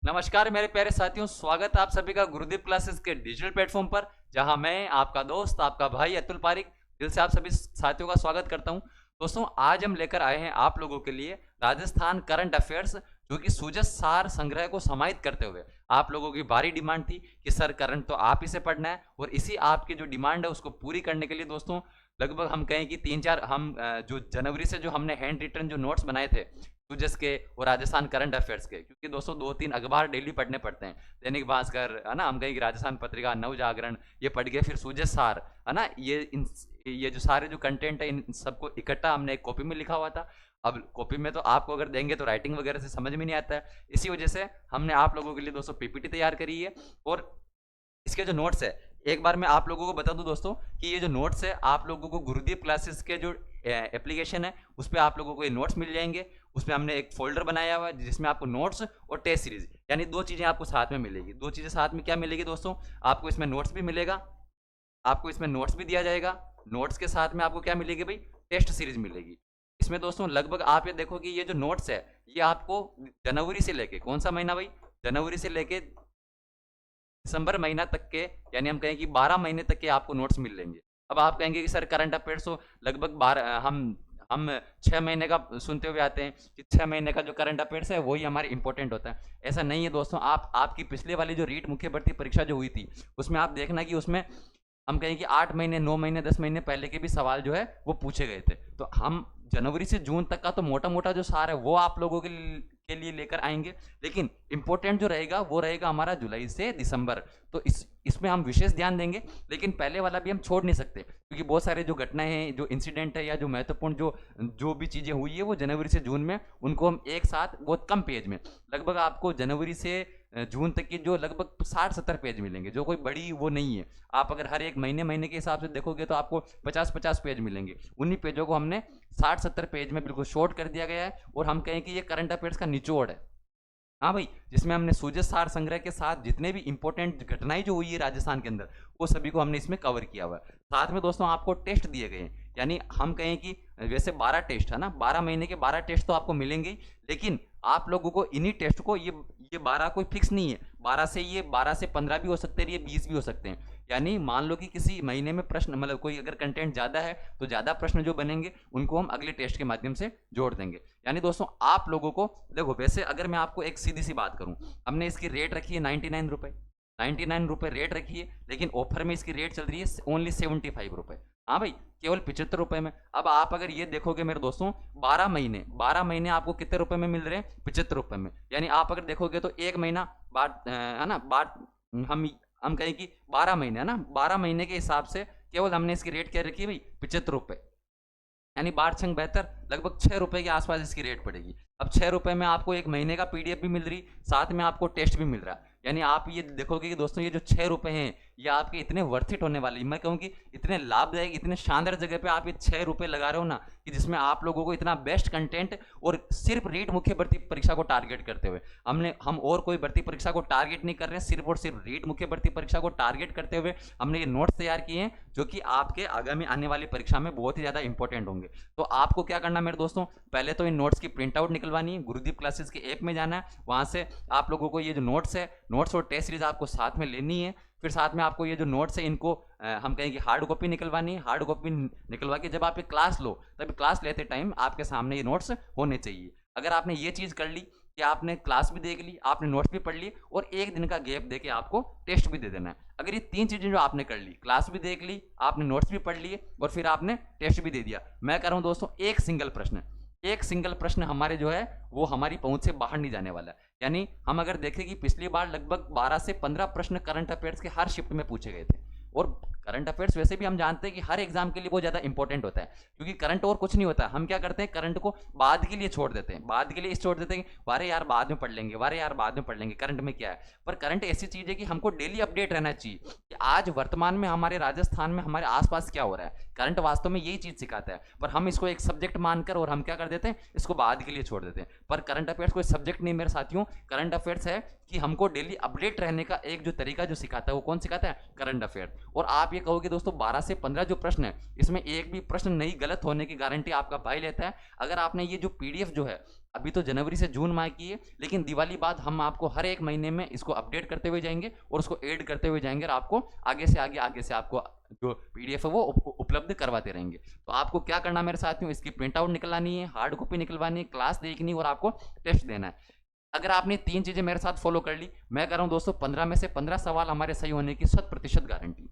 नमस्कार मेरे प्यारे साथियों, स्वागत है आप सभी का गुरुदीप क्लासेस के डिजिटल प्लेटफॉर्म पर, जहां मैं आपका दोस्त आपका भाई अतुल पारिक दिल से आप सभी साथियों का स्वागत करता हूं। दोस्तों, आज हम लेकर आए हैं आप लोगों के लिए राजस्थान करंट अफेयर्स, जो कि सूजस सार संग्रह को समाहित करते हुए आप लोगों की भारी डिमांड थी कि सर करंट तो आप ही से पढ़ना है, और इसी आपकी जो डिमांड है उसको पूरी करने के लिए दोस्तों लगभग हम कहें कि 3-4 हम जो जनवरी से जो हमने हैंड रिटन जो नोट्स बनाए थे सूजस के और राजस्थान करंट अफेयर्स के, क्योंकि दोस्तों 2-3 अखबार डेली पढ़ने पड़ते हैं। दैनिक भास्कर है ना, हम कहें कि राजस्थान पत्रिका, नव जागरण, ये पढ़ गए, फिर सूजस सार है ना, ये जो सारे जो कंटेंट है इन सबको इकट्ठा हमने एक कॉपी में लिखा हुआ था। अब कॉपी में तो आपको अगर देंगे तो राइटिंग वगैरह से समझ में नहीं आता है, इसी वजह से हमने आप लोगों के लिए दोस्तों पीपीटी तैयार करी है। और इसके जो नोट्स है, एक बार मैं आप लोगों को बता दूं दोस्तों कि ये जो नोट्स है आप लोगों को गुरुदीप क्लासेस के जो एप्लीकेशन है उस पर आप लोगों को ये नोट्स मिल जाएंगे। उसमें हमने एक फोल्डर बनाया हुआ है जिसमें आपको नोट्स और टेस्ट सीरीज यानी दो चीज़ें आपको साथ में मिलेगी। दो चीज़ें साथ में क्या मिलेगी दोस्तों, आपको इसमें नोट्स भी मिलेगा, आपको इसमें नोट्स भी दिया जाएगा। नोट्स के साथ में आपको क्या मिलेगी भाई, टेस्ट सीरीज मिलेगी। इसमें दोस्तों लगभग आप ये देखो कि ये जो नोट्स है ये आपको जनवरी से लेके, कौन सा महीना भाई, जनवरी से लेके दिसंबर महीना तक के, यानी हम कहें कि 12 महीने तक के आपको नोट्स मिल लेंगे। अब आप कहेंगे कि सर करंट अफेयर्स तो लगभग 12 हम 6 महीने का सुनते हुए आते हैं कि 6 महीने का जो करंट अफेयर्स है वही हमारे इंपॉर्टेंट होता है। ऐसा नहीं है दोस्तों। आपकी पिछले वाली जो रीट मुख्य भर्ती परीक्षा जो हुई थी उसमें आप देखना कि उसमें हम कहें कि 8 महीने, 9 महीने, 10 महीने पहले के भी सवाल जो है वो पूछे गए थे। तो हम जनवरी से जून तक का तो मोटा मोटा जो सार है वो आप लोगों के लिए लेकर आएंगे, लेकिन इंपॉर्टेंट जो रहेगा वो रहेगा हमारा जुलाई से दिसंबर। तो इसमें हम विशेष ध्यान देंगे, लेकिन पहले वाला भी हम छोड़ नहीं सकते, क्योंकि बहुत सारे जो घटनाएं हैं, जो इंसिडेंट है या जो महत्वपूर्ण जो भी चीज़ें हुई है वो जनवरी से जून में, उनको हम एक साथ बहुत कम पेज में, लगभग आपको जनवरी से जून तक की जो लगभग 60-70 पेज मिलेंगे, जो कोई बड़ी वो नहीं है। आप अगर हर एक महीने महीने के हिसाब से देखोगे तो आपको 50-50 पेज मिलेंगे। उन्हीं पेजों को हमने 60-70 पेज में बिल्कुल शॉर्ट कर दिया गया है, और हम कहें कि ये करंट अफेयर्स का निचोड़ है। हाँ भाई, जिसमें हमने सूजस सार संग्रह के साथ जितने भी इंपॉर्टेंट घटनाएं जो हुई है राजस्थान के अंदर वो सभी को हमने इसमें कवर किया हुआ है। साथ में दोस्तों आपको टेस्ट दिए गए हैं, यानी हम कहें कि वैसे 12 टेस्ट है ना, 12 महीने के 12 टेस्ट तो आपको मिलेंगे, लेकिन आप लोगों को इन्हीं टेस्ट को ये 12 कोई फिक्स नहीं है। 12 से 15 भी हो सकते हैं, ये 20 भी हो सकते हैं। यानी मान लो कि किसी महीने में प्रश्न, मतलब कोई अगर कंटेंट ज़्यादा है तो ज़्यादा प्रश्न जो बनेंगे उनको हम अगले टेस्ट के माध्यम से जोड़ देंगे। यानी दोस्तों आप लोगों को देखो, वैसे अगर मैं आपको एक सीधी सी बात करूं, हमने इसकी रेट रखी है 99 रुपये, 99 रुपये रेट रखी है, लेकिन ऑफर में इसकी रेट चल रही है ओनली 75 रुपये। हाँ भाई, केवल 75 रुपये में। अब आप अगर ये देखोगे मेरे दोस्तों, 12 महीने आपको कितने रुपए में मिल रहे हैं, 75 रुपये में। यानी आप अगर देखोगे तो एक महीना बाद है ना, बाद हम कहें कि 12 महीने है ना, 12 महीने के हिसाब से केवल हमने इसकी रेट क्या रखी है भाई, 75 रुपये। यानी 12 बेहतर लगभग 6 रुपये के आसपास इसकी रेट पड़ेगी। अब 6 रुपये में आपको एक महीने का पीडीएफ भी मिल रही, साथ में आपको टेस्ट भी मिल रहा है। यानी आप ये देखोगे कि दोस्तों ये जो 6 रुपये हैं ये आपके इतने वर्थ इट होने वाले, मैं कहूँ कि इतने लाभदायक, इतने शानदार जगह पे आप ये 6 रुपये लगा रहे हो ना, कि जिसमें आप लोगों को इतना बेस्ट कंटेंट, और सिर्फ रीट मुख्य भर्ती परीक्षा को टारगेट करते हुए, हम और कोई भर्ती परीक्षा को टारगेट नहीं कर रहे हैं, सिर्फ और सिर्फ रीट मुख्य भर्ती परीक्षा को टारगेट करते हुए हमने ये नोट्स तैयार किए हैं, जो कि आपके आगामी आने वाली परीक्षा में बहुत ही ज़्यादा इंपॉर्टेंट होंगे। तो आपको क्या करना मेरे दोस्तों, पहले तो इन नोट्स की प्रिंट आउट निकलवानी है, गुरुदीप क्लासेस के ऐप में जाना है, वहाँ से आप लोगों को ये जो नोट्स है, नोट्स और टेस्ट सीरीज आपको साथ में लेनी है। फिर साथ में आपको ये जो नोट्स है इनको हम कहें कि हार्ड कॉपी निकलवानी है। हार्ड कॉपी निकलवा के जब आप ये क्लास लो, तब क्लास लेते टाइम आपके सामने ये नोट्स होने चाहिए। अगर आपने ये चीज़ कर ली कि आपने क्लास भी देख ली, आपने नोट्स भी पढ़ ली, और एक दिन का गैप दे के आपको टेस्ट भी दे देना है। अगर ये 3 चीज़ें जो आपने कर ली, क्लास भी देख ली, आपने नोट्स भी पढ़ लिए, और फिर आपने टेस्ट भी दे दिया, मैं कह रहा हूँ दोस्तों एक सिंगल प्रश्न हमारे जो है वो हमारी पहुंच से बाहर नहीं जाने वाला है। यानी हम अगर देखें कि पिछली बार लगभग 12 से 15 प्रश्न करंट अफेयर्स के हर शिफ्ट में पूछे गए थे, और करंट अफेयर्स वैसे भी हम जानते हैं कि हर एग्जाम के लिए बहुत ज़्यादा इंपॉर्टेंट होता है, क्योंकि करंट और कुछ नहीं होता। हम क्या करते हैं, करंट को बाद के लिए छोड़ देते हैं, बाद के लिए इस छोड़ देते हैं कि वारे यार बाद में पढ़ लेंगे, वारे यार बाद में पढ़ लेंगे, करंट में क्या है। पर करंट ऐसी चीज़ है कि हमको डेली अपडेट रहना चाहिए कि आज वर्तमान में हमारे राजस्थान में हमारे आसपास क्या हो रहा है। करंट वास्तव में यही चीज़ सिखाता है, पर हम इसको एक सब्जेक्ट मानकर और हम क्या कर देते हैं, इसको बाद के लिए छोड़ देते हैं। पर करंट अफेयर्स कोई सब्जेक्ट नहीं मेरे साथियों, करंट अफेयर्स है कि हमको डेली अपडेट रहने का एक जो तरीका जो सिखाता है वो कौन सिखाता है, करंट अफेयर। और आप ये ये कहोगे दोस्तों 12 से 15 जो प्रश्न है इसमें एक भी प्रश्न नहीं गलत होने की गारंटी आपका भाई लेता है। अगर आपने ये जो पीडीएफ जो है अभी तो जनवरी से जून माह की है, लेकिन दिवाली बाद हम आपको हर एक महीने में इसको अपडेट करते हुए जाएंगे और उसको ऐड करते हुए जाएंगे और आपको आगे से आपको जो पीडीएफ है वो उपलब्ध करवाते रहेंगे। तो आपको क्या करना मेरे साथियों, इसकी प्रिंट आउट निकलवानी है, हार्ड कॉपी निकलवानी है, क्लास देखनी है और आपको टेस्ट देना है। अगर आपने 3 चीजें मेरे साथ फॉलो कर ली, मैं कह रहा हूं दोस्तों 15 में से 15 सवाल हमारे सही होने की 100% गारंटी।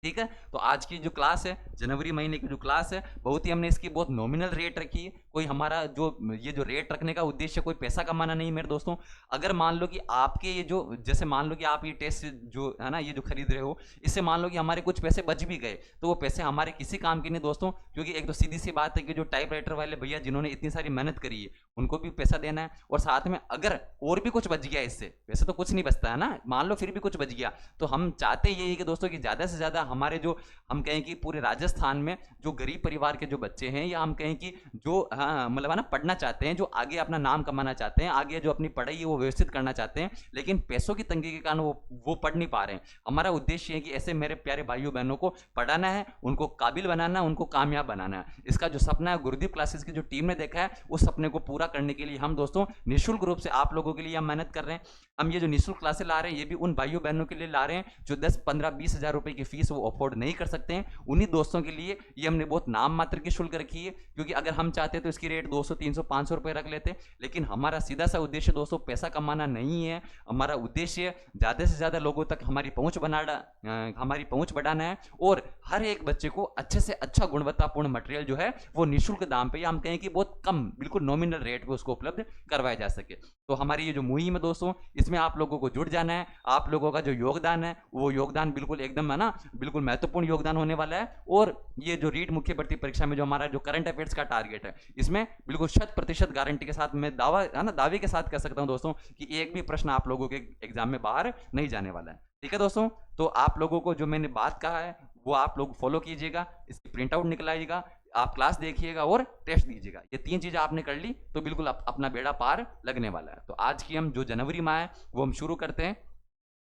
ठीक है, तो आज की जो क्लास है, जनवरी महीने की जो क्लास है, बहुत ही हमने इसकी बहुत नॉमिनल रेट रखी है। कोई हमारा ये जो रेट रखने का उद्देश्य कोई पैसा कमाना नहीं मेरे दोस्तों। अगर मान लो कि आपके ये जो, जैसे मान लो कि आप ये टेस्ट जो है ना, ये जो खरीद रहे हो, इससे मान लो कि हमारे कुछ पैसे बच भी गए, तो वो पैसे हमारे किसी काम के नहीं दोस्तों। क्योंकि एक तो सीधी सी बात है कि जो टाइपराइटर वाले भैया जिन्होंने इतनी सारी मेहनत करी है उनको भी पैसा देना है, और साथ में अगर और भी कुछ बच गया इससे, वैसे तो कुछ नहीं बचता है ना, मान लो फिर भी कुछ बच गया, तो हम चाहते ये है कि दोस्तों कि ज़्यादा से ज़्यादा हमारे जो, हम कहें कि पूरे राजस्थान में जो गरीब परिवार के जो बच्चे हैं, या हम कहें कि जो मतलब है ना पढ़ना चाहते हैं, जो आगे अपना नाम कमाना चाहते हैं, आगे जो अपनी पढ़ाई है वो व्यवस्थित करना चाहते हैं, लेकिन पैसों की तंगी के कारण वो पढ़ नहीं पा रहे हैं। हमारा उद्देश्य है कि ऐसे मेरे प्यारे भाइयों बहनों को पढ़ाना है, उनको काबिल बनाना है, उनको कामयाब बनाना है। इसका जो सपना है गुरुदीप क्लासेस की जो टीम ने देखा है, उस सपने को पूरा करने के लिए हम दोस्तों निःशुल्क रूप से आप लोगों के लिए हम मेहनत कर रहे हैं। हम ये जो निःशुल्क क्लासेस ला रहे हैं, ये भी उन भाइयों बहनों के लिए ला रहे हैं जो 10, 15, 20 हज़ार रुपए की फीस वो अफोर्ड नहीं कर सकते हैं। उन्हीं दोस्तों के लिए ये हमने बहुत नाम मात्र की शुल्क रखी है, क्योंकि अगर हम चाहते तो इसकी रेट 200, 300, 500 रुपए रख लेते, लेकिन हमारा सीधा सा उद्देश्य दोस्तों पैसा कमाना नहीं है। हमारा उद्देश्य ज़्यादा से ज़्यादा लोगों तक हमारी पहुंच बढ़ाना है, और हर एक बच्चे को अच्छे से अच्छा गुणवत्तापूर्ण मटेरियल जो है वो निःशुल्क दाम पे, या हम कहें कि बहुत कम, बिल्कुल नॉमिनल रेट पे उसको उपलब्ध करवाया जा सके। तो हमारी ये जो मुहिम है दोस्तों, इसमें आप लोगों को जुड़ जाना है। आप लोगों का जो योगदान है वो योगदान बिल्कुल एकदम है ना, बिल्कुल महत्वपूर्ण योगदान होने वाला है। और ये जो रीट मुख्य भर्ती परीक्षा में जो हमारा जो करंट अफेयर्स का टारगेट है, इसमें बिल्कुल 100% गारंटी के साथ मैं दावा है ना, दावे के साथ कह सकता हूं दोस्तों कि एक भी प्रश्न आप लोगों के एग्जाम में बाहर नहीं जाने वाला है। ठीक है दोस्तों, तो आप लोगों को जो मैंने बात कहा है वो आप लोग फॉलो कीजिएगा, इसकी प्रिंट आउट निकलाइएगा, आप क्लास देखिएगा और टेस्ट दीजिएगा। ये 3 चीजें आपने कर ली तो बिल्कुल अपना बेड़ा पार लगने वाला है। तो आज की हम जो जनवरी माह है वो हम शुरू करते हैं।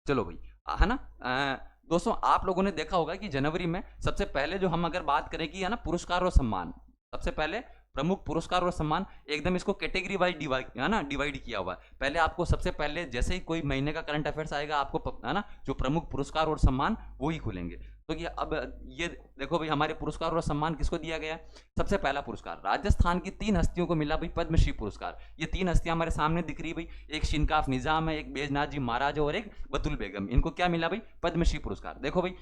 चलो भाई, है ना। दोस्तों आप लोगों ने देखा होगा कि जनवरी में सबसे पहले जो हम अगर बात करें कि है ना पुरस्कार और सम्मान, सबसे पहले प्रमुख पुरस्कार और सम्मान, एकदम इसको कैटेगरी वाइज डिवाइड किया हुआ है। पहले आपको सबसे पहले जैसे ही कोई महीने का करंट अफेयर्स आएगा, आपको है ना जो प्रमुख पुरस्कार और सम्मान वो ही खुलेंगे। तो ये अब ये देखो भाई, हमारे पुरस्कार और सम्मान किसको दिया गया। सबसे पहला पुरस्कार राजस्थान की 3 हस्तियों को मिला भाई पद्मश्री पुरस्कार। ये 3 हस्तियां हमारे सामने दिख रही भाई, एक शिनकाफ निजाम है, एक बैजनाथ जी महाराज और एक बतुल बेगम। इनको क्या मिला भाई, पद्मश्री पुरस्कार। देखो भाई,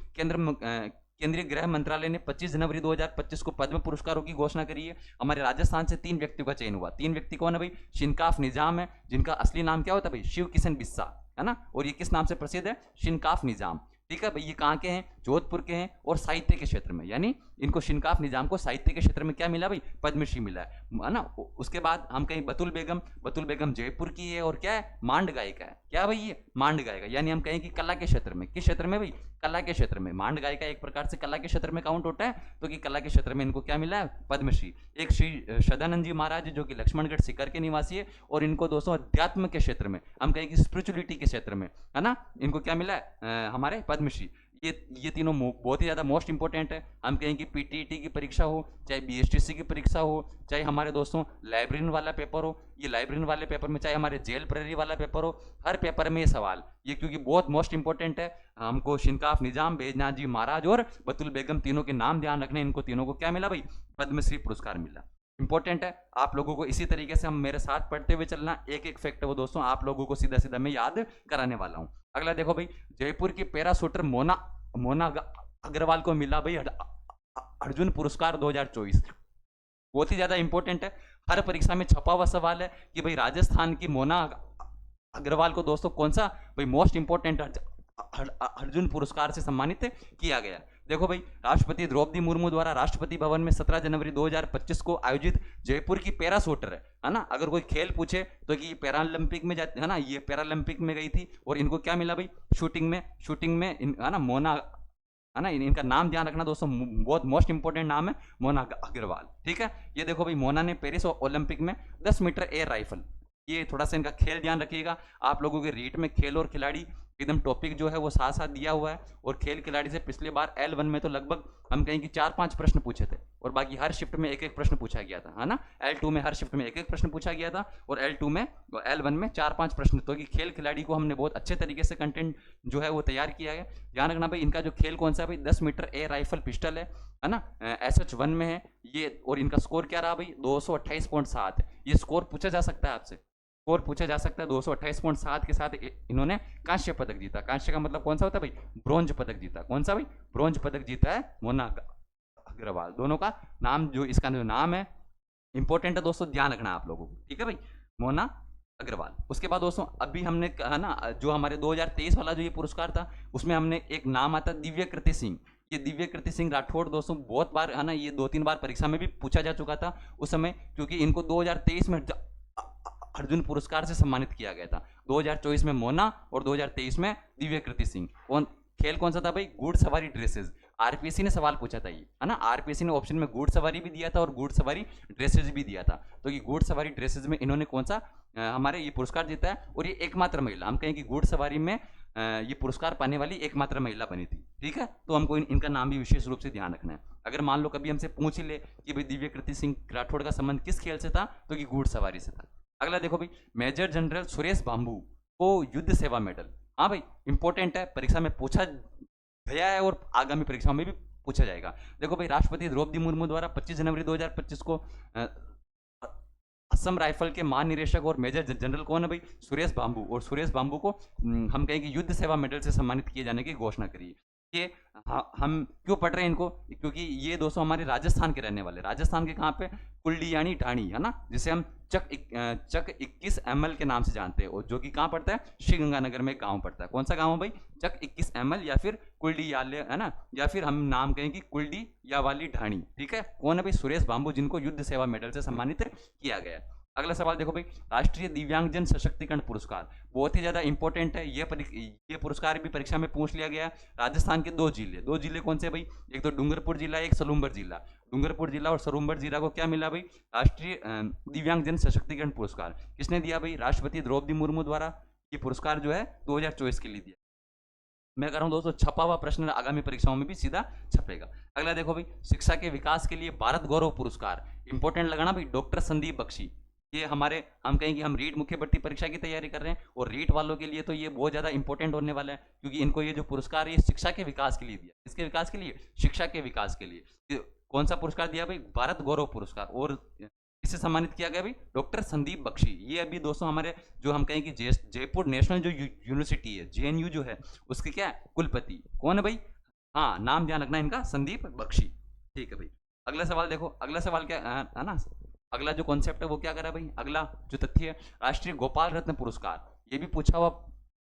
केंद्रीय गृह मंत्रालय ने 25 जनवरी 2025 को पद्म पुरस्कारों की घोषणा करी है। हमारे राजस्थान से 3 व्यक्तियों का चयन हुआ। 3 व्यक्ति कौन है भाई, शिनकाफ निजाम है, जिनका असली नाम क्या होता है भाई, शिव किशन बिस्सा, है ना, और ये किस नाम से प्रसिद्ध है, शिनकाफ निजाम। ठीक है भाई, ये कहाँ के हैं, जोधपुर के हैं, और साहित्य के क्षेत्र में, यानी इनको शिनकाफ निजाम को साहित्य के क्षेत्र में क्या मिला भाई, पद्मश्री मिला है ना। उसके बाद हम कहीं बतुल बेगम जयपुर की है, और क्या है, मांड गायिका है। क्या भाई, ये मांड गायिका, यानी हम कहें कि कला के क्षेत्र में, किस क्षेत्र में भाई, कला के क्षेत्र में। मांड गायिका एक प्रकार से कला के क्षेत्र में काउंट होता है, तो कि कला के क्षेत्र में इनको क्या मिला है, पद्मश्री। एक श्री सदानंद जी महाराज जो कि लक्ष्मणगढ़ सीकर के निवासी है, और इनको दोस्तों अध्यात्म के क्षेत्र में, हम कहें कि स्पिरिचुअलिटी के क्षेत्र में, है ना, इनको क्या मिला है, हमारे पद्मश्री। ये तीनों बहुत ही ज़्यादा मोस्ट इंपॉर्टेंट है। हम कहें कि पीटीईटी की परीक्षा हो, चाहे बीएसटीसी की परीक्षा हो, चाहे हमारे दोस्तों लाइब्रेरियन वाला पेपर हो, ये लाइब्रेरियन वाले पेपर में, चाहे हमारे जेल प्रेरी वाला पेपर हो, हर पेपर में ये सवाल, ये क्योंकि बहुत मोस्ट इंपॉर्टेंट है। हमको शिनकाफ निजाम, बैजनाथ जी महाराज और बतुल बेगम, तीनों के नाम ध्यान रखने। इनको तीनों को क्या मिला भाई, पद्मश्री पुरस्कार मिला। इंपॉर्टेंट है आप लोगों को, इसी तरीके से हम मेरे साथ पढ़ते हुए चलना। एक एक फैक्ट वो दोस्तों आप लोगों को सीधा सीधा मैं याद कराने वाला हूँ। अगला देखो भाई, जयपुर की पैराशूटर मोना अग्रवाल को मिला भाई अर्जुन पुरस्कार 2024। बहुत ही ज्यादा इंपॉर्टेंट है, हर परीक्षा में छपा हुआ सवाल है कि भाई राजस्थान की मोना अग्रवाल को दोस्तों कौन सा भाई मोस्ट इंपॉर्टेंट अर्जुन पुरस्कार से सम्मानित किया गया। देखो भाई, राष्ट्रपति द्रौपदी मुर्मू द्वारा राष्ट्रपति भवन में 17 जनवरी 2025 को आयोजित जयपुर की पैराशूटर है ना, अगर कोई खेल पूछे तो कि पैरालंपिक में जाते है ना, ये पैरालंपिक में गई थी, और इनको क्या मिला भाई, शूटिंग में है ना, मोना, है ना, इनका नाम ध्यान रखना दोस्तों, बहुत मोस्ट इंपॉर्टेंट नाम है मोना अग्रवाल। ठीक है, ये देखो भाई, मोना ने पेरिस ओलंपिक में 10 मीटर एयर राइफल, ये थोड़ा सा इनका खेल ध्यान रखिएगा। आप लोगों के रीट में खेल और खिलाड़ी एकदम टॉपिक जो है वो साथ साथ दिया हुआ है। और खेल खिलाड़ी से पिछले बार L1 में तो लगभग हम कहें कि 4-5 प्रश्न पूछे थे, और बाकी हर शिफ्ट में एक एक प्रश्न पूछा गया था, है ना। L2 में हर शिफ्ट में एक एक प्रश्न पूछा गया था, और L2 में L1 में 4-5 प्रश्न। तो कि खेल खिलाड़ी को हमने बहुत अच्छे तरीके से कंटेंट जो है वो तैयार किया है। ध्यान रखना भाई, इनका जो खेल कौन सा है भाई, 10 मीटर एयर राइफल पिस्टल है ना, SH1 में है ये। और इनका स्कोर क्या रहा भाई, 228.7। ये स्कोर पूछा जा सकता है आपसे, स्कोर पूछा जा सकता है। 228.7 के साथ इन्होंने कांस्य पदक जीता। कांस्य का मतलब कौन सा होता है भाई, ब्रोंज पदक जीता। कौन सा भाई, ब्रोंज पदक जीता है मोना अग्रवाल। दोनों का नाम जो, इसका जो नाम है इंपॉर्टेंट है दोस्तों, ध्यान रखना आप लोगों को, ठीक है भाई, मोना अग्रवाल। उसके बाद दोस्तों अभी हमने कहा ना, जो हमारे 2023 वाला जो ये पुरस्कार था, उसमें हमने एक नाम आता दिव्य कृति सिंह। ये दिव्य कृति सिंह राठौड़ दोस्तों बहुत बार, है ना, ये 2-3 बार परीक्षा में भी पूछा जा चुका था उस समय, क्योंकि इनको 2023 में अर्जुन पुरस्कार से सम्मानित किया गया था। 2024 में मोना और 2023 में दिव्य कृति सिंह। खेल कौन सा था भाई, घुड़ सवारी ड्रेसेस। आरपीएससी ने सवाल पूछा था ये, है ना। आरपीएससी ने ऑप्शन में घुड़ सवारी भी दिया था और घुड़ सवारी ड्रेसेस भी दिया था। तो ये घुड़ सवारी ड्रेसेस में इन्होंने कौन सा हमारे ये पुरस्कार जीता है। और ये एकमात्र महिला, हम कहें कि घुड़ सवारी में ये पुरस्कार पाने वाली एकमात्र महिला बनी थी, ठीक है। तो हमको इनका नाम भी विशेष रूप से ध्यान रखना है। अगर मान लो कभी हमसे पूछ ही ले कि भाई दिव्य कृति सिंह राठौड़ का संबंध किस खेल से था, तो कि घुड़ सवारी से था। अगला देखो भाई, मेजर जनरल सुरेश बांबू को युद्ध सेवा मेडल। हाँ भाई, इंपॉर्टेंट है, परीक्षा में पूछा गया है और आगामी परीक्षाओं में भी पूछा जाएगा। देखो भाई, राष्ट्रपति द्रौपदी मुर्मू द्वारा 25 जनवरी 2025 को असम राइफल के महानिदेशक और मेजर जनरल कौन है भाई, सुरेश बांबू। और सुरेश बांबू को हम कहें कि युद्ध सेवा मेडल से सम्मानित किए जाने की घोषणा करी है। ये हम क्यों पढ़ रहे हैं इनको, क्योंकि ये दोस्तों हमारे राजस्थान के रहने वाले, राजस्थान के कहाँ पे, कुल्डी यानी ढाणी, है ना, जिसे हम चक 21 ML के नाम से जानते हैं, और जो कि कहाँ पड़ता है, श्रीगंगानगर में गांव पड़ता है। कौन सा गांव है भाई, चक 21 ML, या फिर कुल्डी याले, है ना, या फिर हम नाम कहें कि कुल्डी या वाली ढाणी, ठीक है। कौन है भाई, सुरेश बांबू, जिनको युद्ध सेवा मेडल से सम्मानित किया गया है। अगला सवाल देखो भाई, राष्ट्रीय दिव्यांगजन सशक्तिकरण पुरस्कार बहुत ही ज्यादा इंपॉर्टेंट है। ये पुरस्कार भी परीक्षा में पूछ लिया गया। राजस्थान के दो जिले कौन से भाई, एक तो डूंगरपुर जिला, एक सलूम्बर जिला। डूंगरपुर जिला और सलूम्बर जिला को क्या मिला भाई, राष्ट्रीय दिव्यांगजन सशक्तिकरण पुरस्कार। किसने दिया भाई, राष्ट्रपति द्रौपदी मुर्मू द्वारा ये पुरस्कार जो है 2024 के लिए दिया। मैं कह रहा हूं दोस्तों, छपा हुआ प्रश्न आगामी परीक्षाओं में भी सीधा छपेगा। अगला देखो भाई, शिक्षा के विकास के लिए भारत गौरव पुरस्कार, इंपॉर्टेंट लगाना भाई, डॉक्टर संदीप बख्शी। ये हमारे, हम कहें कि हम रीट मुख्य भर्ती परीक्षा की तैयारी कर रहे हैं, और रीट वालों के लिए तो ये बहुत ज्यादा इंपॉर्टेंट होने वाला है, क्योंकि इनको ये जो पुरस्कार है शिक्षा के विकास के लिए दिया। किसके विकास के लिए, शिक्षा के विकास के लिए। कौन सा पुरस्कार दिया भाई, भारत गौरव पुरस्कार। और इसे सम्मानित किया गया भाई, डॉक्टर संदीप बख्शी। ये अभी दोस्तों हमारे जो हम कहें कि जयपुर नेशनल जो यूनिवर्सिटी है, JNU जो है, उसके क्या है, कुलपति कौन है भाई, हाँ, नाम ध्यान रखना इनका, संदीप बख्शी, ठीक है भाई। अगला सवाल देखो, अगला सवाल क्या है ना, अगला जो कॉन्सेप्ट है वो क्या करा भाई, अगला जो तथ्य है, राष्ट्रीय गोपाल रत्न पुरस्कार। ये भी पूछा हुआ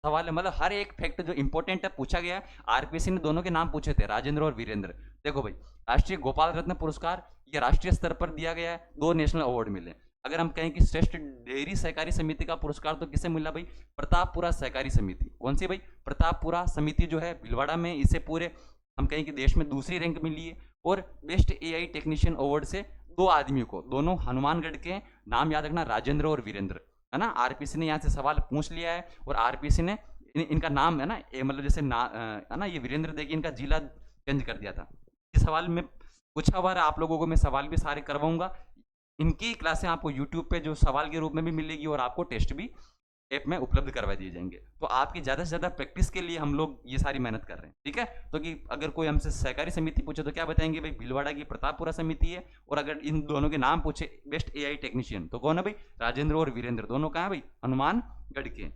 सवाल है, मतलब हर एक फैक्ट जो इंपॉर्टेंट है पूछा गया है। आरपीएससी ने दोनों के नाम पूछे थे, राजेंद्र और वीरेंद्र। देखो भाई, राष्ट्रीय गोपाल रत्न पुरस्कार ये राष्ट्रीय स्तर पर दिया गया है, 2 नेशनल अवार्ड मिले। अगर हम कहें कि श्रेष्ठ डेयरी सहकारी समिति का पुरस्कार तो किसे मिला भाई, प्रतापपुरा सहकारी समिति। कौन सी भाई, प्रतापपुरा समिति जो है भिलवाड़ा में, इसे पूरे हम कहें कि देश में दूसरी रैंक मिली है। और बेस्ट AI टेक्नीशियन अवार्ड से 2 आदमियों को, दोनों हनुमानगढ़ के, नाम याद रखना, राजेंद्र और वीरेंद्र, है ना। आरपीएससी ने यहाँ से सवाल पूछ लिया है, और आरपीएससी ने इनका नाम, है ना, मतलब जैसे है ना, ये वीरेंद्र देखिए इनका जिला चेंज कर दिया था। इस सवाल में पूछा हुआ है, आप लोगों को मैं सवाल भी सारे करवाऊंगा। इनकी क्लासें आपको यूट्यूब पे जो सवाल के रूप में भी मिलेगी, और आपको टेस्ट भी ऐप में उपलब्ध करवा दिए जाएंगे। तो आपकी ज़्यादा से ज़्यादा प्रैक्टिस के लिए हम लोग ये सारी मेहनत कर रहे हैं, ठीक है। तो कि अगर कोई हमसे सहकारी समिति पूछे तो क्या बताएंगे भाई, भिलवाड़ा की प्रतापपुरा समिति है। और अगर इन दोनों के नाम पूछे, बेस्ट AI टेक्नीशियन, तो कौन है भाई, राजेंद्र और वीरेंद्र, दोनों कहाँ है भाई, हनुमानगढ़ के।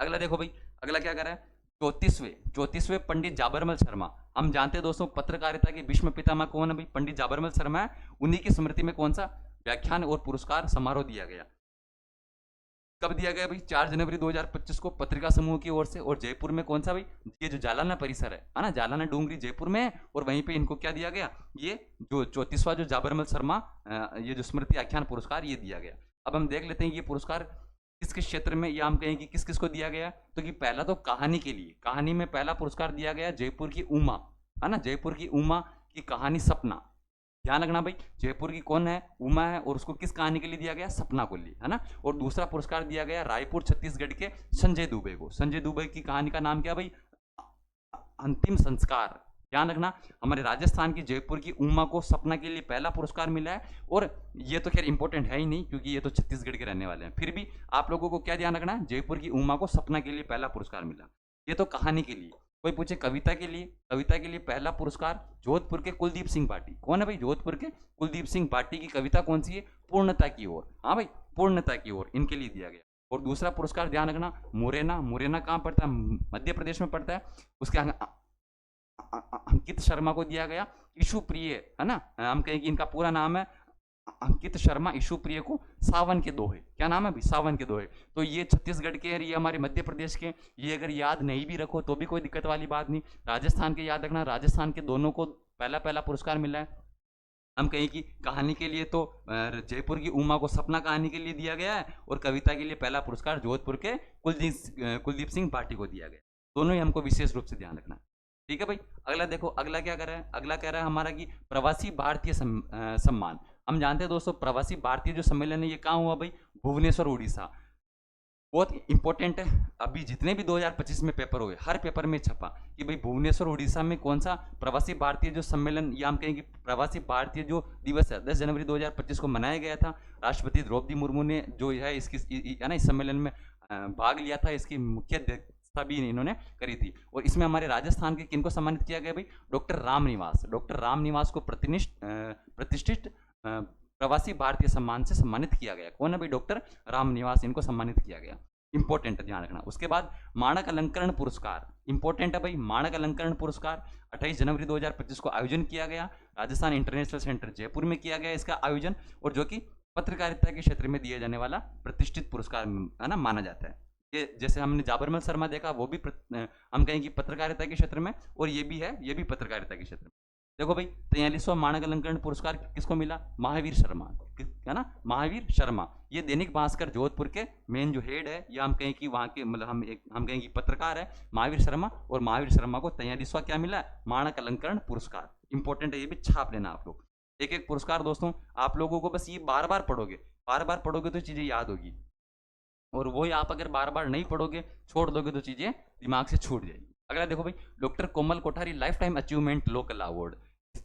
अगला देखो भाई, अगला क्या कर रहा है, 34वें पंडित जाबरमल शर्मा। हम जानते हैं दोस्तों, पत्रकारिता के भीष्म पितामह कौन है भाई, पंडित जाबरमल शर्मा है। उन्हीं की स्मृति में कौन सा व्याख्यान और पुरस्कार समारोह दिया गया। कब दिया गया भाई, 4 जनवरी 2025 को पत्रिका समूह की ओर से। और जयपुर में कौन सा भाई, ये जो जालाना परिसर है ना, जालाना डूंगरी जयपुर में है। और वहीं पे इनको क्या दिया गया, ये जो 34वां जो जाबरमल शर्मा ये जो स्मृति आख्यान पुरस्कार ये दिया गया। अब हम देख लेते हैं ये पुरस्कार किस किस क्षेत्र में, या हम कहें कि किस किस को दिया गया। तो कि पहला तो कहानी के लिए, कहानी में पहला पुरस्कार दिया गया जयपुर की उमा, है ना, जयपुर की उमा की कहानी सपना। ध्यान रखना भाई, जयपुर की कौन है, उमा है, और उसको किस कहानी के लिए दिया गया, सपना को लिए, है ना। और दूसरा पुरस्कार दिया गया रायपुर छत्तीसगढ़ के संजय दुबे को। संजय दुबे की कहानी का नाम क्या भाई, अंतिम संस्कार। ध्यान रखना, हमारे राजस्थान की जयपुर की उमा को सपना के लिए पहला पुरस्कार मिला है। और ये तो खैर इंपॉर्टेंट है ही नहीं, क्योंकि ये तो छत्तीसगढ़ के रहने वाले हैं, फिर भी आप लोगों को क्या ध्यान रखना है, जयपुर की उमा को सपना के लिए पहला पुरस्कार मिला। ये तो कहानी के लिए। कोई पूछे कविता के लिए, कविता के लिए पहला पुरस्कार जोधपुर के कुलदीप सिंह भाटी। कौन है भाई, जोधपुर के कुलदीप सिंह भाटी की कविता कौन सी है, पूर्णता की ओर। हाँ भाई, पूर्णता की ओर, इनके लिए दिया गया। और दूसरा पुरस्कार ध्यान रखना, मुरैना। मुरैना कहाँ पड़ता है, मध्य प्रदेश में पड़ता है। उसके अंकित शर्मा को दिया गया। ईशु प्रिय, है ना, हम कहें कि इनका पूरा नाम है अंकित शर्मा ईशु प्रिय को सावन के दोहे। क्या नाम है भाई, सावन के दोहे। तो ये छत्तीसगढ़ के हैं, ये हमारे मध्य प्रदेश के। ये अगर याद नहीं भी रखो तो भी कोई दिक्कत वाली बात नहीं। राजस्थान के याद रखना, राजस्थान के दोनों को पहला पहला पुरस्कार मिला है। हम कहें कि कहानी के लिए तो जयपुर की उमा को सपना कहानी के लिए दिया गया है, और कविता के लिए पहला पुरस्कार जोधपुर के कुलदीप सिंह भाटी को दिया गया। दोनों ही हमको विशेष रूप से ध्यान रखना है। ठीक है भाई। अगला देखो, अगला क्या कर रहा है, अगला कह रहा है हमारा कि प्रवासी भारतीय सम्मान। हम जानते हैं दोस्तों, प्रवासी भारतीय जो सम्मेलन है ये कहाँ हुआ भाई, भुवनेश्वर उड़ीसा। बहुत इंपॉर्टेंट है। अभी जितने भी 2025 में पेपर हुए, हर पेपर में छपा कि भाई भुवनेश्वर उड़ीसा में कौन सा प्रवासी भारतीय जो सम्मेलन, या हम कहेंगे प्रवासी भारतीय जो दिवस है 10 जनवरी 2025 को मनाया गया था। राष्ट्रपति द्रौपदी मुर्मू ने जो है इसकी है ना, इस सम्मेलन में भाग लिया था। इसकी मुख्य अध्यक्षता भी इन्होंने करी थी। और इसमें हमारे राजस्थान के किनको सम्मानित किया गया भाई, डॉक्टर रामनिवास। डॉक्टर रामनिवास को प्रतिष्ठित प्रवासी भारतीय सम्मान से सम्मानित किया गया। कौन है भाई, डॉक्टर रामनिवास, इनको सम्मानित किया गया। इंपॉर्टेंट है, ध्यान रखना। उसके बाद माणक अलंकरण पुरस्कार, इंपॉर्टेंट है भाई। माणक अलंकरण पुरस्कार 28 जनवरी 2025 को आयोजन किया गया। राजस्थान इंटरनेशनल सेंटर जयपुर में किया गया इसका आयोजन, और जो कि पत्रकारिता के क्षेत्र में दिया जाने वाला प्रतिष्ठित पुरस्कार है ना, माना जाता है। ये जैसे हमने जाबरमल शर्मा देखा, वो भी हम कहें कि पत्रकारिता के क्षेत्र में, और ये भी है, ये भी पत्रकारिता के क्षेत्र में। देखो भाई, 43वां मानक अलंकरण पुरस्कार किसको मिला, महावीर शर्मा, है ना, महावीर शर्मा। ये दैनिक भास्कर जोधपुर के मेन जो हेड है, या हम कहें कि वहाँ के मतलब हम कहें कि पत्रकार है महावीर शर्मा। और महावीर शर्मा को 43वां क्या मिला, मानक अलंकरण पुरस्कार। इंपॉर्टेंट है, ये भी छाप लेना आप लोग। एक एक पुरस्कार दोस्तों, आप लोगों को बस ये बार बार पढ़ोगे तो चीजें याद होगी। और वही आप अगर बार बार नहीं पढ़ोगे, छोड़ दोगे, तो चीजें दिमाग से छूट जाएगी। अगला देखो भाई, doctor Komal Kothari life time achievement local award.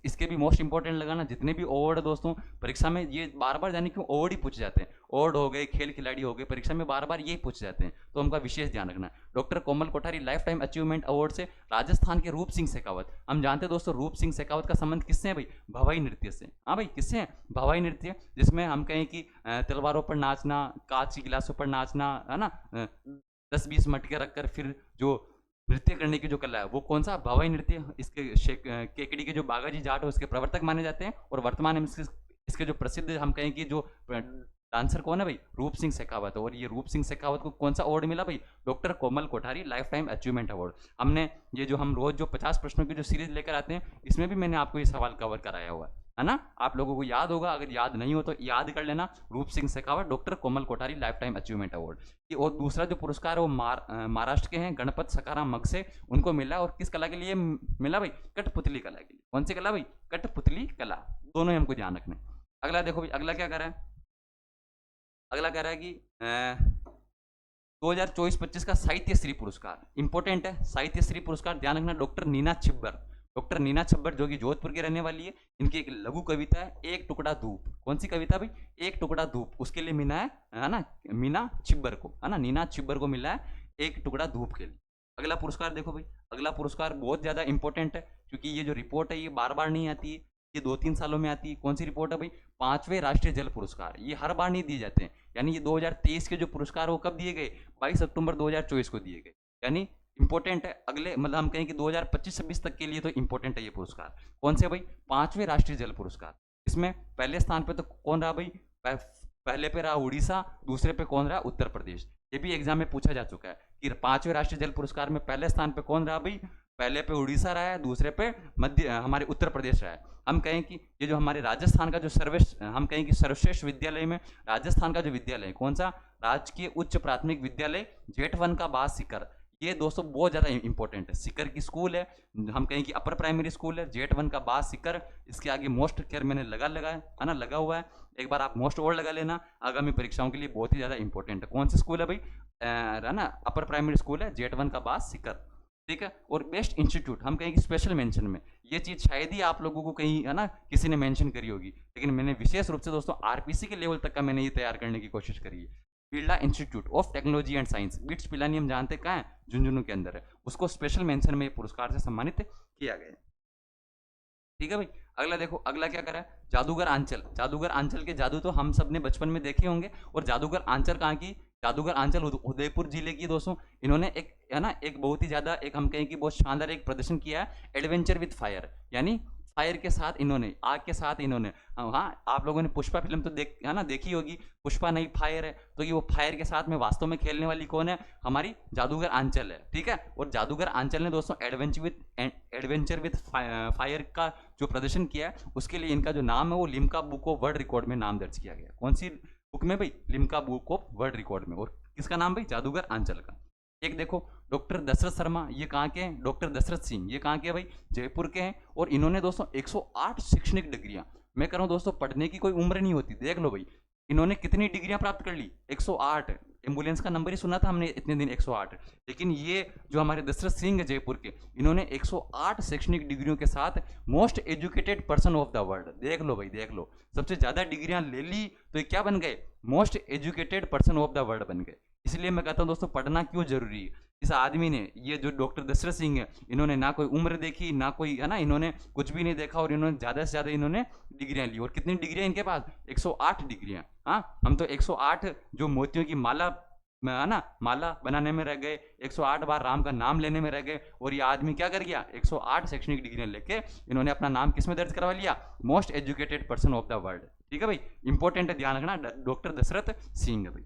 इसके भी मोस्ट इंपॉर्टेंट लगाना, जितने भी अवार्ड दोस्तों परीक्षा में ये बार बार जाने क्यों अवार्ड ही पूछे जाते हैं। अवार्ड हो गए, खेल खिलाड़ी हो गए, परीक्षा में बार बार यही पूछे जाते हैं, तो उनका विशेष ध्यान रखना। Doctor Komal Kothari life time achievement award से राजस्थान के रूप सिंह शेखावत। हम जानते हैं दोस्तों, रूप सिंह शेखावत का संबंध किससे है भाई, भवाई नृत्य से। हाँ भाई, किससे है, भवाई नृत्य, जिसमें हम कहें कि तलवारों पर नाचना, कांच की गिलासों पर नाचना, है ना, 10-20 मटके रखकर फिर जो नृत्य करने की जो कला है, वो कौन सा, भवाई नृत्य। इसके केकड़ी के जो बागाजी जाट है उसके प्रवर्तक माने जाते हैं। और वर्तमान में इसके जो प्रसिद्ध हम कहें कि जो डांसर कौन है भाई, रूप सिंह शेखावत। और ये रूप सिंह शेखावत को कौन सा अवार्ड मिला भाई, doctor Komal Kothari life time achievement award. हमने ये जो हम रोज जो 50 प्रश्नों की जो सीरीज लेकर आते हैं, इसमें भी मैंने आपको ये सवाल कवर कराया हुआ है ना। आप लोगों को याद होगा, अगर याद नहीं हो तो याद कर लेना, Roop Singh Shekhawat, doctor Komal Kothari life time achievement award. और दूसरा जो पुरस्कार है वो महाराष्ट्र के हैं गणपत सकाराम मगसे, उनको मिला। और किस कला के लिए मिला भाई, कठपुतली कला के लिए। कौन सी कला भाई, कठपुतली कला। दोनों ही हमको ध्यान रखने। अगला देखो भाई, अगला क्या कर रहा है, अगला कह रहा है कि 2024-25 का साहित्य श्री पुरस्कार इंपॉर्टेंट है। साहित्य श्री पुरस्कार ध्यान रखना, डॉक्टर नीना छिब्बर। डॉक्टर नीना छिब्बर जो कि जोधपुर की रहने वाली है, इनकी एक लघु कविता है एक टुकड़ा धूप। कौन सी कविता भाई, एक टुकड़ा धूप, उसके लिए मिला है ना, मीना छिब्बर को, है ना, नीना छिब्बर को मिला है एक टुकड़ा धूप के लिए। अगला पुरस्कार देखो भाई, अगला पुरस्कार बहुत ज्यादा इंपॉर्टेंट है, क्योंकि ये जो रिपोर्ट है ये बार बार नहीं आती है, ये 2-3 सालों में आती है। कौन सी रिपोर्ट है भाई, 5वें राष्ट्रीय जल पुरस्कार। ये हर बार नहीं दिए जाते हैं, यानी ये 2023 के जो पुरस्कार वो कब दिए गए, 22 अक्टूबर 2024 को दिए गए। यानी इंपॉर्टेंट है, अगले मतलब हम कहें कि 2025-26 तक के लिए तो इंपॉर्टेंट है ये पुरस्कार। कौन से भाई, 5वें राष्ट्रीय जल पुरस्कार। इसमें पहले स्थान पे तो कौन रहा भाई, पहले पे रहा उड़ीसा, दूसरे पे कौन रहा, उत्तर प्रदेश। ये भी एग्जाम में पूछा जा चुका है कि 5वें राष्ट्रीय जल पुरस्कार में पहले स्थान पे कौन रहा भाई, पहले पे उड़ीसा रहा है, दूसरे पे हमारे उत्तर प्रदेश रहा है। हम कहें कि ये जो हमारे राजस्थान का जो हम कहें कि सर्वश्रेष्ठ विद्यालय में राजस्थान का जो विद्यालय कौन सा, राजकीय उच्च प्राथमिक विद्यालय जेठ 1 का बास सीकर, ये दोस्तों बहुत ज़्यादा इंपॉर्टेंट है। सीकर की स्कूल है, हम कहें कि अपर प्राइमरी स्कूल है, जेट 1 का बाद सीकर, इसके आगे मोस्ट केयर मैंने लगा है ना, लगा हुआ है। एक बार आप मोस्ट और लगा लेना, आगामी परीक्षाओं के लिए बहुत ही ज़्यादा इंपॉर्टेंट है। कौन सी स्कूल है भाई, है ना, अपर प्राइमरी स्कूल है, जेट 1 का बाद सीकर, ठीक है। और बेस्ट इंस्टीट्यूट हम कहेंगे स्पेशल मेंशन में, ये चीज़ शायद ही आप लोगों को कहीं, है ना, किसी ने मेंशन करी होगी, लेकिन मैंने विशेष रूप से दोस्तों आरपीसी के लेवल तक का मैंने ये तैयार करने की कोशिश करी है। Birla institute of technology and science, bits Pilani, हम जानते कहाँ है, झुंझुनू के अंदर है, उसको स्पेशल मेंशन में पुरस्कार से सम्मानित किया गया है, ठीक है भाई। अगला देखो, अगला क्या करा है, जादूगर आंचल। जादूगर आंचल के जादू तो हम सब ने बचपन में देखे होंगे, और जादूगर आंचल कहाँ की, जादूगर आंचल उदयपुर जिले की दोस्तों। इन्होंने एक, है ना, एक बहुत ही ज्यादा, एक हम कहें कि बहुत शानदार एक प्रदर्शन किया है, एडवेंचर विद फायर, यानी फायर के साथ इन्होंने, आग के साथ इन्होंने, हाँ आप लोगों ने पुष्पा फिल्म तो देख, है ना, देखी होगी, पुष्पा नहीं फायर है, तो ये वो फायर के साथ में वास्तव में खेलने वाली कौन है, हमारी जादूगर आंचल है, ठीक है। और जादूगर आंचल ने दोस्तों एडवेंचर विद फायर का जो प्रदर्शन किया है, उसके लिए इनका जो नाम है वो Limca book of world record में नाम दर्ज किया गया। कौन सी बुक में भाई, Limca book of world record में। और किसका नाम भाई, जादूगर आंचल का। एक देखो डॉक्टर दशरथ शर्मा, ये कहाँ के हैं, डॉक्टर दशरथ सिंह, ये कहाँ के हैं भाई, जयपुर के हैं। और इन्होंने दोस्तों 108 शैक्षणिक डिग्रियां, मैं कह रहा हूँ दोस्तों पढ़ने की कोई उम्र नहीं होती, देख लो भाई इन्होंने कितनी डिग्रियां प्राप्त कर ली, 108। एम्बुलेंस का नंबर ही सुना था हमने इतने दिन, 108, लेकिन ये जो हमारे दशरथ सिंह है जयपुर के, इन्होंने 108 शैक्षणिक डिग्रियों के साथ most educated person of the world, देख लो भाई देख लो, सबसे ज्यादा डिग्रियां ले ली, तो ये क्या बन गए, most educated person of the world बन गए। इसलिए मैं कहता हूं दोस्तों पढ़ना क्यों जरूरी है। इस आदमी ने, ये जो डॉक्टर दशरथ सिंह है, इन्होंने ना कोई उम्र देखी ना कोई, है ना, इन्होंने कुछ भी नहीं देखा, और इन्होंने ज्यादा से ज्यादा इन्होंने डिग्रियां ली। और कितनी डिग्रियां इनके पास, 108 डिग्रियां। हाँ, हम तो 108 जो मोतियों की माला, है ना, माला बनाने में रह गए, 108 बार राम का नाम लेने में रह गए, और ये आदमी क्या कर गया, 108 शैक्षणिक डिग्रियां लेके इन्होंने अपना नाम किसमें दर्ज करवा लिया, most educated person of the world, ठीक है भाई। इंपॉर्टेंट है, ध्यान रखना, डॉक्टर दशरथ सिंह है भाई।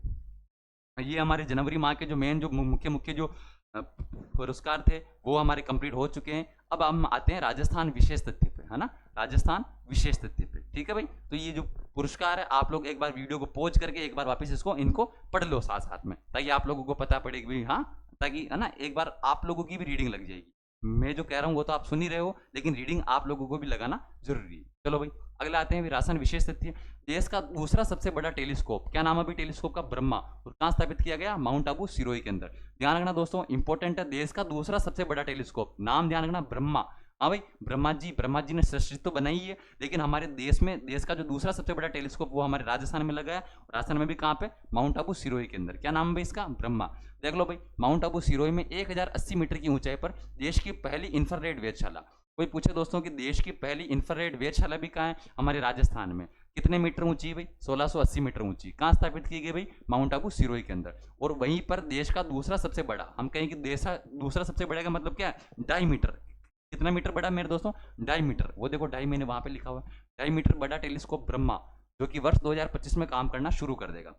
ये हमारे जनवरी माह के जो मेन, जो मुख्य मुख्य जो पुरस्कार थे वो हमारे कंप्लीट हो चुके हैं। अब हम आते हैं राजस्थान विशेष तथ्य पे, है ना, राजस्थान विशेष तथ्य पे, ठीक है भाई। तो ये जो पुरस्कार है, आप लोग एक बार वीडियो को पॉज करके एक बार वापस इसको, इनको पढ़ लो साथ साथ में, ताकि आप लोगों को पता पड़ेगी भाई, हाँ, ताकि, है ना, एक बार आप लोगों की भी रीडिंग लग जाएगी। मैं जो कह रहा हूँ वो तो आप सुन ही रहे हो, लेकिन रीडिंग आप लोगों को भी लगाना जरूरी है। चलो भाई अगला आते हैं राजस्थान विशेष तथ्य। देश का दूसरा सबसे बड़ा टेलीस्कोप, क्या नाम है भाई टेलीस्कोप का, ब्रह्मा, और कहाँ स्थापित किया गया, माउंट आबू सिरोही के अंदर। ध्यान रखना दोस्तों, इंपॉर्टेंट है, देश का दूसरा सबसे बड़ा टेलीस्कोप, नाम ध्यान रखना, ब्रह्मा। हाँ भाई, ब्रह्मा जी ने सृष्टि तो बनाई है, लेकिन हमारे देश में, देश का जो दूसरा सबसे बड़ा टेलीस्कोप वो हमारे राजस्थान में लगा है। राजस्थान में भी कहाँ पे, माउंट आबू सिरोही के अंदर। क्या नाम है भाई इसका, ब्रह्मा। देख लो भाई, माउंट आबू सिरोही में 1080 मीटर की ऊंचाई पर देश की पहली इंफ्रारेड वेधशाला। कोई पूछे दोस्तों कि देश की पहली इंफ्रारेड वेधशाला भी कहाँ है, हमारे राजस्थान में। कितने मीटर ऊंची है भाई, 1680 मीटर ऊंची। कहाँ स्थापित की गई भाई, माउंट आबू सिरोही के अंदर। और वहीं पर देश का दूसरा सबसे बड़ा, हम कहें कि देश का दूसरा सबसे बड़ा का मतलब क्या है, 2.5 मीटर। कितना मीटर बड़ा मेरे दोस्तों, 2.5 मीटर। वो देखो 2.5 मैंने वहां पे लिखा हुआ है, 2.5 मीटर बड़ा टेलीस्कोप ब्रह्मा, जो कि वर्ष 2025 में काम करना शुरू कर देगा।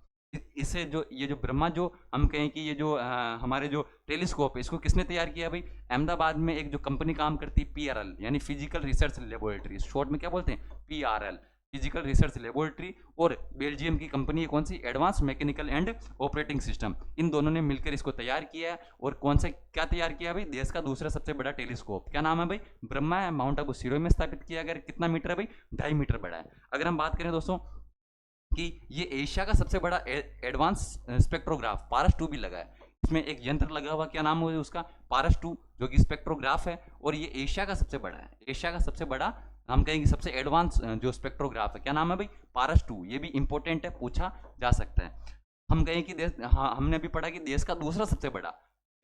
इसे जो, ये जो ब्रह्मा, जो हम कहें कि ये जो हमारे जो टेलीस्कोप है, इसको किसने तैयार किया भाई, अहमदाबाद में एक जो कंपनी काम करती है, पीआरएल, यानी फिजिकल रिसर्च लेबोरेटरी, शॉर्ट में क्या बोलते हैं, पीआरएल, फिजिकल रिसर्च लेबोरेटरी। और बेल्जियम की कंपनी है कौन सी, advance mechanical and operating system. इन दोनों ने मिलकर इसको तैयार किया है। और कौन से, क्या तैयार किया भाई, देश का दूसरा सबसे बड़ा टेलीस्कोप, क्या नाम है भाई, ब्रह्मा है, माउंट आबू सिरोही में स्थापित किया गया। कितना मीटर है भाई, 2.5 मीटर बड़ा है। अगर हम बात करें दोस्तों कि ये एशिया का सबसे बड़ा एडवांस स्पेक्ट्रोग्राफ पारस 2 भी लगा है, इसमें एक यंत्र लगा हुआ, क्या नाम है उसका, पारस 2, जो कि स्पेक्ट्रोग्राफ है। और ये एशिया का सबसे बड़ा है, एशिया का सबसे बड़ा, हम कहेंगे सबसे एडवांस जो स्पेक्ट्रोग्राफ है, क्या नाम है भाई, पारस 2। ये भी इंपॉर्टेंट है, पूछा जा सकता है। हम कहें कि देश, हाँ हमने भी पढ़ा कि देश का दूसरा सबसे बड़ा,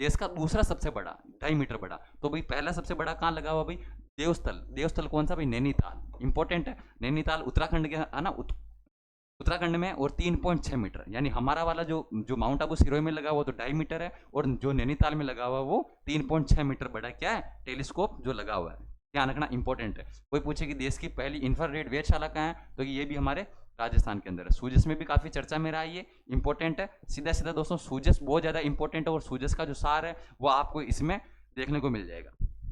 देश का दूसरा सबसे बड़ा 2.5 मीटर बड़ा, तो भाई पहला सबसे बड़ा कहाँ लगा हुआ भाई, देवस्थल। देवस्थल कौन सा भाई, नैनीताल, इंपॉर्टेंट है, नैनीताल उत्तराखंड के, है ना, उत्तराखंड में। और 3.6 मीटर, यानी हमारा वाला जो माउंट आबू सिरोही में लगा हुआ तो 2.5 मीटर है, और जो नैनीताल में लगा हुआ वो 3.6 मीटर बड़ा क्या है, टेलीस्कोप जो लगा हुआ है। ध्यान रखना, इंपॉर्टेंट है। कोई पूछे कि देश की पहली इंफ्रारेड वेधशाला कहाँ है, तो ये भी हमारे राजस्थान के अंदर है। सूजस में भी काफी चर्चा में रहा है, ये इंपॉर्टेंट है। सीधा सीधा दोस्तों सूजस बहुत ज्यादा इंपॉर्टेंट है, और सूजस का जो सार है वो आपको इसमें देखने को मिल जाएगा।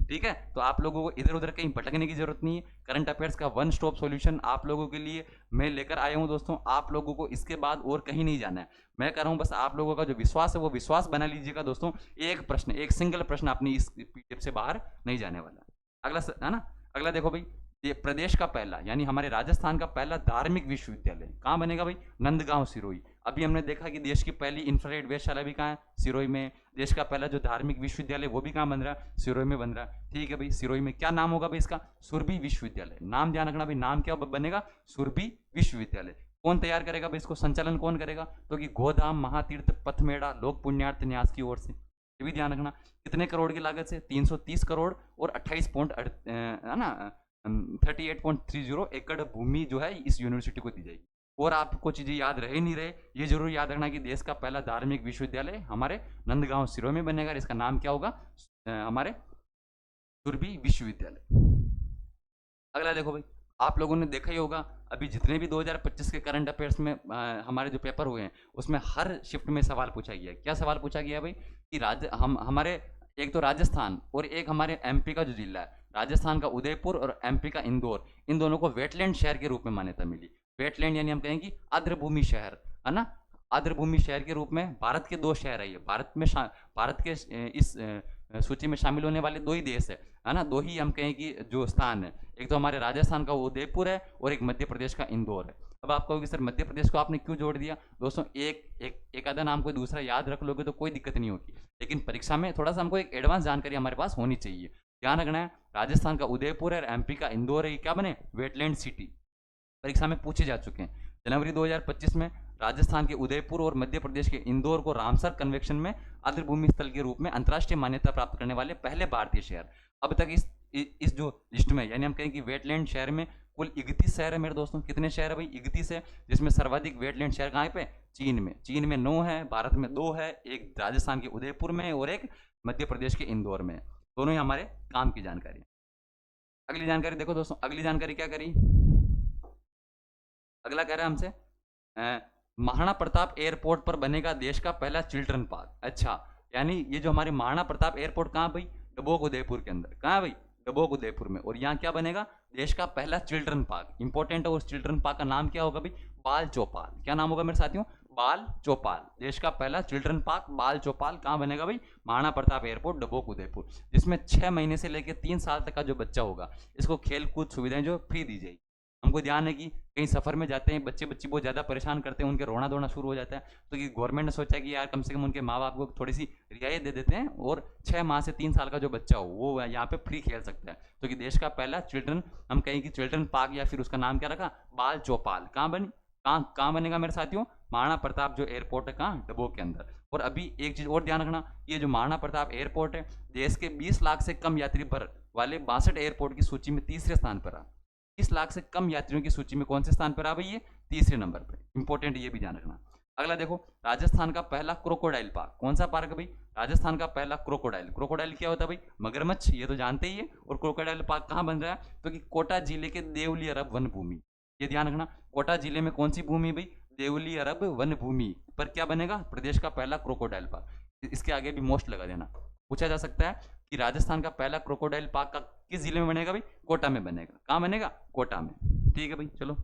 ठीक है, तो आप लोगों को इधर उधर कहीं भटकने की जरूरत नहीं है। करंट अफेयर्स का वन स्टॉप सॉल्यूशन आप लोगों के लिए मैं लेकर आया हूं दोस्तों। आप लोगों को इसके बाद और कहीं नहीं जाना है। मैं कह रहा हूं बस आप लोगों का जो विश्वास है वो विश्वास बना लीजिएगा दोस्तों। एक प्रश्न, एक सिंगल प्रश्न अपनी इस पीडीएफ से बाहर नहीं जाने वाला। अगला है ना, अगला देखो भाई, ये प्रदेश का पहला यानी हमारे राजस्थान का पहला धार्मिक विश्वविद्यालय कहाँ बनेगा भाई? नंदगांव सिरोही। अभी हमने देखा कि देश की पहली इंफ्रारेड वेधशाला भी कहाँ है? सिरोही में। देश का पहला जो धार्मिक विश्वविद्यालय वो भी कहाँ बन रहा है? सिरोही में बन रहा है। ठीक है भाई, सिरोही में क्या नाम होगा भाई इसका? सुरभि विश्वविद्यालय। नाम ध्यान रखना भाई, नाम क्या बनेगा? सुरभि विश्वविद्यालय। कौन तैयार करेगा भाई इसको? संचालन कौन करेगा? तो कि गोधाम महातीर्थ पथमेड़ा लोक पुण्यार्थ न्यास की ओर से। ये भी ध्यान रखना। कितने करोड़ की लागत से? 330 करोड़ और 28 पॉइंट है ना 38.30 एकड़ भूमि जो है इस यूनिवर्सिटी को दी जाएगी। और आपको चीजें याद रहे नहीं रहे, ये जरूर याद रखना कि देश का पहला धार्मिक विश्वविद्यालय हमारे नंदगांव सिरोही में बनेगा। इसका नाम क्या होगा? हमारे सुरभि विश्वविद्यालय। अगला देखो भाई, आप लोगों ने देखा ही होगा अभी जितने भी 2025 के करंट अफेयर्स में हमारे जो पेपर हुए हैं उसमें हर शिफ्ट में सवाल पूछा गया है। क्या सवाल पूछा गया भाई? कि हमारे एक तो राजस्थान और एक हमारे एमपी का जो जिला है, राजस्थान का उदयपुर और एमपी का इंदौर, इन दोनों को वेटलैंड शहर के रूप में मान्यता मिली। वेटलैंड यानी हम कहेंगे आर्द्रभूमि शहर, है ना। आर्द्रभूमि शहर के रूप में भारत के दो शहर है ये। भारत के इस सूची में शामिल होने वाले दो ही देश है ना, दो ही हम कहें कि जो स्थान है, एक तो हमारे राजस्थान का उदयपुर है और एक मध्य प्रदेश का इंदौर है। अब आप कहोगे सर मध्य प्रदेश को आपने क्यों जोड़ दिया? दोस्तों एक आधा नाम कोई दूसरा याद रख लोगे तो कोई दिक्कत नहीं होगी, लेकिन परीक्षा में थोड़ा सा हमको एक एडवांस जानकारी हमारे पास होनी चाहिए। ध्यान रखना है, राजस्थान का उदयपुर है और एमपी का इंदौर है, ये क्या बने? Wetland city. परीक्षा में पूछे जा चुके हैं। जनवरी 2025 में राजस्थान के उदयपुर और मध्य प्रदेश के इंदौर को रामसर कन्वेक्शन में आर्द्रभूमि स्थल के रूप में अंतर्राष्ट्रीय मान्यता प्राप्त करने वाले पहले भारतीय शहर। अब तक इस जो लिस्ट में यानी हम कहें कि वेटलैंड शहर में कुल 31 शहर है मेरे दोस्तों। कितने शहर है भाई? 31 है, जिसमें सर्वाधिक वेटलैंड शहर कहाँ पे? चीन में। चीन में 9 है, भारत में 2 है, एक राजस्थान के उदयपुर में और एक मध्य प्रदेश के इंदौर में। दोनों ही हमारे काम की जानकारी। अगली जानकारी देखो दोस्तों, अगली जानकारी क्या करी? अगला कह रहा है हमसे महाराणा प्रताप एयरपोर्ट पर बनेगा देश का पहला चिल्ड्रन पार्क। अच्छा, यानी ये जो हमारे महाराणा प्रताप एयरपोर्ट कहाँ भाई? डबोक उदयपुर के अंदर। कहाँ भाई? डबोक उदयपुर में। और यहाँ क्या बनेगा? देश का पहला चिल्ड्रन पार्क। इंपॉर्टेंट है, उस चिल्ड्रन पार्क का नाम क्या होगा भाई? बाल चौपाल। क्या नाम होगा मेरे साथियों? बाल चौपाल। देश का पहला चिल्ड्रन पार्क बाल चौपाल कहाँ बनेगा भाई? महाराणा प्रताप एयरपोर्ट डबोक उदयपुर, जिसमें 6 महीने से लेकर 3 साल तक का जो बच्चा होगा इसको खेल कूद सुविधाएं जो फ्री दी जाएगी। हमको ध्यान है कि कहीं सफर में जाते हैं बच्चे बहुत ज़्यादा परेशान करते हैं, उनके रोना धोना शुरू हो जाता है, तो कि गवर्नमेंट ने सोचा कि यार कम से कम उनके माँ बाप को थोड़ी सी रियायत दे देते हैं और 6 माह से 3 साल का जो बच्चा हो वो यहाँ पे फ्री खेल सकता है। तो कि देश का पहला चिल्ड्रन, हम कहें कि चिल्ड्रन पार्क या फिर उसका नाम क्या रखा? बाल चौपाल। कहाँ बनेगा मेरे साथियों? महाराणा प्रताप जो एयरपोर्ट है कहाँ? डबोक के अंदर। और अभी एक चीज़ और ध्यान रखना, ये जो महाराणा प्रताप एयरपोर्ट है देश के 20 लाख से कम यात्री भर वाले 62 एयरपोर्ट की सूची में तीसरे स्थान पर रहा। 20 लाख से कम यात्रियों की सूची में कौन से स्थान पर आ भाई? ये तीसरे नंबर पर। इंपॉर्टेंट, ये भी ध्यान रखना। अगला देखो, राजस्थान का पहला क्रोकोडाइल पार्क। कौन सा पार्क है भाई? राजस्थान का पहला क्रोकोडाइल। क्रोकोडाइल क्या होता है भाई? मगरमच्छ, ये तो जानते ही है। और क्रोकोडाइल पार्क कहाँ बन रहा है? तो कि कोटा जिले के देवली अरब वन भूमि। ये ध्यान रखना, कोटा जिले में कौन सी भूमि भाई? देवली अरब वन भूमि पर क्या बनेगा? प्रदेश का पहला क्रोकोडाइल पार्क। इसके आगे भी मोस्ट लगा देना, पूछा जा सकता है कि राजस्थान का पहला क्रोकोडाइल पार्क का किस जिले में बनेगा भाई? कोटा में बनेगा। कहाँ बनेगा? कोटा में। ठीक है भाई, चलो।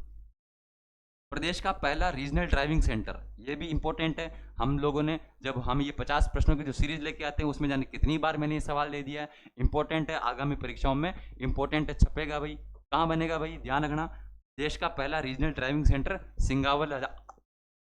प्रदेश का पहला रीजनल ड्राइविंग सेंटर, ये भी इंपॉर्टेंट है। हम लोगों ने जब हम ये 50 प्रश्नों की जो सीरीज लेके आते हैं उसमें जाने कितनी बार मैंने ये सवाल दे दिया है। इंपॉर्टेंट है, आगामी परीक्षाओं में इंपॉर्टेंट है, छपेगा भाई। कहाँ बनेगा भाई? ध्यान रखना, देश का पहला regional driving centre Singawal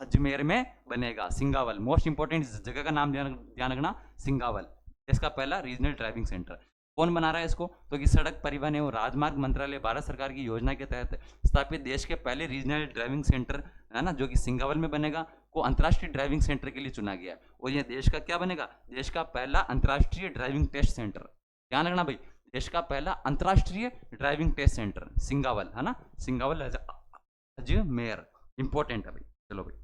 Ajmer में बनेगा। सिंगावल, मोस्ट इंपॉर्टेंट जगह का नाम ध्यान रखना, सिंगावल। देश का पहला रीजनल ड्राइविंग सेंटर। कौन बना रहा है इसको? तो कि सड़क परिवहन एवं राजमार्ग मंत्रालय भारत सरकार की योजना के तहत स्थापित देश के पहले रीजनल ड्राइविंग सेंटर है ना, जो कि सिंगावल में बनेगा, को अंतर्राष्ट्रीय ड्राइविंग सेंटर के लिए चुना गया। और यह देश का क्या बनेगा? देश का पहला अंतर्राष्ट्रीय ड्राइविंग टेस्ट सेंटर। ध्यान रखना भाई, देश का पहला अंतर्राष्ट्रीय ड्राइविंग टेस्ट सेंटर सिंगावल, है ना, सिंगावल अजमेर। इंपॉर्टेंट है भाई। चलो भाई,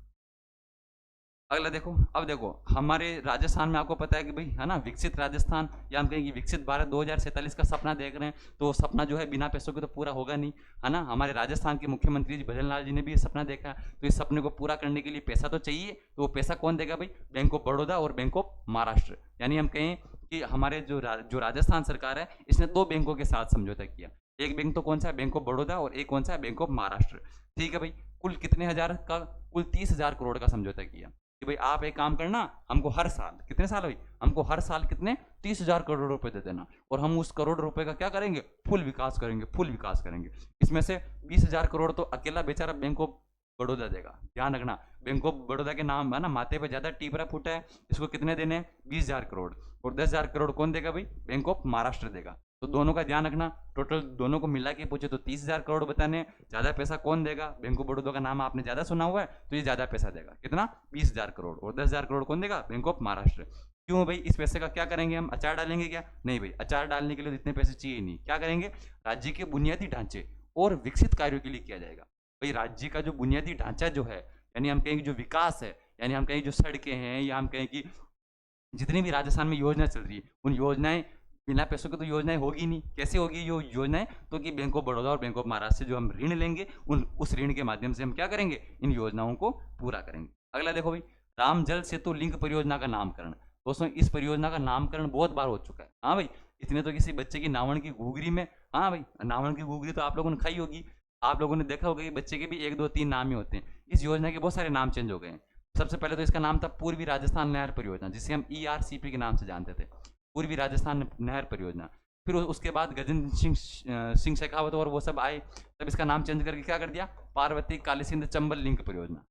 अगला देखो। अब देखो, हमारे राजस्थान में आपको पता है कि भाई है ना, विकसित राजस्थान या हम कहें कि विकसित भारत 2047 का सपना देख रहे हैं। तो सपना जो है बिना पैसों के तो पूरा होगा नहीं, है ना। हमारे राजस्थान के मुख्यमंत्री जी भजन लाल जी ने भी ये सपना देखा है। तो इस सपने को पूरा करने के लिए पैसा तो चाहिए, तो वो पैसा कौन देगा भाई? बैंक ऑफ बड़ौदा और बैंक ऑफ महाराष्ट्र। यानी हम कहें कि हमारे जो राजस्थान सरकार है इसने 2 बैंकों के साथ समझौता किया। एक बैंक तो कौन सा है, बैंक ऑफ बड़ौदा, और एक कौन सा है, बैंक ऑफ महाराष्ट्र। ठीक है भाई, कुल कितने हजार का, कुल 30,000 करोड़ का समझौता किया कि भाई आप एक काम करना, हमको हर साल, कितने साल भाई, हमको हर साल कितने 30,000 करोड़ रुपए दे देना, और हम उस करोड़ रुपए का क्या करेंगे, फुल विकास करेंगे, फुल विकास करेंगे। इसमें से 20,000 करोड़ तो अकेला बेचारा बैंक ऑफ बड़ौदा देगा। ध्यान रखना, बैंक ऑफ बड़ौदा के नाम है ना, माथे पे ज्यादा टीपरा फूटा है, इसको कितने देने हैं, 20,000 करोड़। और 10,000 करोड़ कौन देगा भाई, बैंक ऑफ महाराष्ट्र देगा। तो दोनों का ध्यान रखना, टोटल दोनों को मिला के पूछे तो 30,000 करोड़ बताने। ज्यादा पैसा कौन देगा, बैंक ऑफ बड़ौदा का नाम आपने ज्यादा सुना हुआ है तो ये ज्यादा पैसा देगा, कितना, 20,000 करोड़। और 10,000 करोड़ कौन देगा, बैंक ऑफ महाराष्ट्र। क्यों भाई, इस पैसे का क्या करेंगे हम, अचार डालेंगे क्या, नहीं भाई, अचार डालने के लिए इतने पैसे चाहिए नहीं। क्या करेंगे, राज्य के बुनियादी ढांचे और विकसित कार्यों के लिए किया जाएगा। भाई राज्य का जो बुनियादी ढांचा जो है, यानी हम कहेंगे जो विकास है, यानी हम कहेंगे जो सड़कें हैं, या हम कहें कि जितनी भी राजस्थान में योजना चल रही है, उन योजनाएं, बिना पैसों के तो योजनाएं होगी नहीं। कैसे होगी ये योजनाएं, तो कि बैंक ऑफ बड़ौदा और बैंक ऑफ महाराष्ट्र से जो हम ऋण लेंगे, उस ऋण के माध्यम से हम क्या करेंगे, इन योजनाओं को पूरा करेंगे। अगला देखो भाई, राम जल सेतु लिंक परियोजना का नामकरण। दोस्तों इस परियोजना का नामकरण बहुत बार हो चुका है। हाँ भाई, इतने तो किसी बच्चे की नावण की घूगरी में, हाँ भाई नावण की घूगरी तो आप लोगों ने खाई होगी, आप लोगों ने देखा होगा कि बच्चे के भी 1 2 3 नाम ही होते हैं। इस योजना के बहुत सारे नाम चेंज हो गए हैं। सबसे पहले तो इसका नाम था पूर्वी राजस्थान नहर परियोजना, जिसे हम ERCP के नाम से जानते थे, पूर्वी राजस्थान नहर परियोजना। फिर उसके बाद गजेंद्र सिंह शेखावत और वो सब आए, तब इसका नाम चेंज करके क्या कर दिया, पार्वती काली सिंध चंबल लिंक परियोजना।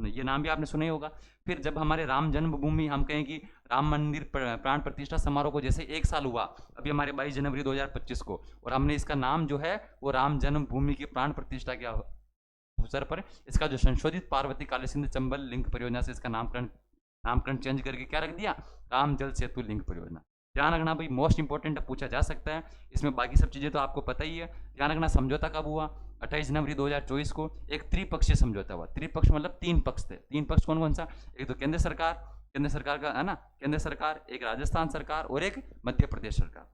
ये नाम भी आपने सुना ही होगा। फिर जब हमारे राम जन्मभूमि, हम कहें कि राम मंदिर प्राण प्रतिष्ठा समारोह को जैसे 1 साल हुआ अभी हमारे 22 जनवरी 2025 को, और हमने इसका नाम जो है वो राम जन्मभूमि की प्राण प्रतिष्ठा के अवसर पर इसका जो संशोधित पार्वती काली सिंध चंबल लिंक परियोजना से इसका नामकरण चेंज करके क्या रख दिया, राम जल सेतु लिंक परियोजना। ध्यान रखना भाई, मोस्ट इंपॉर्टेंट पूछा जा सकता है इसमें, बाकी सब चीजें तो आपको पता ही है। ध्यान रखना, समझौता कब हुआ, 28 जनवरी 2024 को एक त्रिपक्षीय समझौता हुआ। त्रिपक्ष मतलब 3 पक्ष थे। 3 पक्ष कौन कौन सा, एक तो केंद्र सरकार का है ना, केंद्र सरकार, एक राजस्थान सरकार और एक मध्य प्रदेश सरकार।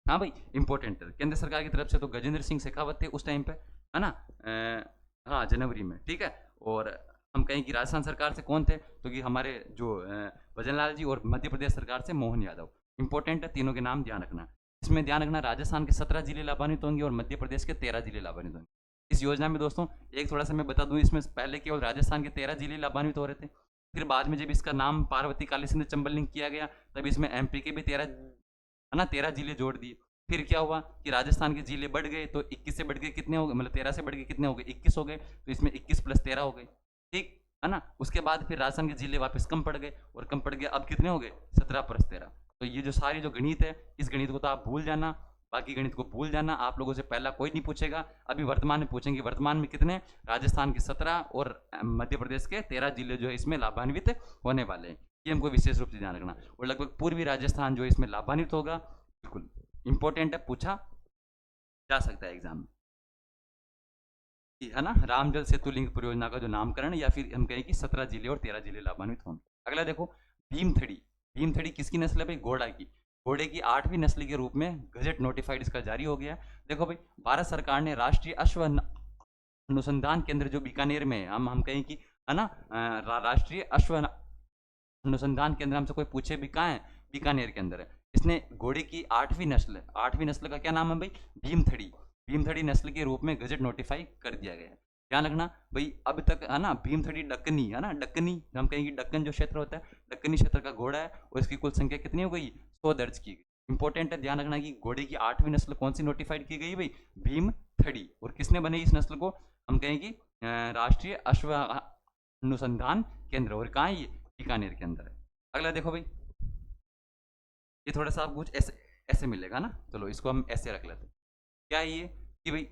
हाँ भाई इंपॉर्टेंट है, केंद्र सरकार की तरफ से तो गजेंद्र सिंह शेखावत थे उस टाइम पे, है ना, हाँ जनवरी में, ठीक है। और हम कहें कि राजस्थान सरकार से कौन थे, तो कि हमारे जो भजनलाल जी, और मध्य प्रदेश सरकार से मोहन यादव। इंपॉर्टेंट है, तीनों के नाम ध्यान रखना। इसमें ध्यान रखना, राजस्थान के 17 जिले लाभान्वित होंगे और मध्य प्रदेश के 13 जिले लाभान्वित होंगे। इस योजना में दोस्तों एक थोड़ा सा मैं बता दूं, इसमें पहले केवल राजस्थान के 13 जिले लाभान्वित हो रहे थे। फिर बाद में जब इसका नाम पार्वती काली सिंध चंबल लिंक किया गया, तब इसमें MP के भी 13 जिले जोड़ दिए। फिर क्या हुआ कि राजस्थान के जिले बढ़ गए, तो 21 से बढ़ के कितने हो गए, मतलब 13 से बढ़ के कितने हो गए, 21 हो गए। तो इसमें 21 + 13 हो गए, ठीक है ना। उसके बाद फिर राजस्थान के जिले वापस कम पड़ गए, और कम पड़ गए, अब कितने हो गए, 17 + 13। तो ये जो सारी जो गणित है, इस गणित को तो आप भूल जाना, बाकी गणित को भूल जाना। आप लोगों से पहला कोई नहीं पूछेगा, अभी वर्तमान में पूछेंगे। वर्तमान में कितने, राजस्थान के 17 और मध्य प्रदेश के 13 जिले जो है इसमें लाभान्वित होने वाले हैं। ये हमको विशेष रूप से ध्यान रखना। और लगभग पूर्वी राजस्थान जो इसमें लाभान्वित होगा, बिल्कुल इंपॉर्टेंट है, पूछा जा सकता है एग्जाम में, है ना। राम जल सेतु लिंक परियोजना का जो नामकरण, या फिर हम कहें कि 17 जिले और 13 जिले लाभान्वित होंगे। अगला देखो, भीमथड़ी। भीमथड़ी किसकी नस्ल है भाई, घोड़ा की। घोड़े की 8वीं नस्ल के रूप में गजट नोटिफाइड इसका जारी हो गया। देखो भाई, भारत सरकार ने राष्ट्रीय अश्व अनुसंधान केंद्र जो बीकानेर में है, हम कहें कि, है ना, राष्ट्रीय अश्व अनुसंधान केंद्र, हमसे कोई पूछे भी कहाँ है, बीकानेर के अंदर है। इसने घोड़े की 8वीं नस्ल, 8वीं नस्ल का क्या नाम है भाई, भीमथड़ी। भीमथड़ी नस्ल के रूप में गजट नोटिफाई कर दिया गया है। ध्यान रखना भाई, अब तक है ना भीमथड़ी डक्कनी, है ना, डक्कनी, हम कहेंगे डक्कन जो क्षेत्र होता है, डक्कनी क्षेत्र का घोड़ा है, और इसकी कुल संख्या कितनी हो गई, 100 दर्ज की गई। इंपॉर्टेंट है, ध्यान रखना कि घोड़े की 8वीं नस्ल कौन सी नोटिफाइड की गई भाई, भीमथड़ी। और किसने बनाई इस नस्ल को, हम कहें कि राष्ट्रीय अश्व अनुसंधान केंद्र, और कहाँ है ये, बीकानेर के अंदर है। अगला देखो भाई, ये थोड़ा सा आपको कुछ ऐसे मिलेगा ना, चलो इसको हम ऐसे रख लेते हैं। क्या ये कि भाई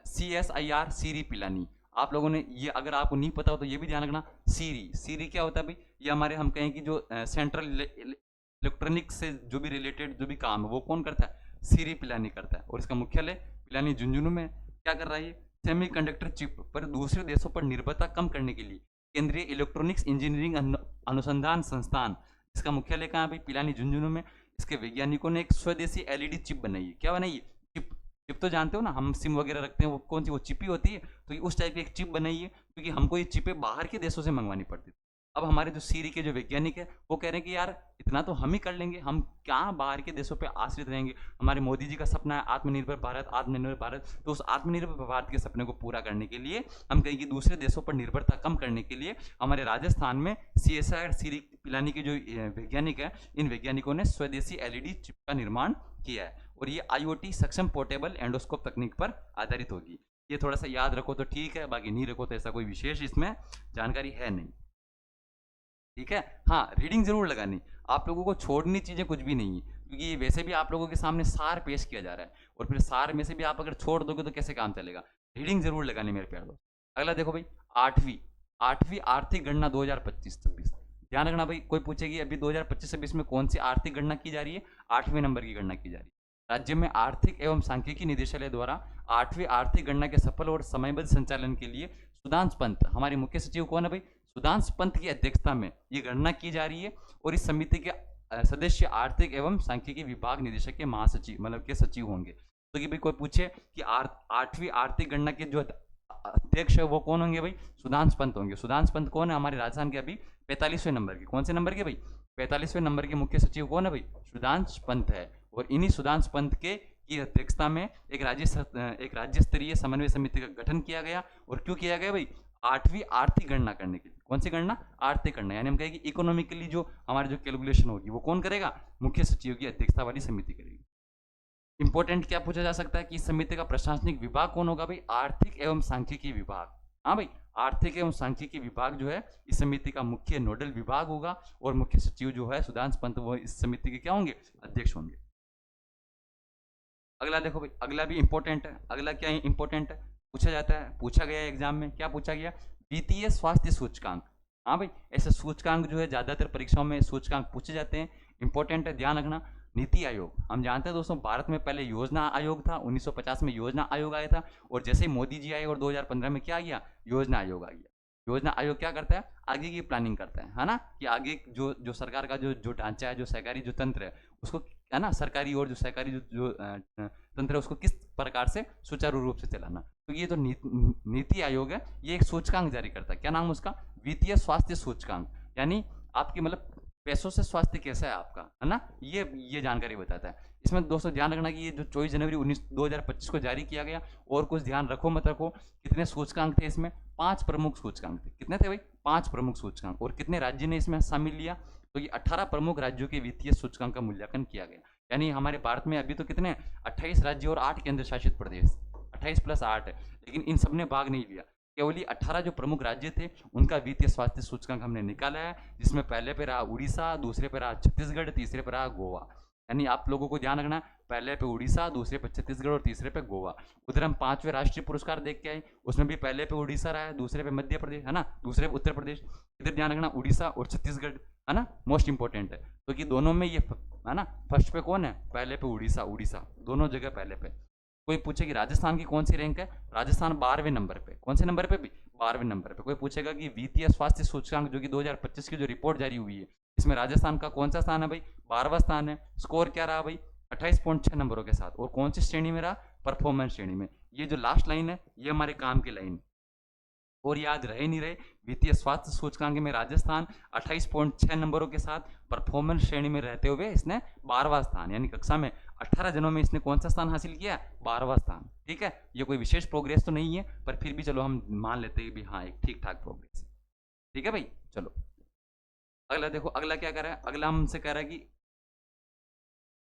CSIR सीरी पिलानी, आप लोगों ने ये, अगर आपको नहीं पता हो तो ये भी ध्यान रखना। सीरी क्या होता है भाई, ये हमारे, हम कहें कि जो सेंट्रल इलेक्ट्रॉनिक्स से जो भी रिलेटेड जो भी काम है वो कौन करता है, सीरी पिलानी करता है। और इसका मुख्यालय पिलानी झुंझुनू में। क्या कर रहा है ये, सेमीकंडक्टर चिप पर दूसरे देशों पर निर्भरता कम करने के लिए केंद्रीय इलेक्ट्रॉनिक्स इंजीनियरिंग अनुसंधान संस्थान, इसका मुख्यालय कहाँ है भाई, पिलानी झुंझुनू में। इसके वैज्ञानिकों ने एक स्वदेशी LED चिप बनाई है। क्या बनाई है, चिप तो जानते हो ना, हम सिम वगैरह रखते हैं, वो कौन सी, वो चिप ही होती है। तो ये उस टाइप की एक चिप बनाई है, क्योंकि हमको ये चिपें बाहर के देशों से मंगवानी पड़ती थी। अब हमारे जो सीरी के जो वैज्ञानिक है वो कह रहे हैं कि यार इतना तो हम ही कर लेंगे, हम क्या बाहर के देशों पे आश्रित रहेंगे। हमारे मोदी जी का सपना है आत्मनिर्भर भारत, आत्मनिर्भर भारत। तो उस आत्मनिर्भर भारत के सपने को पूरा करने के लिए हम कहें कि दूसरे देशों पर निर्भरता कम करने के लिए हमारे राजस्थान में CSIR सीरी पिलानी के जो वैज्ञानिक है, इन वैज्ञानिकों ने स्वदेशी LED चिप का निर्माण किया है और ये IoT सक्षम पोर्टेबल एंडोस्कोप तकनीक पर आधारित होगी। ये थोड़ा सा याद रखो तो ठीक है, बाकी नहीं रखो तो ऐसा कोई विशेष इसमें जानकारी है नहीं। ठीक है, हाँ रीडिंग जरूर लगानी, आप लोगों को छोड़नी चीजें कुछ भी नहीं है, क्योंकि वैसे भी आप लोगों के सामने सार पेश किया जा रहा है और फिर सार में से भी आप अगर छोड़ दोगे तो कैसे काम चलेगा। रीडिंग जरूर लगानी मेरे प्यार दोस्त। अगला देखो भाई, आठवीं आर्थिक गणना 2025-26। ध्यान रखना भाई, कोई पूछेगी अभी 2025-26 में कौन सी आर्थिक गणना की जा रही है, 8वें नंबर की गणना की जा रही है। राज्य में आर्थिक एवं सांख्यिकी निदेशालय द्वारा 8वीं आर्थिक गणना के सफल और समयबद्ध संचालन के लिए सुधांश पंत, हमारे मुख्य सचिव कौन है भाई, सुधांश पंत की अध्यक्षता में ये गणना की जा रही है और इस समिति के सदस्य आर्थिक एवं सांख्यिकी विभाग निदेशक के महासचिव मतलब के सचिव होंगे। तो कि भाई कोई पूछे कि 8वीं आर्थिक गणना के जो अध्यक्ष है वो कौन होंगे भाई, सुधांश पंत होंगे। सुधांश पंत कौन है, हमारे राजस्थान के अभी 45वें नंबर के, कौन से नंबर के भाई, 45वें नंबर के मुख्य सचिव कौन है भाई, सुधांश पंत है। और इन्हीं सुधांश पंत के की अध्यक्षता में एक राज्य स्तरीय समन्वय समिति का गठन किया गया। और क्यों किया गया भाई, 8वीं आर्थिक गणना करने के लिए। कौन सी गणना, आर्थिक गणना, यानी हम कहेंगे इकोनॉमिकली जो हमारी जो कैलकुलेशन होगी वो कौन करेगा, मुख्य सचिव की अध्यक्षता वाली समिति करेगी। इंपॉर्टेंट क्या पूछा जा सकता है कि इस समिति का प्रशासनिक विभाग कौन होगा भाई, आर्थिक एवं सांख्यिकी विभाग। हाँ भाई, आर्थिक एवं सांख्यिकी विभाग जो है इस समिति का मुख्य नोडल विभाग होगा और मुख्य सचिव जो है सुधांश पंत वो इस समिति के क्या होंगे, अध्यक्ष होंगे। अगला देखो भाई, अगला भी इंपॉर्टेंट है। अगला क्या इंपॉर्टेंट है, पूछा जाता है, पूछा गया एग्जाम में, क्या पूछा गया, वित्तीय स्वास्थ्य सूचकांक। हाँ भाई, ऐसे सूचकांक जो है ज्यादातर परीक्षाओं में सूचकांक पूछे जाते हैं, इंपॉर्टेंट है, ध्यान रखना। नीति आयोग, हम जानते हैं दोस्तों भारत में पहले योजना आयोग था, 1950 में योजना आयोग आया था और जैसे ही मोदी जी आए और 2015 में क्या आ गया, योजना आयोग आ गया। योजना आयोग क्या करता है, आगे की प्लानिंग करता है ना, कि आगे जो सरकार का जो ढांचा है, जो सहकारी जो तंत्र है उसको, है ना, सरकारी और जो सहकारी जो तंत्र है उसको किस प्रकार से सुचारू रूप से चलाना। तो ये तो नीति आयोग है, ये एक सूचकांक जारी करता है, क्या नाम उसका, वित्तीय स्वास्थ्य सूचकांक। यानी आपकी मतलब पैसों से स्वास्थ्य कैसा है आपका, है ना, ये जानकारी बताता है। इसमें दोस्तों ध्यान रखना कि ये जो 24 जनवरी 2025 को जारी किया गया, और कुछ ध्यान रखो मत रखो, कितने सूचकांक थे इसमें, 5 प्रमुख सूचकांक थे। कितने थे भाई, 5 प्रमुख सूचकांक। और कितने राज्य ने इसमें शामिल लिया, तो ये 18 प्रमुख राज्यों के वित्तीय सूचकांक का मूल्यांकन किया गया। यानी हमारे भारत में अभी तो कितने, 28 राज्य और 8 केंद्र शासित प्रदेश, 28 + 8 है, लेकिन इन सब ने भाग नहीं लिया। केवल 18 जो प्रमुख राज्य थे उनका वित्तीय स्वास्थ्य सूचकांक हमने निकाला है, जिसमें पहले पे रहा उड़ीसा, दूसरे पे रहा छत्तीसगढ़, तीसरे पे रहा गोवा। यानी आप लोगों को ध्यान रखना, पहले पे उड़ीसा, दूसरे पे छत्तीसगढ़ और तीसरे पे गोवा। उधर हम 5वें राष्ट्रीय पुरस्कार देख के आए, उसमें भी पहले पे उड़ीसा रहा है, दूसरे पे मध्य प्रदेश, है ना, दूसरे पे उत्तर प्रदेश। इधर ध्यान रखना उड़ीसा और छत्तीसगढ़, है ना, मोस्ट इंपॉर्टेंट है, तो कि दोनों में ये, है ना, फर्स्ट पे कौन है, पहले पे उड़ीसा, दोनों जगह पहले पे। कोई पूछे कि राजस्थान की कौन सी रैंक है, राजस्थान 12वें नंबर पे। कौन से नंबर पे भी, 12वें नंबर पे। कोई पूछेगा कि वित्तीय स्वास्थ्य सूचकांक जो कि 2025 की जो रिपोर्ट जारी हुई है, इसमें राजस्थान का कौन सा स्थान है भाई, 12वां स्थान है। स्कोर क्या रहा भाई, 28.6 नंबरों के साथ। और कौन सी श्रेणी में रहा, परफॉर्मेंस श्रेणी में। ये जो लास्ट लाइन है ये हमारे काम की लाइन, और याद रहे नहीं रहे, वित्तीय स्वास्थ्य सूचकांक में राजस्थान 28.6 नंबरों के साथ परफॉर्मेंस श्रेणी में रहते हुए इसने 12वां स्थान, यानी कक्षा में 18 जनों में इसने कौन सा स्थान हासिल किया, 12वां स्थान। ठीक है, ये कोई विशेष प्रोग्रेस तो नहीं है, पर फिर भी चलो हम मान लेते हैं भी हाँ एक ठीक ठाक प्रोग्रेस। ठीक है भाई, चलो अगला देखो, अगला क्या कर रहा है, अगला हमसे कह रहा है कि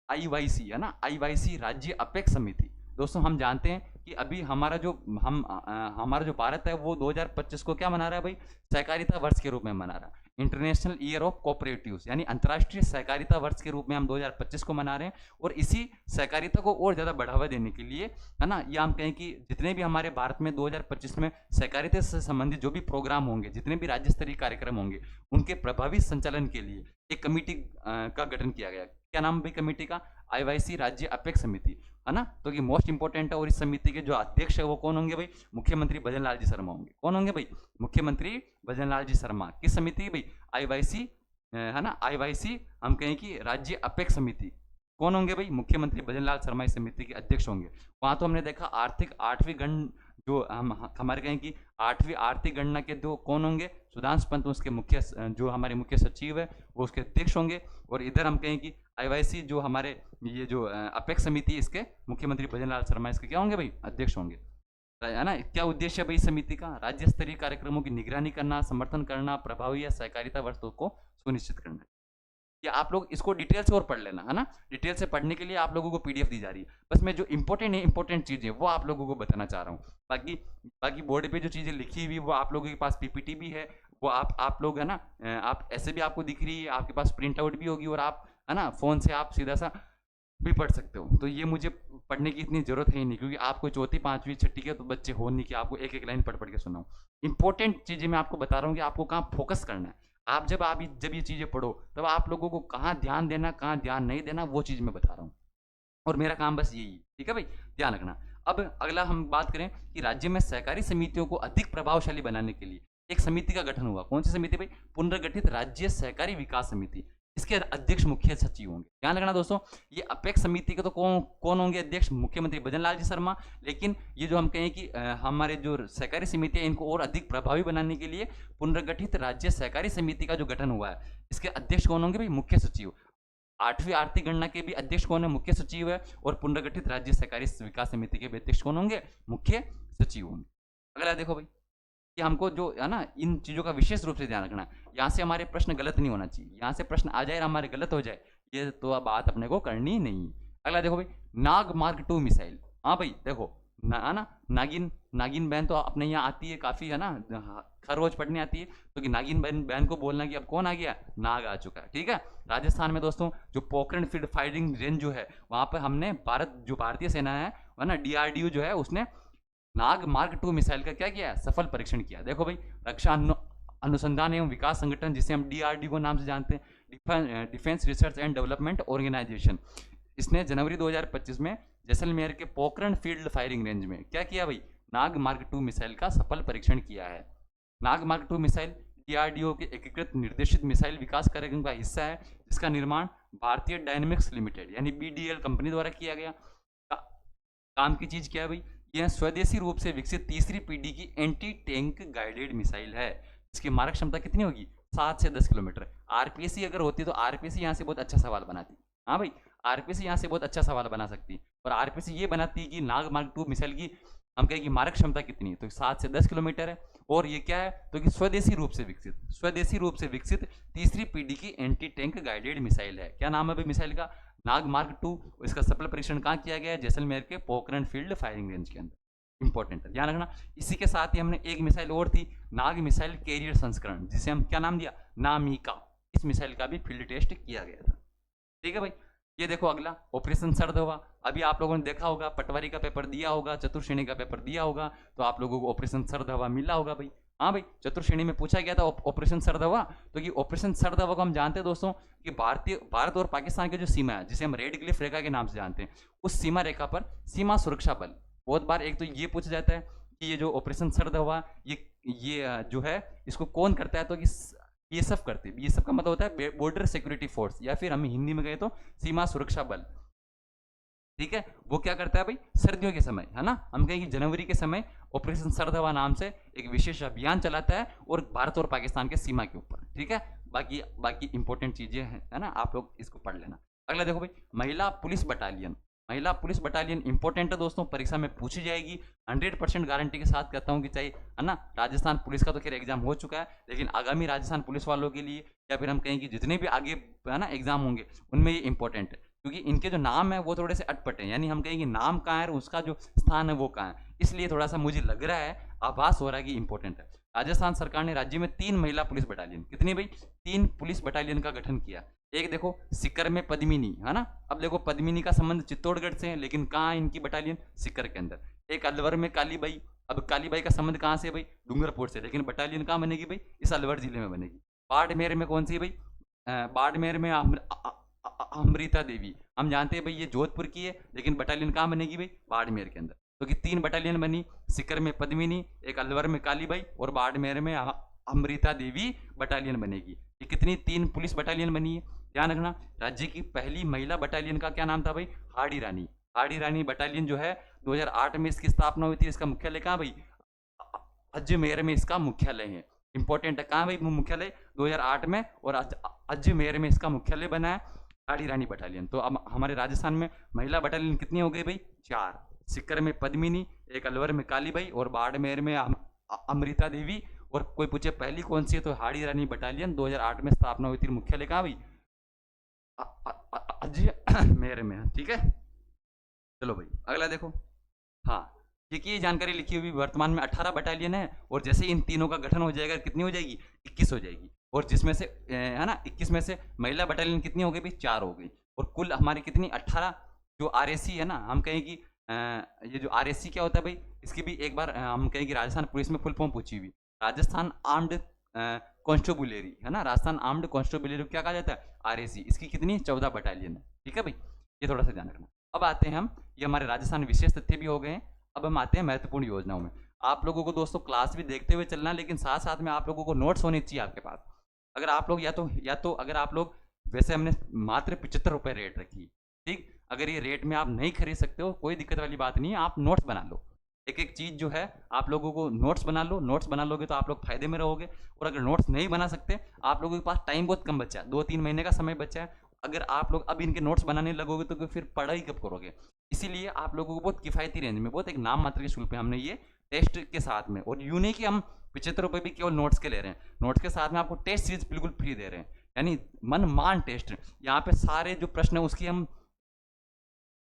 IYC, है ना, IYC राज्य अपेक्ष समिति। दोस्तों हम जानते हैं कि अभी हमारा जो भारत है वो 2025 को क्या मना रहा है भाई, सहकारिता वर्ष के रूप में मना रहा है, इंटरनेशनल ईयर ऑफ कोऑपरेटिव्स, यानी अंतर्राष्ट्रीय सहकारिता वर्ष के रूप में हम 2025 को मना रहे हैं। और इसी सहकारिता को और ज्यादा बढ़ावा देने के लिए, है ना, या हम कहें कि जितने भी हमारे भारत में 2025 में सहकारिता से संबंधित जो भी प्रोग्राम होंगे, जितने भी राज्य स्तरीय कार्यक्रम होंगे, उनके प्रभावी संचालन के लिए एक कमेटी का गठन किया गया। क्या नाम भाई कमेटी का, IYC राज्य अपेक्ष समिति, है ना। तो ये मोस्ट इंपॉर्टेंट है। और इस समिति के जो अध्यक्ष है वो कौन होंगे भाई, मुख्यमंत्री भजनलाल जी शर्मा होंगे। कौन होंगे भाई, मुख्यमंत्री भजनलाल जी शर्मा। किस समिति भाई, IYC, है ना, IYC हम कहें कि राज्य अपेक्ष समिति, कौन होंगे भाई? मुख्यमंत्री भजनलाल शर्मा इस समिति के अध्यक्ष होंगे। वहां तो हमने देखा आर्थिक 8वीं गण जो हम हमारे कहें कि 8वीं आर्थिक गणना के दो कौन होंगे? सुधांशु पंत उसके मुख्य जो हमारे मुख्य सचिव है वो उसके अध्यक्ष होंगे। और इधर हम कहें कि आईवाईसी जो हमारे ये जो अपेक्स समिति इसके मुख्यमंत्री भजनलाल शर्मा इसके क्या होंगे भाई? अध्यक्ष होंगे, है ना। क्या उद्देश्य है भाई इस समिति का? राज्य स्तरीय कार्यक्रमों की निगरानी करना, समर्थन करना, प्रभावी या सहकारिता वस्तुओं को सुनिश्चित करना। ये आप लोग इसको डिटेल से और पढ़ लेना, है ना। डिटेल से पढ़ने के लिए आप लोगों को पीडीएफ दी जा रही है। बस मैं जो इंपॉर्टेंट चीजें वो आप लोगों को बताना चाह रहा हूँ। बाकी बोर्ड पे जो चीजें लिखी हुई वो आप लोगों के पास पीपीटी भी है, वो आप लोग, है ना, आप ऐसे भी आपको दिख रही है, आपके पास प्रिंट आउट भी होगी, और आप, है ना, फोन से आप सीधा सा भी पढ़ सकते हो। तो ये मुझे पढ़ने की इतनी जरूरत है ही नहीं, क्योंकि आपको चौथी पांचवी छठी के तो बच्चे हो नहीं कि आपको एक एक लाइन पढ़ के सुनाऊं। इंपॉर्टेंट चीजें मैं आपको बता रहा हूँ कि आपको कहाँ फोकस करना है। आप जब ये चीजें पढ़ो तब आप लोगों को कहाँ ध्यान देना, कहाँ ध्यान नहीं देना, वो चीज मैं बता रहा हूँ। और मेरा काम बस यही है, ठीक है भाई, ध्यान रखना। अब अगला हम बात करें कि राज्य में सहकारी समितियों को अधिक प्रभावशाली बनाने के लिए एक समिति का गठन हुआ। कौन सी समिति भाई? पुनर्गठित राज्य सहकारी विकास समिति। इसके अध्यक्ष मुख्य सचिव होंगे। ध्यान रखना दोस्तों, ये अपेक्स समिति के तो कौन होंगे अध्यक्ष? मुख्यमंत्री भजनलाल जी शर्मा। लेकिन ये जो हम कहें कि हमारे जो सहकारी समिति है इनको और अधिक प्रभावी बनाने के लिए पुनर्गठित राज्य सहकारी समिति का जो गठन हुआ है, इसके अध्यक्ष कौन होंगे भाई? मुख्य सचिव। 8वीं आर्थिक गणना के भी अध्यक्ष कौन है? मुख्य सचिव है। और पुनर्गठित राज्य सहकारी विकास समिति के भी अध्यक्ष कौन होंगे? मुख्य सचिव होंगे। अगला देखो भाई, कि हमको जो है ना इन चीजों का विशेष रूप से ध्यान रखना है। यहाँ से हमारे प्रश्न गलत नहीं होना चाहिए। यहाँ से प्रश्न आ जाए और हमारे गलत हो जाए, ये तो अब बात अपने को करनी नहीं। अगला देखो भाई, नाग मार्क 2 मिसाइल। हाँ भाई देखो, ना नागिन बहन तो अपने यहाँ आती है काफी, है ना, हर रोज पढ़ने आती है। तो कि नागिन बहन को बोलना कि अब कौन आ गया? नाग आ चुका है, ठीक है। राजस्थान में दोस्तों जो पोखरण फील्ड फायरिंग रेंज जो है, वहां पर हमने भारतीय सेना है ना, डीआरडीओ जो है, उसने नाग मार्क 2 मिसाइल का क्या किया? सफल परीक्षण किया। देखो भाई, रक्षा अनुसंधान एवं विकास संगठन, जिसे हम डीआरडीओ नाम से जानते हैं, defence research and development organisation, इसने जनवरी 2025 में जैसलमेर के पोखरण फील्ड फायरिंग रेंज में क्या किया भाई? नाग मार्क 2 मिसाइल का सफल परीक्षण किया है। नाग मार्क 2 मिसाइल डीआरडीओ के एकीकृत निर्देशित मिसाइल विकास कार्यक्रम का हिस्सा है, जिसका निर्माण भारतीय डायनेमिक्स लिमिटेड यानी बीडीएल कंपनी द्वारा किया गया। काम की चीज क्या है भाई? यह स्वदेशी रूप से विकसित तीसरी पीढ़ी की एंटी टैंक गाइडेड मिसाइल है। इसकी मारक क्षमता कितनी होगी? 7 से 10 किलोमीटर। आरपीसी अगर होती तो आरपीसी यहाँ से बहुत अच्छा सवाल बनाती। हाँ भाई, आरपीसी यहाँ से बहुत अच्छा सवाल बना सकती। और आरपीसी ये बनाती कि नाग मार्क 2 मिसाइल की हम कहें कि मारक क्षमता कितनी है, तो 7 से 10 किलोमीटर है। और ये क्या है? तो कि स्वदेशी रूप से विकसित तीसरी पीढ़ी की एंटी टैंक गाइडेड मिसाइल है। क्या नाम है भाई मिसाइल का? नाग मार्क 2। इसका सफल परीक्षण कहाँ किया गया है? जैसलमेर के पोखरण फील्ड फायरिंग रेंज के अंदर। इंपॉर्टेंट है, ध्यान रखना। इसी के साथ ही हमने एक मिसाइल और थी, नाग मिसाइल कैरियर संस्करण, जिसे हम क्या नाम दिया? नामिका। इस मिसाइल का भी फील्ड टेस्ट किया गया था, ठीक है भाई। ये देखो अगला, ऑपरेशन सर्द हवा। अभी आप लोगों ने देखा होगा, पटवारी का पेपर दिया होगा, चतुर्श्रेणी का पेपर दिया होगा, तो आप लोगों को ऑपरेशन सर्द हवा मिला होगा भाई। हाँ भाई, चतुर्श्रेणी में पूछा गया था ऑपरेशन सर्द हवा। तो कि ऑपरेशन सर्द हवा को हम जानते हैं दोस्तों कि भारत और पाकिस्तान की जो सीमा है, जिसे हम रेड क्लिफ रेखा के नाम से जानते हैं, उस सीमा रेखा पर सीमा सुरक्षा बल, बहुत बार एक तो ये पूछा जाता है कि ये जो ऑपरेशन सर्द हवा ये जो है इसको कौन करता है? तो कि ये सब करते हैं। ये सब का मतलब होता है बॉर्डर सिक्योरिटी फोर्स, या फिर हम हिंदी में कहें तो सीमा सुरक्षा बल, ठीक है। वो क्या करता है भाई? सर्दियों के समय, है ना, हम कहें कि जनवरी के समय ऑपरेशन सर्द हवा नाम से एक विशेष अभियान चलाता है, और भारत और पाकिस्तान के सीमा के ऊपर, ठीक है। बाकी इंपॉर्टेंट चीजें हैं, है ना, आप लोग इसको पढ़ लेना। अगला देखो भाई, महिला पुलिस बटालियन इंपॉर्टेंट है दोस्तों, परीक्षा में पूछी जाएगी। 100% गारंटी के साथ कहता हूं कि चाहिए, है ना। राजस्थान पुलिस का तो खैर एग्जाम हो चुका है, लेकिन आगामी राजस्थान पुलिस वालों के लिए, या फिर हम कहें कि जितने भी आगे, है ना, एग्जाम होंगे, उनमें ये इंपॉर्टेंट है, क्योंकि इनके जो नाम है वो थोड़े से अटपट है। यानी हम कहें कि नाम कहाँ है और उसका जो स्थान है वो कहाँ है, इसलिए थोड़ा सा मुझे लग रहा है, आभास हो रहा है कि इंपॉर्टेंट है। राजस्थान सरकार ने राज्य में 3 महिला पुलिस बटालियन, कितनी भाई? 3 पुलिस बटालियन का गठन किया। एक देखो सीकर में पद्मिनी, है ना। अब देखो पद्मिनी का संबंध चित्तौड़गढ़ से है, लेकिन कहाँ है इनकी बटालियन? सीकर के अंदर। एक अलवर में कालीबाई। अब कालीबाई का संबंध कहाँ से भाई? डूंगरपुर से, लेकिन बटालियन कहाँ बनेगी भाई? इस अलवर जिले में बनेगी। बाड़मेर में कौन सी भाई? बाड़मेर में अमृता देवी। हम जानते हैं भाई ये जोधपुर की है, लेकिन बटालियन कहाँ बनेगी भाई? बाड़मेर के अंदर। तो कि 3 बटालियन बनी, सीकर में पद्मिनी, एक अलवर में कालीबाई, और बाड़मेर में अमृता देवी बटालियन बनेगी। ये कितनी? 3 पुलिस बटालियन बनी है। ध्यान रखना, राज्य की पहली महिला बटालियन का क्या नाम था भाई? हाड़ी रानी। हाड़ी रानी बटालियन जो है 2008 में इसकी स्थापना हुई थी। इसका मुख्यालय कहाँ भाई? अजमेर में इसका मुख्यालय है। इंपॉर्टेंट है, कहाँ भाई मुख्यालय? 2008 में, और अजमेर में इसका मुख्यालय बना है हाड़ी रानी बटालियन। तो अब हमारे राजस्थान में महिला बटालियन कितनी हो गई भाई? 4। सीकर में पद्मिनी, एक अलवर में कालीबाई, और बाड़मेर में अमृता देवी। और कोई पूछे पहली कौन सी है, तो हाड़ी रानी बटालियन 2008 में स्थापना हुई थी। मुख्यालय कहाँ भाई? अजमेर में है। ठीक है, चलो भाई अगला देखो। हाँ, देखिए ये जानकारी लिखी हुई वर्तमान में 18 बटालियन है, और जैसे इन तीनों का गठन हो जाएगा कितनी हो जाएगी? 21 हो जाएगी। और जिसमें से है ना 21 में से महिला बटालियन कितनी हो गई भाई? 4 हो गई। और कुल हमारी कितनी? 18। जो आरएसी है ना, हम कहें कि ये जो आरएसी क्या होता है भाई, इसकी भी एक बार हम कहें कि राजस्थान पुलिस में फुल फॉर्म पूछी हुई। राजस्थान आर्म्ड कॉन्स्टेबुलरी है ना, राजस्थान आर्म्ड कॉन्स्टेबुलरी क्या कहा जाता है? आरएसी। इसकी कितनी? 14 बटालियन है। ठीक है भाई, ये थोड़ा सा ध्यान रखना। अब आते हैं हम, ये हमारे राजस्थान विशेष तथ्य भी हो गए हैं। अब हम आते हैं महत्वपूर्ण योजनाओं में। आप लोगों को दोस्तों क्लास भी देखते हुए चलना, लेकिन साथ साथ में आप लोगों को नोट्स होने चाहिए आपके पास। अगर आप लोग या तो अगर आप लोग, वैसे हमने मात्र 75 रुपये रेट रखी, ठीक, अगर ये रेट में आप नहीं खरीद सकते हो, कोई दिक्कत वाली बात नहीं है, आप नोट्स बना लो। एक एक चीज़ जो है आप लोगों को नोट्स बना लो। नोट्स बना लोगे तो आप लोग फायदे में रहोगे। और अगर नोट्स नहीं बना सकते, आप लोगों के पास टाइम बहुत कम बचा है, 2-3 महीने का समय बचा है। अगर आप लोग अब इनके नोट्स बनाने लगोगे तो फिर पढ़ाई कब करोगे? इसीलिए आप लोगों को बहुत किफ़ायती रेंज में, बहुत एक नाम मात्र के शुल्क पे हमने ये टेस्ट के साथ में, और यूं नहीं कि हम 75 रुपये भी केवल नोट्स के ले रहे हैं, नोट्स के साथ में आपको टेस्ट सीरीज बिल्कुल फ्री दे रहे हैं। यानी मन मान टेस्ट, यहाँ पे सारे जो प्रश्न है उसकी हम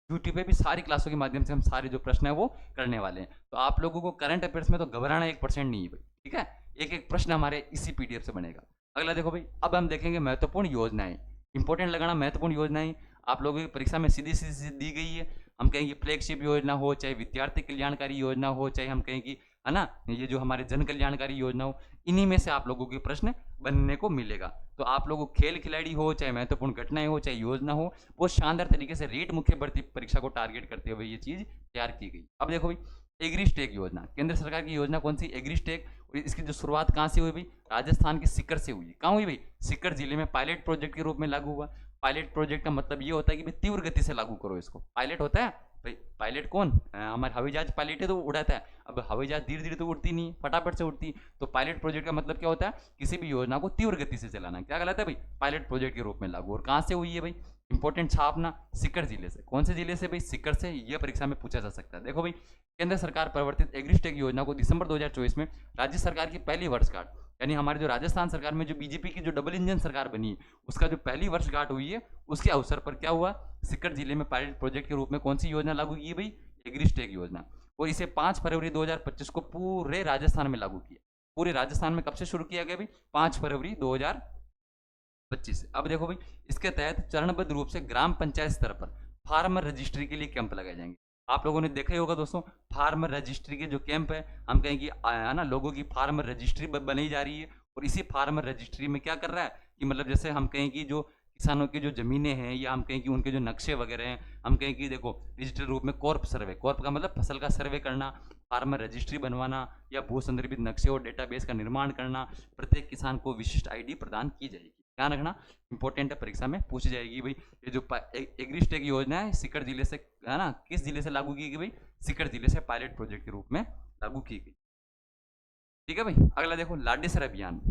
यूट्यूब पे भी सारी क्लासों के माध्यम से हम सारे जो प्रश्न है वो करने वाले हैं। तो आप लोगों को करंट अफेयर्स में तो घबराना 1% नहीं है भाई। ठीक है, एक एक प्रश्न हमारे इसी पीडीएफ से बनेगा। अगला देखो भाई, अब हम देखेंगे महत्वपूर्ण योजनाएं। इंपॉर्टेंट लगाना, महत्वपूर्ण योजनाएं आप लोगों की परीक्षा में सीधी सीधी दी गई है। हम कहेंगे फ्लैगशिप योजना हो, चाहे विद्यार्थी कल्याणकारी योजना हो, चाहे हम कहें कि है ना ये जो हमारे जन कल्याणकारी योजना हो, इन्हीं में से आप लोगों के प्रश्न बनने को मिलेगा। तो आप लोगों को खेल खिलाड़ी हो, चाहे महत्वपूर्ण घटनाएं हो, चाहे योजना हो, बहुत शानदार तरीके से रेट मुख्य भर्ती परीक्षा को टारगेट करते हुए ये चीज तैयार की गई। अब देखो भाई, एग्रीस्टेक योजना, केंद्र सरकार की योजना कौन सी? एग्रीस्टेक। इसकी जो शुरुआत कहाँ से हुई भाई? राजस्थान के सीकर से हुई। कहाँ हुई भाई? सीकर जिले में पायलट प्रोजेक्ट के रूप में लागू हुआ। पायलट प्रोजेक्ट का मतलब ये होता है कि भाई तीव्र गति से लागू करो इसको। पायलट होता है भाई, पायलट कौन? हमारे हवाई जहाज पायलट है तो उड़ाता है। अब हवाई जहाज धीरे धीरे तो उड़ती नहीं, फटाफट से उड़ती। तो पायलट प्रोजेक्ट का मतलब क्या होता है? किसी भी योजना को तीव्र गति से चलाना। क्या कहलाता है भाई? पायलट प्रोजेक्ट के रूप में लागू। और कहाँ से हुई है भाई? इंपॉर्टेंट छापना, सीकर जिले से। कौन से जिले से भाई? सीकर से। यह परीक्षा में पूछा जा सकता है। देखो भाई, केंद्र सरकार प्रवर्तित एग्रीस्टेक योजना को दिसंबर 2024 में राज्य सरकार की पहली वर्षगांठ, यानी हमारे जो राजस्थान सरकार में जो बीजेपी की जो डबल इंजन सरकार बनी, उसका जो पहली वर्षगांठ हुई है, उसके अवसर पर क्या हुआ? सीकर जिले में पायलट प्रोजेक्ट के रूप में कौन सी योजना लागू की है भाई? एग्रीस्टेक योजना। और इसे 5 फरवरी 2025 को पूरे राजस्थान में लागू किया। पूरे राजस्थान में कब से शुरू किया गया भाई? 5 फरवरी 2025 से। अब देखो भाई, इसके तहत चरणबद्ध रूप से ग्राम पंचायत स्तर पर फार्मर रजिस्ट्री के लिए कैंप लगाए जाएंगे। आप लोगों ने देखा ही होगा दोस्तों, फार्मर रजिस्ट्री के जो कैंप है, हम कहें कि है ना लोगों की फार्मर रजिस्ट्री बनाई जा रही है। और इसी फार्मर रजिस्ट्री में क्या कर रहा है कि मतलब जैसे हम कहें कि जो किसानों की जो जमीनें हैं, या हम कहें कि उनके जो नक्शे वगैरह हैं, हम कहें कि देखो डिजिटल रूप में कॉर्प सर्वे, कॉर्प का मतलब फसल का सर्वे करना, फार्मर रजिस्ट्री बनवाना, या भू संदर्भित नक्शे और डेटाबेस का निर्माण करना, प्रत्येक किसान को विशिष्ट आईडी प्रदान की जाएगी। ध्यान रखना, इंपॉर्टेंट है, परीक्षा में पूछी जाएगी भाई। ये जो एग्रीस्टेक योजना है सीकर जिले से, है ना, किस जिले से लागू की गई भाई? सीकर जिले से पायलट प्रोजेक्ट के रूप में लागू की गई। ठीक है भाई, अगला देखो, लाडेसर अभियान।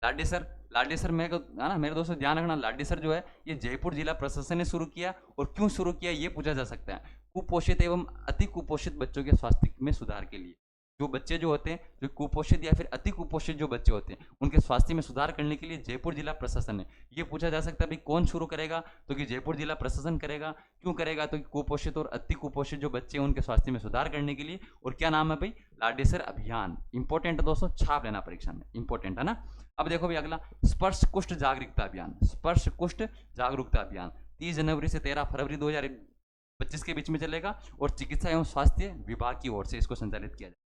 लाडेसर में है ना मेरे दोस्तों, ध्यान रखना, लाडेसर जो है ये जयपुर जिला प्रशासन ने शुरू किया। और क्यों शुरू किया ये पूछा जा सकता है। कुपोषित एवं अति कुपोषित बच्चों के स्वास्थ्य में सुधार के लिए। जो बच्चे जो होते हैं, जो कुपोषित या फिर अति कुपोषित जो बच्चे होते हैं, उनके स्वास्थ्य में सुधार करने के लिए जयपुर जिला प्रशासन ने, ये पूछा जा सकता है भाई कौन शुरू करेगा? तो कि जयपुर जिला प्रशासन करेगा। क्यों करेगा? तो कि कुपोषित और अति कुपोषित जो बच्चे हैं उनके स्वास्थ्य में सुधार करने के लिए। और क्या नाम है भाई? लाडेसर अभियान। इंपॉर्टेंट है दोस्तों, छाप लेना परीक्षा में, इंपॉर्टेंट है ना। अब देखो भाई अगला, स्पर्श कुष्ठ जागरूकता अभियान। स्पर्श कुष्ठ जागरूकता अभियान 30 जनवरी से 13 फरवरी 2025 के बीच में चलेगा। और चिकित्सा एवं स्वास्थ्य विभाग की ओर से इसको संचालित किया जाएगा।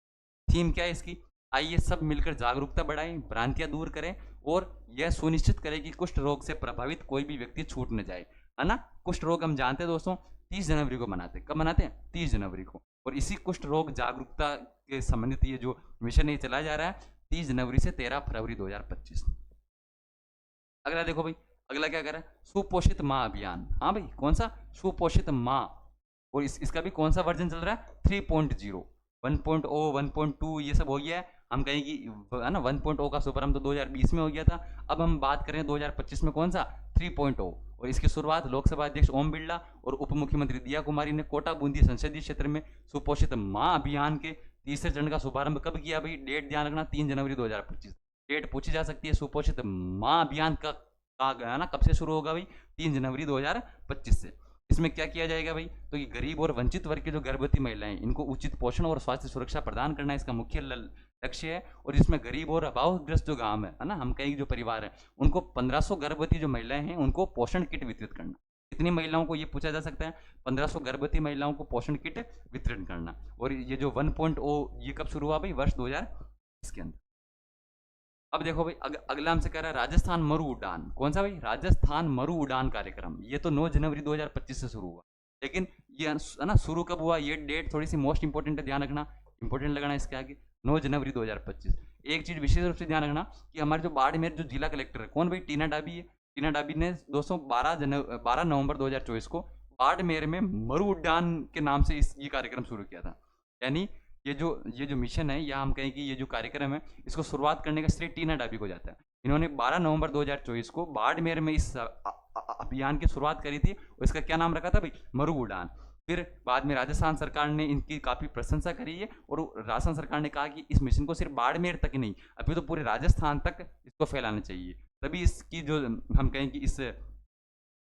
थीम क्या है इसकी? आइए सब मिलकर जागरूकता बढ़ाएं, भ्रांतियां दूर करें, और यह सुनिश्चित करें कि कुष्ठ रोग से प्रभावित कोई भी व्यक्ति छूट न जाए, है ना। कुष्ठ रोग हम जानते हैं दोस्तों 30 जनवरी को मनाते हैं। कब मनाते हैं? 30 जनवरी को। और इसी कुष्ठ रोग जागरूकता के संबंधित ये जो मिशन ये चलाया जा रहा है 30 जनवरी से 13 फरवरी 2025। अगला देखो भाई, अगला क्या कह रहा है, सुपोषित माँ अभियान। हाँ भाई, कौन सा, सुपोषित माँ। और इसका भी कौन सा वर्जन चल रहा है, 3.0। 1.0 1.2 ये सब हो गया है। हम कहें कि है ना 1.0 का शुभारंभ तो 2020 में हो गया था। अब हम बात करें 2025 में कौन सा, 3.0। और इसकी शुरुआत लोकसभा अध्यक्ष ओम बिरला और उप मुख्यमंत्री दिया कुमारी ने कोटा बूंदी संसदीय क्षेत्र में सुपोषित माँ अभियान के तीसरे चरण का शुभारंभ कब किया भाई, डेट ध्यान रखना 3 जनवरी 2025। डेट पूछी जा सकती है, सुपोषित माँ अभियान का है ना कब से शुरू होगा भाई, 3 जनवरी 2025 से। इसमें क्या किया जाएगा भाई, तो ये गरीब और वंचित वर्ग की जो गर्भवती महिलाएं, इनको उचित पोषण और स्वास्थ्य सुरक्षा प्रदान करना इसका मुख्य लक्ष्य है। और इसमें गरीब और अभावग्रस्त जो गांव है ना, हम कहीं जो परिवार है, उनको 1500 गर्भवती जो महिलाएं हैं उनको पोषण किट वितरित करना। कितनी महिलाओं को ये पूछा जा सकता है, 1500 गर्भवती महिलाओं को पोषण किट वितरण करना। और ये जो 1.0 ये कब शुरू हुआ भाई, वर्ष 2020 के अंदर। अब देखो भाई अगला हमसे कह रहा है राजस्थान मरु उड़ान। कौन सा भाई, राजस्थान मरु उड़ान कार्यक्रम। ये तो 9 जनवरी 2025 से शुरू हुआ, लेकिन ये है ना शुरू कब हुआ, ये डेट थोड़ी सी मोस्ट इंपॉर्टेंट है, ध्यान रखना, इंपॉर्टेंट लगाना इसके आगे, 9 जनवरी 2025। एक चीज विशेष रूप से ध्यान रखना कि हमारे जो बाड़मेर जो जिला कलेक्टर है, कौन भाई, टीना डाबी है। टीना डाबी ने दोस्तों 12 नवंबर 2024 को बाड़मेर में मरु उड्डान के नाम से ये कार्यक्रम शुरू किया था। यानी ये जो मिशन है, या हम कहें कि ये जो कार्यक्रम है, इसको शुरुआत करने का श्रेय टीना डाबी को जाता है। इन्होंने 12 नवंबर 2024 को बाड़मेर में इस अभियान की शुरुआत करी थी, और इसका क्या नाम रखा था भाई, मरु उड़ान। फिर बाद में राजस्थान सरकार ने इनकी काफ़ी प्रशंसा करी है, और राजस्थान सरकार ने कहा कि इस मिशन को सिर्फ बाड़मेर तक नहीं, अभी तो पूरे राजस्थान तक इसको फैलाना चाहिए। तभी इसकी जो हम कहें कि इस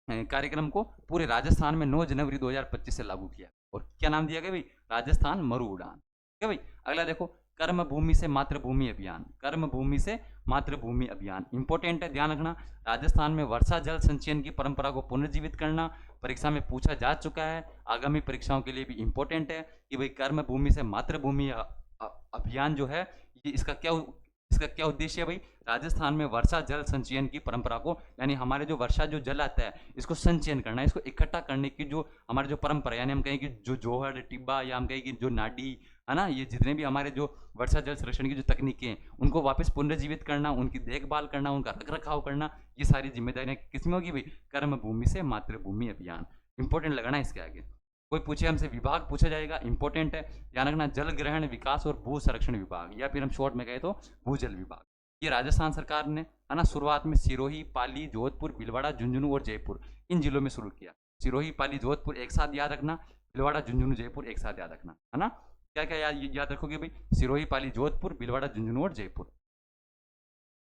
कार्यक्रम को पूरे राजस्थान में 9 जनवरी 2025 से लागू किया, और क्या नाम दिया गया भाई, राजस्थान मरु उड़ान। ठीक है भाई। अगला देखो, कर्म भूमि से मातृभूमि अभियान। कर्म भूमि से मातृभूमि अभियान इंपॉर्टेंट है, ध्यान रखना। राजस्थान में वर्षा जल संचयन की परंपरा को पुनर्जीवित करना परीक्षा में पूछा जा चुका है, आगामी परीक्षाओं के लिए भी इंपॉर्टेंट है कि भाई कर्म भूमि से मातृभूमि अभियान जो है, ये इसका क्या उद्देश्य है भाई, राजस्थान में वर्षा जल संचयन की परंपरा को, यानी हमारे जो वर्षा जो जल आता है इसको संचयन करना, इसको इकट्ठा करने की जो हमारी जो परंपरा, यानी हम कहें कि जो जोहर टिब्बा, या हम कहें कि जो नाडी है ना, ये जितने भी हमारे जो वर्षा जल संरक्षण की जो तकनीकें हैं उनको वापस पुनर्जीवित करना, उनकी देखभाल करना, उनका रख रखाव करना, ये सारी जिम्मेदारियां किसमें होगी भाई, कर्म भूमि से मातृभूमि अभियान। इंपॉर्टेंट लगाना इसके आगे, कोई पूछे हमसे विभाग पूछा जाएगा, इंपॉर्टेंट है, ध्यान रखना, जल ग्रहण विकास और भू संरक्षण विभाग, या फिर हम शॉर्ट में कहें तो भूजल विभाग। ये राजस्थान सरकार ने है ना शुरुआत में सिरोही, पाली, जोधपुर, भीलवाड़ा, झुंझुनू और जयपुर, इन जिलों में शुरू किया। सिरोही, पाली, जोधपुर एक साथ याद रखना, भीलवाड़ा, झुंझुनू, जयपुर एक साथ याद रखना, है ना। क्या क्या याद रखोगे भाई, सिरोही, पाली, जोधपुर, भीलवाड़ा, झुंझुनू और जयपुर।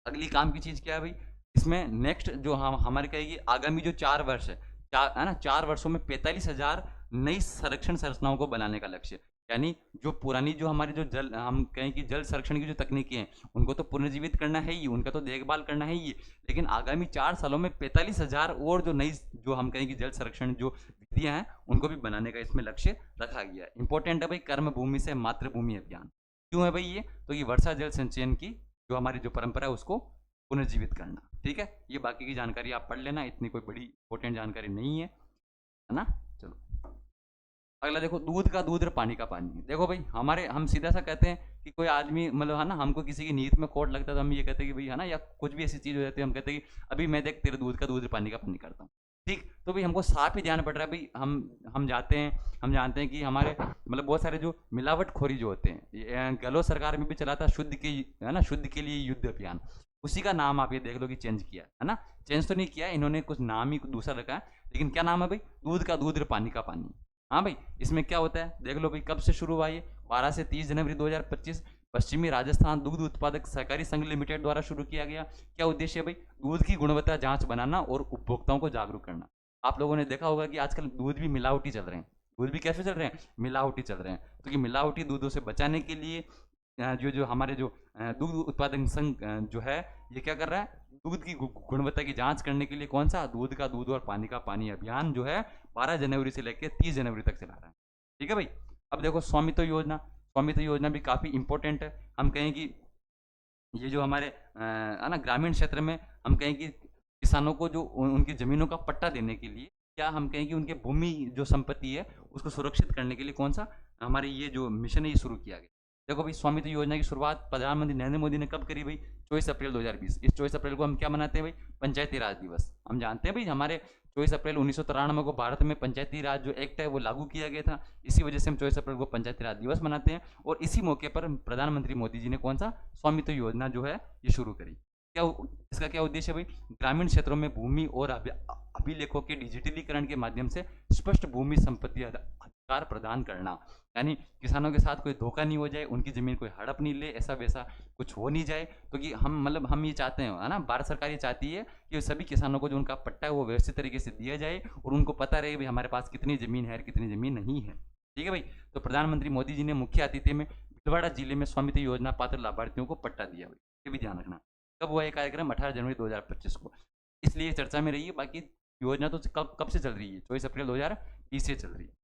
अगली काम की चीज क्या है भाई, इसमें नेक्स्ट जो हम हमारे कहेगी आगामी जो 4 वर्ष है ना, 4 वर्षों में 45,000 नई संरक्षण संरचनाओं को बनाने का लक्ष्य। यानी जो पुरानी जो हमारी जो जल हम कहें कि जल संरक्षण की जो तकनीकें हैं उनको तो पुनर्जीवित करना है ही, उनका तो देखभाल करना है ही, लेकिन आगामी 4 सालों में 45,000 और जो नई जो हम कहें कि जल संरक्षण जो विधियां हैं उनको भी बनाने का इसमें लक्ष्य रखा गया है। इंपॉर्टेंट है भाई, कर्म भूमि से मातृभूमि अभियान। क्यों है भाई ये, तो ये वर्षा जल संचयन की जो हमारी जो परंपरा है उसको पुनर्जीवित करना। ठीक है, ये बाकी की जानकारी आप पढ़ लेना, इतनी कोई बड़ी इंपॉर्टेंट जानकारी नहीं है ना। चलो अगला देखो, दूध का दूध और पानी का पानी। देखो भाई हम सीधा सा कहते हैं कि कोई आदमी मतलब है ना, हमको किसी की नीयत में खोट लगता है तो हम ये कहते हैं कि भाई है ना, या कुछ भी ऐसी चीज़ हो जाती है हम कहते हैं कि अभी मैं देख तेरे दूध का दूध पानी का पानी करता हूँ। ठीक, तो भाई हमको साफ ही ध्यान पड़ रहा है भाई, हम जाते हैं, हम जानते हैं कि हमारे मतलब बहुत सारे जो मिलावट खोरी जो होते हैं, गहलोत सरकार में भी चला था शुद्ध के है ना, शुद्ध के लिए युद्ध अभियान, उसी का नाम आप ये देख लो कि चेंज किया है ना। चेंज तो नहीं किया, इन्होंने कुछ नाम ही दूसरा रखा है, लेकिन क्या नाम है भाई, दूध का दूध और पानी का पानी। हाँ भाई, इसमें क्या होता है देख लो भाई, कब से शुरू हुआ ये, 12 से 30 जनवरी 2025 पश्चिमी राजस्थान दुग्ध उत्पादक सहकारी संघ लिमिटेड द्वारा शुरू किया गया। क्या उद्देश्य है भाई, दूध की गुणवत्ता जांच बनाना और उपभोक्ताओं को जागरूक करना। आप लोगों ने देखा होगा कि आजकल दूध भी मिलावटी चल रहे हैं, दूध भी कैसे चल रहे हैं, मिलावटी चल रहे हैं। तो ये मिलावटी दूधों से बचाने के लिए जो हमारे जो दूध उत्पादक संघ जो है ये क्या कर रहा है, दूध की गुणवत्ता की जांच करने के लिए कौन सा दूध का दूध और पानी का पानी अभियान जो है 12 जनवरी से लेकर 30 जनवरी तक चला रहा है। ठीक है भाई। अब देखो स्वामित्व योजना, स्वामित्व योजना भी काफ़ी इंपॉर्टेंट है। हम कहें कि ये जो हमारे है ना ग्रामीण क्षेत्र में हम कहें कि किसानों को जो उनकी ज़मीनों का पट्टा देने के लिए, क्या हम कहें कि उनके भूमि जो संपत्ति है उसको सुरक्षित करने के लिए कौन सा हमारे ये जो मिशन है ये शुरू किया गया। देखो भाई, स्वामित्व योजना की शुरुआत प्रधानमंत्री नरेंद्र मोदी ने कब करी भाई, 24 अप्रैल 2020। इस 24 अप्रैल को हम क्या मनाते हैं भाई? पंचायती राज दिवस। हम जानते हैं भाई हमारे 24 अप्रैल 1993 को भारत में पंचायती राज जो एक्ट है वो लागू किया गया था। इसी वजह से हम 24 अप्रैल को पंचायती राज दिवस मनाते हैं। और इसी मौके पर प्रधानमंत्री मोदी जी ने कौन सा स्वामित्व योजना जो है ये शुरू करी। क्या इसका क्या उद्देश्य है भाई? ग्रामीण क्षेत्रों में भूमि और अभिलेखों के डिजिटलीकरण के माध्यम से स्पष्ट भूमि संपत्ति अधिकार प्रदान करना। यानी किसानों के साथ कोई धोखा नहीं हो जाए, उनकी जमीन कोई हड़प नहीं ले, ऐसा वैसा कुछ हो नहीं जाए। तो कि हम मतलब हम ये चाहते हैं, है ना, भारत सरकार ये चाहती है कि सभी किसानों को जो उनका पट्टा है वो व्यवस्थित तरीके से दिया जाए और उनको पता रहे भाई हमारे पास कितनी जमीन है और कितनी जमीन नहीं है। ठीक है भाई। तो प्रधानमंत्री मोदी जी ने मुख्य आतिथ्य में भीलवाड़ा जिले में स्वामित्व योजना पात्र लाभार्थियों को पट्टा दिया भाई। ये भी ध्यान रखना। कब हुआ ये कार्यक्रम? 18 जनवरी 2025 को। इसलिए चर्चा में रही है। बाकी योजना तो कब कब से चल रही है? 24 अप्रैल 2020 से चल रही है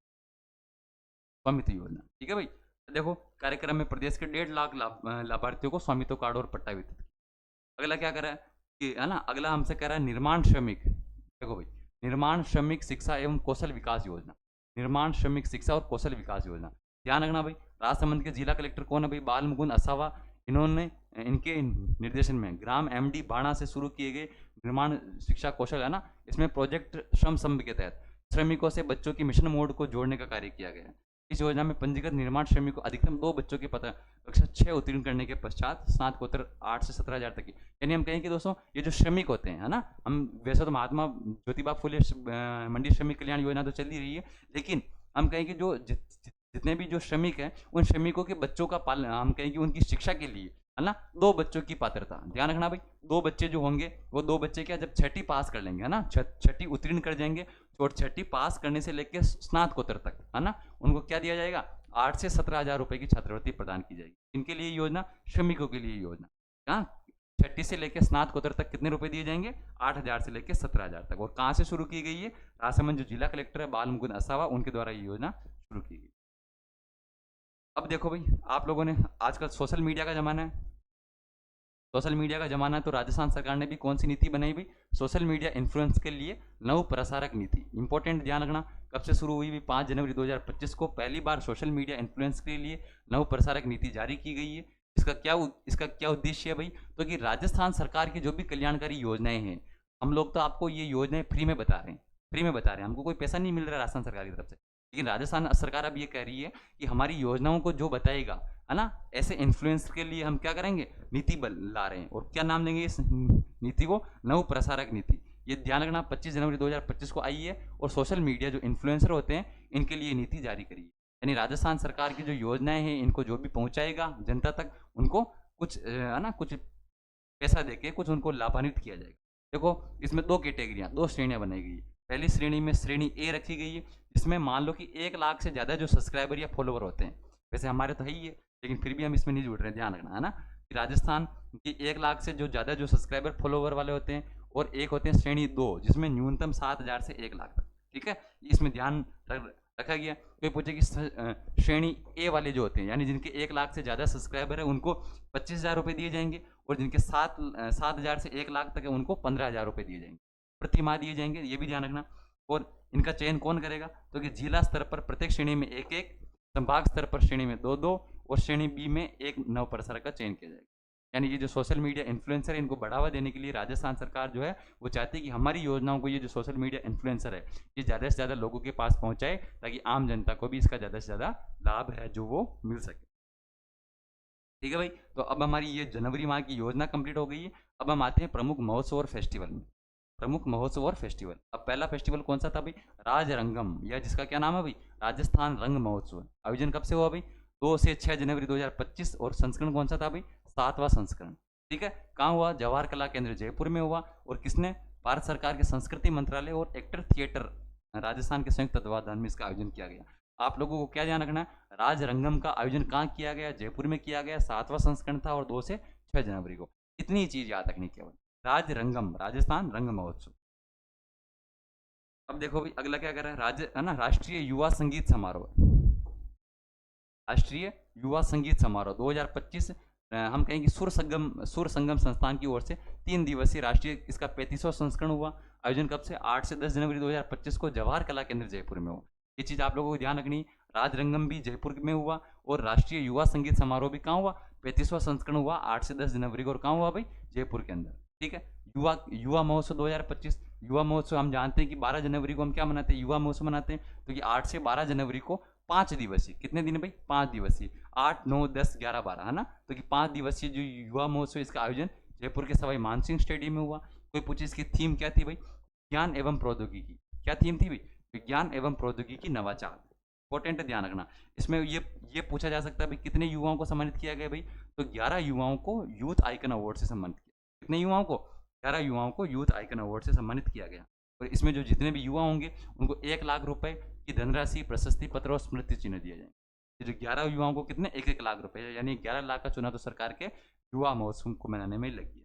स्वामित्व योजना। ठीक है भाई। तो देखो कार्यक्रम में प्रदेश के 1.5 लाख लाभार्थियों को स्वामित्व कार्ड और पट्टा वितरित किया। अगला क्या करा है कि, है ना, अगला हमसे कह रहा है निर्माण श्रमिक। देखो भाई, निर्माण श्रमिक शिक्षा एवं कौशल विकास योजना। निर्माण श्रमिक शिक्षा और कौशल विकास योजना ध्यान रखना भाई। राजसमंद के जिला कलेक्टर कौन है भाई? बाल मुकुंद असावा। इन्होंने इनके निर्देशन में ग्राम एमडी बाणा से शुरू किए गए निर्माण शिक्षा कौशल, है ना, इसमें प्रोजेक्ट श्रम संघ के तहत श्रमिकों से बच्चों की मिशन मोड को जोड़ने का कार्य किया गया है। इस योजना में पंजीकृत निर्माण श्रमिक को अधिकतम 2 बच्चों के पता कक्षा 6 उत्तीर्ण करने के पश्चात स्नातकोत्तर 8 से 17 हज़ार तक की। यानी हम कहें कि दोस्तों ये जो श्रमिक होते हैं, है ना, हम वैसे तो महात्मा ज्योतिबा फुले मंडी श्रमिक कल्याण योजना तो चल ही रही है, लेकिन हम कहें कि जो जितने भी जो श्रमिक हैं उन श्रमिकों के बच्चों का पालन, हम कहें कि उनकी शिक्षा के लिए, है ना, 2 बच्चों की पात्रता ध्यान रखना भाई। 2 बच्चे जो होंगे वो 2 बच्चे क्या जब 6ठी पास कर लेंगे, है ना, 6ठी उत्तीर्ण कर जाएंगे और 6ठी पास करने से लेकर स्नातकोत्तर तक, है ना, उनको क्या दिया जाएगा? 8 से 17 हज़ार रुपए की छात्रवृत्ति प्रदान की जाएगी। इनके लिए योजना, श्रमिकों के लिए योजना। हाँ, 6ठी से लेकर स्नातकोत्तर तक कितने रुपए दिए जाएंगे? 8,000 से लेकर 17,000 तक। और कहाँ से शुरू की गई है? राजसमंद जो जिला कलेक्टर है बाल मुकुंद असावा, उनके द्वारा ये योजना शुरू की गई। अब देखो भाई, आप लोगों ने आजकल सोशल मीडिया का जमाना है। सोशल मीडिया का जमाना है तो राजस्थान सरकार ने भी कौन सी नीति बनाई भाई? सोशल मीडिया इन्फ्लुएंस के लिए नव प्रसारक नीति। इंपॉर्टेंट ध्यान रखना। कब से शुरू हुई? 5 जनवरी 2025 को पहली बार सोशल मीडिया इन्फ्लुएंस के लिए नव प्रसारक नीति जारी की गई है। इसका क्या उद्देश्य है भाई? तो कि राजस्थान सरकार की जो भी कल्याणकारी योजनाएं हैं, हम लोग तो आपको ये योजनाएं फ्री में बता रहे हैं, हमको कोई पैसा नहीं मिल रहा राजस्थान सरकार की तरफ से। लेकिन राजस्थान सरकार अब ये कह रही है कि हमारी योजनाओं को जो बताएगा, है ना, ऐसे इन्फ्लुएंस के लिए हम क्या करेंगे? नीति ला रहे हैं। और क्या नाम देंगे इस नीति को? नव प्रसारक नीति। ये ध्यान रखना 25 जनवरी 2025 को आई है और सोशल मीडिया जो इन्फ्लुएंसर होते हैं इनके लिए नीति जारी करी है। यानी राजस्थान सरकार की जो योजनाएं हैं इनको जो भी पहुंचाएगा जनता तक, उनको कुछ, है ना, कुछ पैसा देके कुछ उनको लाभान्वित किया जाएगा। देखो इसमें 2 कैटेगरियाँ, 2 श्रेणियाँ बनाई गई। पहली श्रेणी में श्रेणी ए रखी गई है, जिसमें मान लो कि 1 लाख से ज़्यादा जो सब्सक्राइबर या फॉलोवर होते हैं, वैसे हमारे तो है ही है लेकिन फिर भी हम इसमें नहीं जुड़ रहे हैं, ध्यान रखना, है ना। राजस्थान की 1 लाख से जो ज़्यादा जो सब्सक्राइबर फॉलोवर वाले होते हैं, और एक होते हैं श्रेणी 2 जिसमें न्यूनतम 7,000 से 1 लाख तक। ठीक है, इसमें ध्यान रखा गया। कोई पूछे कि श्रेणी ए वाले जो होते हैं, यानी जिनके 1 लाख से ज़्यादा सब्सक्राइबर है, उनको 25,000 रुपये दिए जाएंगे, और जिनके 7,000 से 1 लाख तक है उनको 15,000 रुपये दिए जाएंगे, प्रति माह दिए जाएंगे। ये भी ध्यान रखना। और इनका चयन कौन करेगा? तो कि जिला स्तर पर प्रत्येक श्रेणी में 1-1, संभाग स्तर पर श्रेणी में 2-2 और श्रेणी बी में 1 नव प्रसारक का चयन किया जाएगा। यानी ये जो सोशल मीडिया इन्फ्लुएंसर है इनको बढ़ावा देने के लिए राजस्थान सरकार जो है वो चाहती है कि हमारी योजनाओं को ये जो सोशल मीडिया इन्फ्लुएंसर है ये ज़्यादा से ज़्यादा लोगों के पास पहुंचाए, ताकि आम जनता को भी इसका ज़्यादा से ज़्यादा लाभ है जो वो मिल सके। ठीक है भाई। तो अब हमारी ये जनवरी माह की योजना कंप्लीट हो गई है। अब हम आते हैं प्रमुख महोत्सव और फेस्टिवल में। प्रमुख महोत्सव और फेस्टिवल। अब पहला फेस्टिवल कौन सा था भाई? राजरंगम, या जिसका क्या नाम है भाई? राजस्थान रंग महोत्सव। आयोजन कब से हुआ भाई? 2 से 6 जनवरी 2025। और संस्करण कौन सा था भाई? 7वां संस्करण। ठीक है, कहाँ हुआ? जवाहर कला केंद्र जयपुर में हुआ। और किसने? भारत सरकार के संस्कृति मंत्रालय और एक्टर थिएटर राजस्थान के संयुक्त तत्वाधान में इसका आयोजन किया गया। आप लोगों को क्या ध्यान रखना है? राजरंगम का आयोजन कहाँ किया गया? जयपुर में किया गया। 7वां संस्करण था और 2 से 6 जनवरी को। इतनी चीज याद रखनी केवल। राजरंगम, राजस्थान रंग महोत्सव। अब देखो भाई अगला क्या कर रहा है? है ना, राष्ट्रीय युवा संगीत समारोह। राष्ट्रीय युवा संगीत समारोह 2025 हम कहेंगे सुर संगम संस्थान की ओर से 3 दिवसीय राष्ट्रीय इसका 35वां संस्करण हुआ। आयोजन कब से? 8 से 10 जनवरी 2025 को जवाहर कला केंद्र जयपुर में हुआ। ये चीज आप लोगों को ध्यान रखनी। राजरंगम भी जयपुर में हुआ और राष्ट्रीय युवा संगीत समारोह भी कहाँ हुआ? 35वां संस्करण हुआ 8 से 10 जनवरी को, और कहाँ हुआ भाई? जयपुर के अंदर। ठीक है। युवा युवा महोत्सव 2025, युवा महोत्सव हम जानते हैं कि 12 जनवरी को हम क्या मनाते हैं? युवा महोत्सव मनाते हैं। तो ये 8 से 12 जनवरी को 5 दिवसीय, कितने दिन भाई? 5 दिवसीय, 8, 9, 10, 11, 12, है ना। तो कि 5 दिवसीय जो युवा महोत्सव, इसका आयोजन जयपुर के सवाई मानसिंह स्टेडियम में हुआ। कोई पूछे इसकी थीम क्या थी भाई? विज्ञान एवं प्रौद्योगिकी। क्या थीम थी भाई? विज्ञान एवं प्रौद्योगिकी नवाचार। इंपॉर्टेंट है, ध्यान रखना। इसमें ये पूछा जा सकता है भाई कितने युवाओं को सम्मानित किया गया भाई? तो 11 युवाओं को यूथ आइकन अवार्ड से सम्मानित किया। कितने युवाओं को? 11 युवाओं को यूथ आइकन अवार्ड से सम्मानित किया गया। और इसमें जो जितने भी युवा होंगे उनको 1 लाख रुपए की धनराशि, प्रशस्ति पत्र और स्मृति चिन्ह दिए जाएंगे। ये जो 11 युवाओं को कितने? 1-1 लाख रुपए, यानी 11 लाख का चुनाव तो सरकार के युवा महोत्सव को मनाने में लगी है।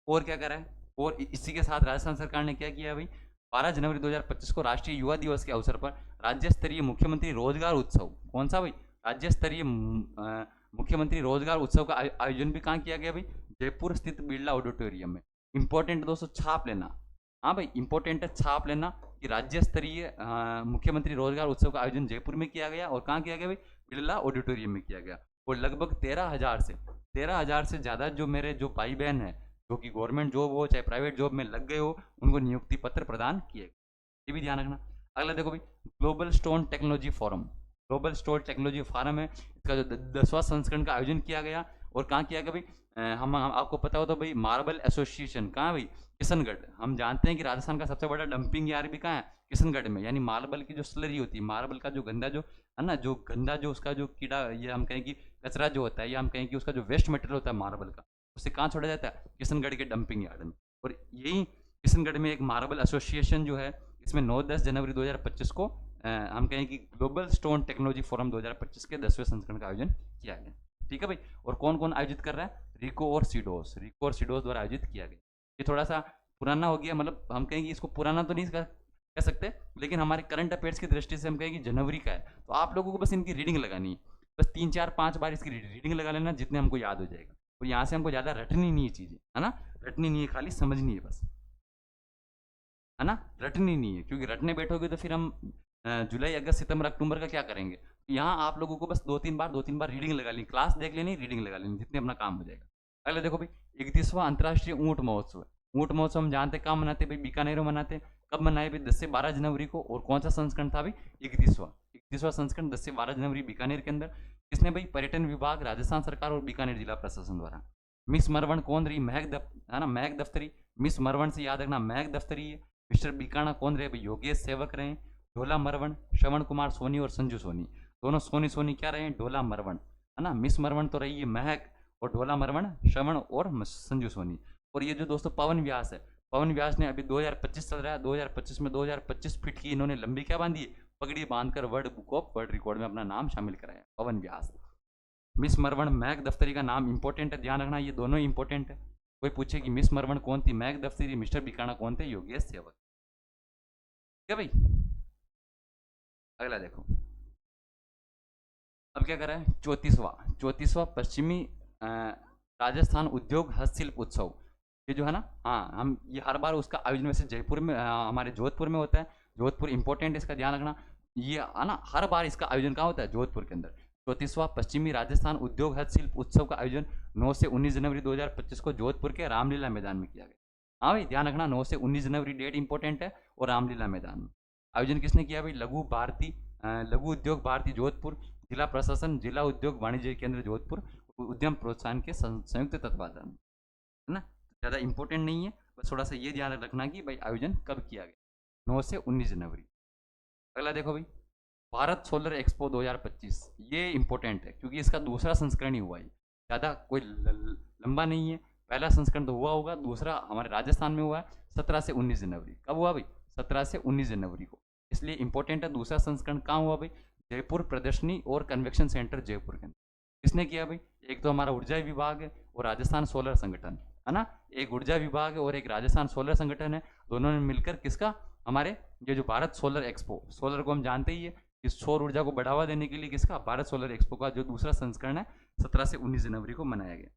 और क्या करा है? और इसी के साथ राजस्थान सरकार ने क्या किया भाई? 12 जनवरी 2025 को राष्ट्रीय युवा दिवस के अवसर पर राज्य स्तरीय मुख्यमंत्री रोजगार उत्सव, कौन सा भाई? राज्य स्तरीय मुख्यमंत्री रोजगार उत्सव का आयोजन भी कहाँ किया गया भाई? जयपुर स्थित बिरला ऑडिटोरियम में। इंपॉर्टेंट दोस्तों, छाप लेना। हाँ भाई, इंपॉर्टेंट है, छाप लेना कि राज्य स्तरीय मुख्यमंत्री रोजगार उत्सव का आयोजन जयपुर में किया गया। और कहाँ किया गया भाई? बिरला ऑडिटोरियम में किया गया। और लगभग 13,000 से ज़्यादा जो मेरे जो भाई बहन है, जो कि गवर्नमेंट जॉब हो चाहे प्राइवेट जॉब में लग गए हो, उनको नियुक्ति पत्र प्रदान किए। ये भी ध्यान रखना। अगला देखो भाई, global stone technology forum. Global stone technology forum है, इसका जो 10वां संस्करण का आयोजन किया गया। और कहाँ किया गया भाई? हम आपको पता हो तो भाई, मार्बल एसोसिएशन कहाँ भाई? किशनगढ़। हम जानते हैं कि राजस्थान का सबसे बड़ा डंपिंग यार्ड भी कहाँ है? किशनगढ़ में। यानी मार्बल की जो स्लरी होती है, मार्बल का जो गंदा जो है ना, जो गंदा जो उसका जो कीड़ा, ये हम कहें कि कचरा जो होता है, या हम कहें कि उसका जो वेस्ट मटेरियल होता है मार्बल का, उसे कहाँ छोड़ा जाता है? किशनगढ़ के डंपिंग यार्ड में। और यही किशनगढ़ में एक मार्बल एसोसिएशन जो है, इसमें 9-10 जनवरी 2025 को हम कहें कि ग्लोबल स्टोन टेक्नोलॉजी फोरम 2025 के 10वें संस्करण का आयोजन किया गया। ठीक है भाई। और कौन कौन आयोजित कर रहा है? रिको और सीडोस द्वारा आयोजित किया गया। ये थोड़ा सा पुराना हो गया, मतलब हम कहें कि इसको पुराना तो नहीं कह सकते, लेकिन हमारे करंट अफेयर्स की दृष्टि से हम कहें कि जनवरी का है। तो आप लोगों को बस इनकी रीडिंग लगानी है, बस 3-4-5 बार इसकी रीडिंग लगा लेना, जितने हमको याद हो जाएगा। और यहाँ से हमको ज़्यादा रटनी नहीं है चीज़ें, है ना, रटनी नहीं है, खाली समझनी है बस, है ना, रटनी नहीं है। क्योंकि रटने बैठोगे तो फिर हम जुलाई, अगस्त, सितंबर, अक्टूबर का क्या करेंगे? यहाँ आप लोगों को बस 2-3 बार रीडिंग लगा लेनी, क्लास देख लेनी, रीडिंग लगा लेनी, जितने अपना काम हो जाएगा। अगले देखो भाई, 31वां अंतर्राष्ट्रीय ऊँट महोत्सव है। ऊँट महोत्सव हम जानते हैं कहाँ मनाते हैं भाई? बीकानेर में मनाते हैं। कब मनाए भाई? 10 से 12 जनवरी को। और कौन सा संस्करण था भाई? 31वां संस्करण, 10 से 12 जनवरी बीकानेर के अंदर। किसने भाई? पर्यटन विभाग, राजस्थान सरकार और बीकानेर जिला प्रशासन द्वारा। मिस मरवण कौन रही? है ना, महक दफ्तरी। मिस मरवण से याद रखना, महक दफ्तरी है। मिस्टर बीकाना कौन रहे भाई? योगेश सेवक रहे। ढोला मरवण, श्रवण कुमार सोनी और संजू सोनी, दोनों सोनी क्या रहे? ढोला मरवण, है ना। मिस मरवण तो रही है महक, और ढोला मरवण श्रवण और संजू सोनी। और ये जो दोस्तों पवन व्यास है, पवन व्यास ने अभी 2025 चल रहा है, 2025 में 2025 फीट की इन्होंने लंबी क्या बांधी है? पगड़ी बांधकर world book of world record में अपना नाम शामिल कराया, पवन व्यास। मिस मरवण, महक दफ्तरी का नाम इंपॉर्टेंट है, ध्यान रखना, ये दोनों इंपॉर्टेंट है। कोई पूछे कि मिस मरवण कौन थी, महक दफ्तरी, मिस्टर बीकाना कौन थे? योगेश सेवक। क्या भाई? अगला देखो, अब क्या कर रहा है? 34वां पश्चिमी राजस्थान उद्योग हस्तशिल्प उत्सव। ये जो है ना, हाँ, हम ये हर बार उसका आयोजन वैसे जयपुर में, हमारे जोधपुर में होता है। जोधपुर इंपॉर्टेंट, इसका ध्यान रखना। ये है ना, हर बार इसका आयोजन कहाँ होता है? जोधपुर के अंदर। 34वां पश्चिमी राजस्थान उद्योग हस्तशिल्प उत्सव का आयोजन 9 से 19 जनवरी 2025 को जोधपुर के रामलीला मैदान में किया गया। हाँ भाई, ध्यान रखना, 9 से 19 जनवरी डेट इंपॉर्टेंट है। और रामलीला मैदान में आयोजन किसने किया भाई? लघु उद्योग भारती जोधपुर, जिला प्रशासन, जिला उद्योग वाणिज्य केंद्र जोधपुर, उद्यम प्रोत्साहन के संयुक्त तत्वाधान, है ना। ज़्यादा इंपॉर्टेंट नहीं है, बस थोड़ा सा ये ध्यान रखना कि भाई आयोजन कब किया गया, 9 से 19 जनवरी। अगला देखो भाई, भारत सोलर एक्सपो 2025, ये इंपॉर्टेंट है क्योंकि इसका दूसरा संस्करण ही हुआ है। ज़्यादा कोई लंबा नहीं है, पहला संस्करण तो हुआ होगा, दूसरा हमारे राजस्थान में हुआ है 17 से 19 जनवरी। कब हुआ भाई? 17 से 19 जनवरी को, इसलिए इंपॉर्टेंट है। दूसरा संस्करण कहाँ हुआ भाई? जयपुर प्रदर्शनी और कन्वेक्शन सेंटर जयपुर के अंदर। किसने किया भाई? एक तो हमारा ऊर्जा विभाग है और राजस्थान सोलर संगठन, है ना। एक ऊर्जा विभाग है और एक राजस्थान सोलर संगठन है, दोनों ने मिलकर किसका? हमारे ये जो भारत सोलर एक्सपो, सोलर को हम जानते ही है, इस सौर ऊर्जा को बढ़ावा देने के लिए किसका? भारत सोलर एक्सपो का जो दूसरा संस्करण है 17 से 19 जनवरी को मनाया गया।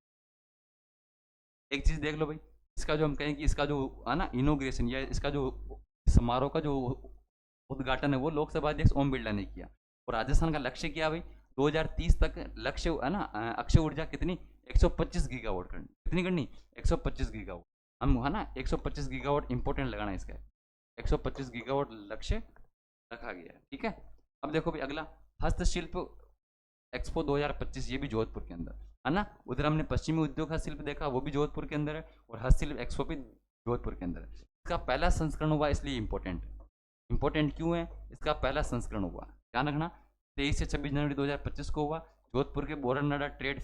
एक चीज देख लो भाई, इसका जो हम कहें कि इसका जो है ना इनोग्रेशन, या इसका जो समारोह का जो उद्घाटन है, वो लोकसभा अध्यक्ष ओम बिरला ने किया। और राजस्थान का लक्ष्य क्या भाई? 2030 तक लक्ष्य है ना, अक्षय ऊर्जा कितनी 125 गीगावाट करनी, कितनी करनी 125 गीगावाट। हम है ना 125 गीगावाट इंपॉर्टेंट लगाना है इसका, 125 गीगावाट लक्ष्य रखा गया है, ठीक है। अब देखो भाई अगला, हस्तशिल्प एक्सपो 2025, ये भी जोधपुर के अंदर है ना। उधर हमने पश्चिमी उद्योग हस्तशिल्प देखा, वो भी जोधपुर के अंदर है, और हस्तशिल्प एक्सपो भी जोधपुर के अंदर है। इसका पहला संस्करण हुआ, इसलिए इंपॉर्टेंट, इंपॉर्टेंट क्यों है, इसका पहला संस्करण हुआ, ध्यान रखना 23 से 26 जनवरी 2025 को हुआ, जोधपुर के बोरनाडा ट्रेड